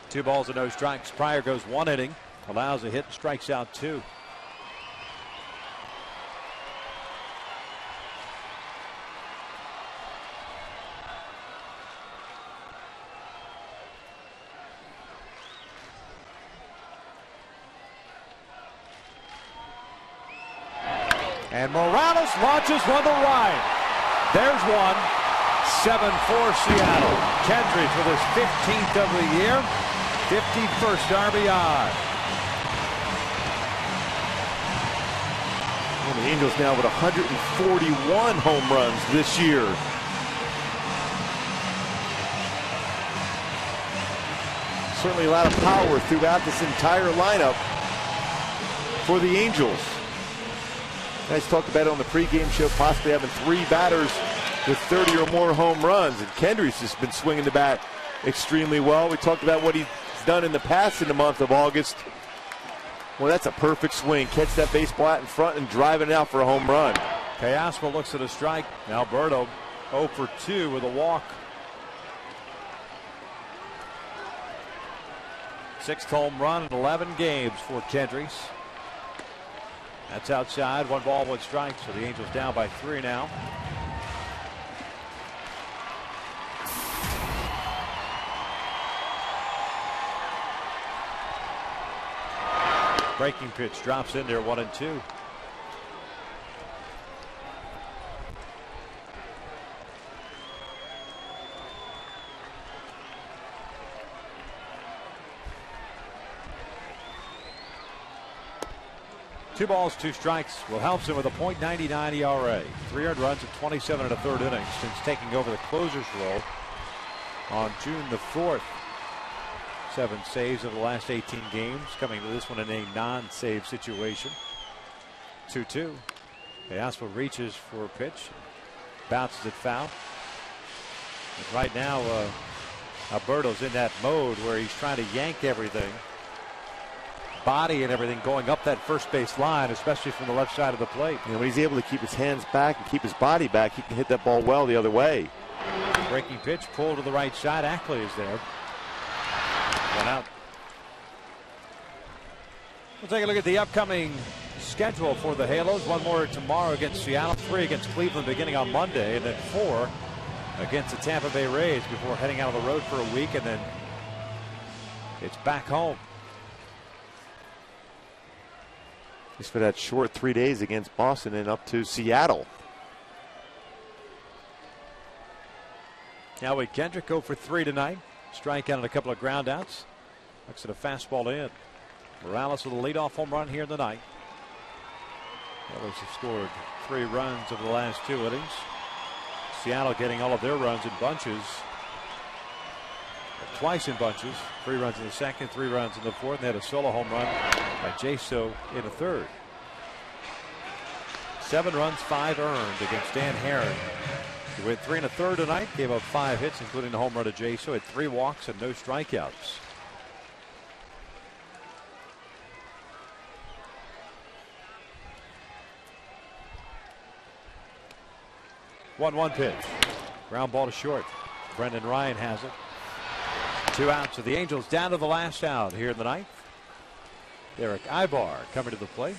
Two balls and no strikes. Pryor goes 1 inning, allows a hit, and strikes out 2. And Morales launches one to right. There's one. 7-4 Seattle. Kendrick with his 15th of the year. 51st RBI. And the Angels now with 141 home runs this year. Certainly a lot of power throughout this entire lineup for the Angels. Guys talked about it on the pregame show, possibly having 3 batters with 30 or more home runs. And Kendrick's just been swinging the bat extremely well. We talked about what he's done in the past in the month of August. Well, that's a perfect swing. Catch that baseball out in front and driving it out for a home run. Callasco looks at a strike. Alberto 0 for 2 with a walk. 6th home run in 11 games for Kendrick. That's outside. 1 ball, 1 strike. So the Angels down by 3 now. Breaking pitch drops in there, 1-2. Two balls, 2 strikes. Wilhelmsen with a .99 ERA. 3 earned runs in 27 1/3 innings since taking over the closer's role on June the 4th. 7 saves of the last 18 games, coming to this one in a non-save situation. 2-2. Callasco reaches for a pitch, bounces it foul. And right now, Alberto's in that mode where he's trying to yank everything, body and everything, going up that first base line, especially from the left side of the plate. And when he's able to keep his hands back and keep his body back, he can hit that ball well the other way. Breaking pitch, pulled to the right side. Ackley is there. 1 out. We'll take a look at the upcoming schedule for the Halos. 1 more tomorrow against Seattle, 3 against Cleveland beginning on Monday, and then 4 against the Tampa Bay Rays before heading out on the road for a week, and then it's back home. Just for that short 3 days against Boston and up to Seattle. Now with Kendrick, go for 3 tonight. Strikeout and a couple of ground outs. Looks at a fastball in. Morales with a leadoff home run here in the ninth. Halos have scored 3 runs over the last 2 innings. Seattle getting all of their runs in bunches. Twice in bunches. 3 runs in the second, 3 runs in the fourth. And they had a solo home run by Jaso in the third. 7 runs, 5 earned against Dan Herron. He went 3 1/3 tonight, gave up 5 hits, including the home run to Jaso, had 3 walks and no strikeouts. 1-1 pitch. Ground ball to short. Brendan Ryan has it. 2 outs. So the Angels down to the last out here in the ninth. Derek Ibar coming to the plate.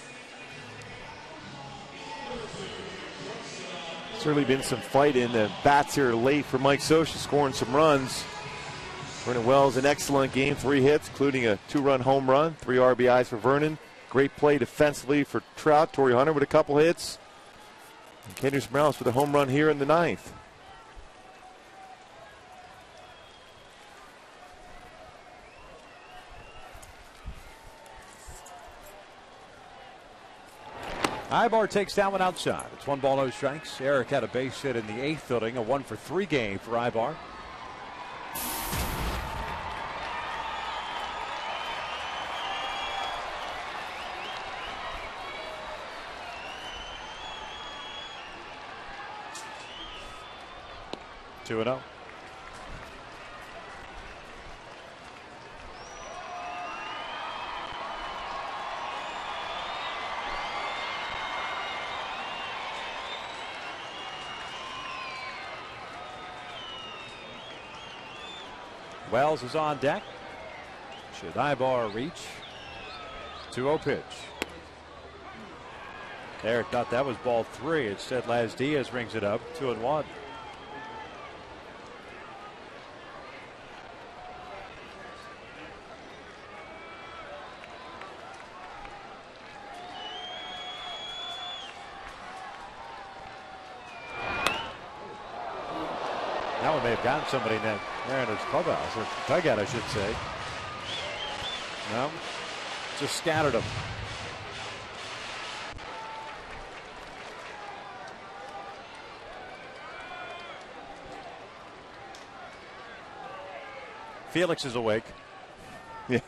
Certainly been some fight in the bats here late for Mike Scioscia, scoring some runs. Vernon Wells, an excellent game, 3 hits, including a 2-run home run, 3 RBIs for Vernon. Great play defensively for Trout. Torrey Hunter with a couple hits. And Kendrys Morales with a home run here in the ninth. Ibar takes that one outside. It's 1 ball, no strikes. Eric had a base hit in the 8th inning, a 1-for-3 game for Ibar. Two and 0. Wells is on deck. Should Ibar reach? 2-0 pitch. Eric thought that was ball 3. Instead, Laz Diaz rings it up. 2-1. That one may have gotten somebody in that Mariners clubhouse, or dugout, I should say. No, just scattered them. Felix is awake. Yeah.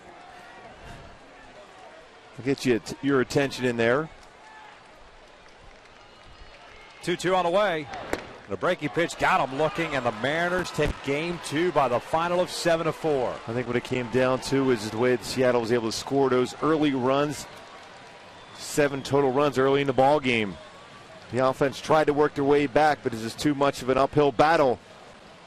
I'll get you your attention in there. 2-2 on the way. The breaking pitch got him looking, and the Mariners take game 2 by the final of 7-4. I think what it came down to is the way Seattle was able to score those early runs. 7 total runs early in the ball game. The offense tried to work their way back, but it was just too much of an uphill battle.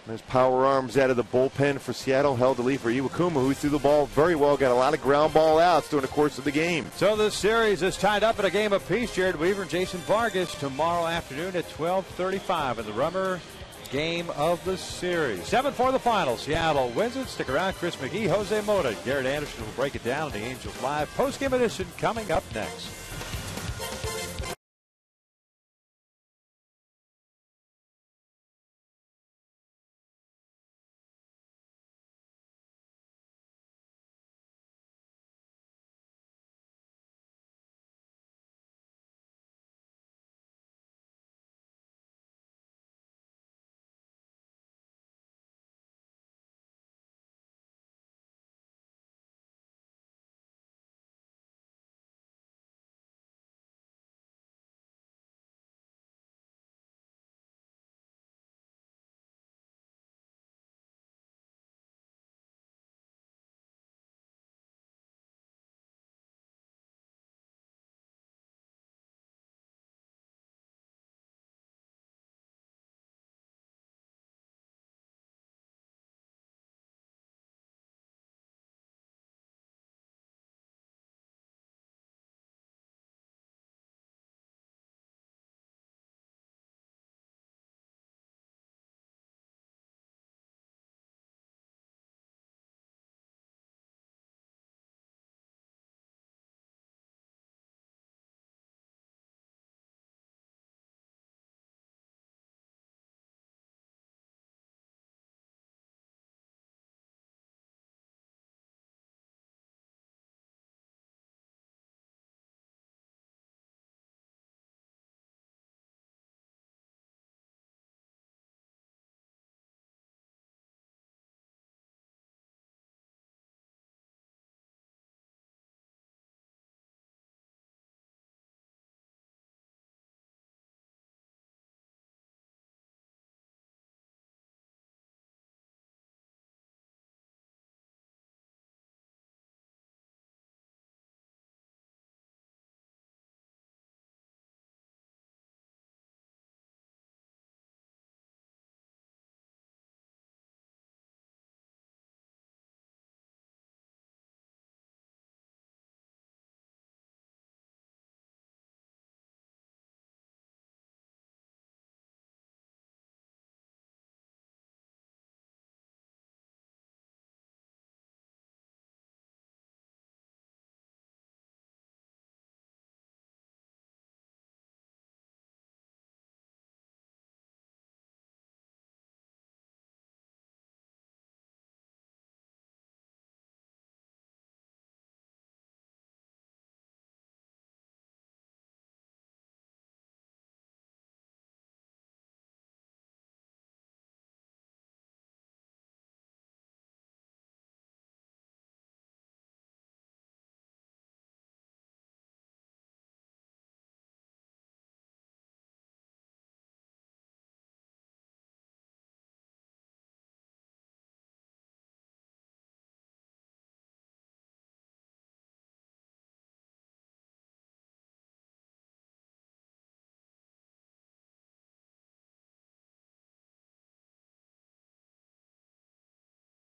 There's power arms out of the bullpen for Seattle. Held the lead for Iwakuma, who threw the ball very well. Got a lot of ground ball outs during the course of the game. So this series is tied up at a game apiece. Jared Weaver and Jason Vargas tomorrow afternoon at 12:35 in the rubber game of the series. 7-4 the final. Seattle wins it. Stick around. Chris McGee, Jose Mota, Garrett Anderson will break it down. The Angels Live post-game edition coming up next.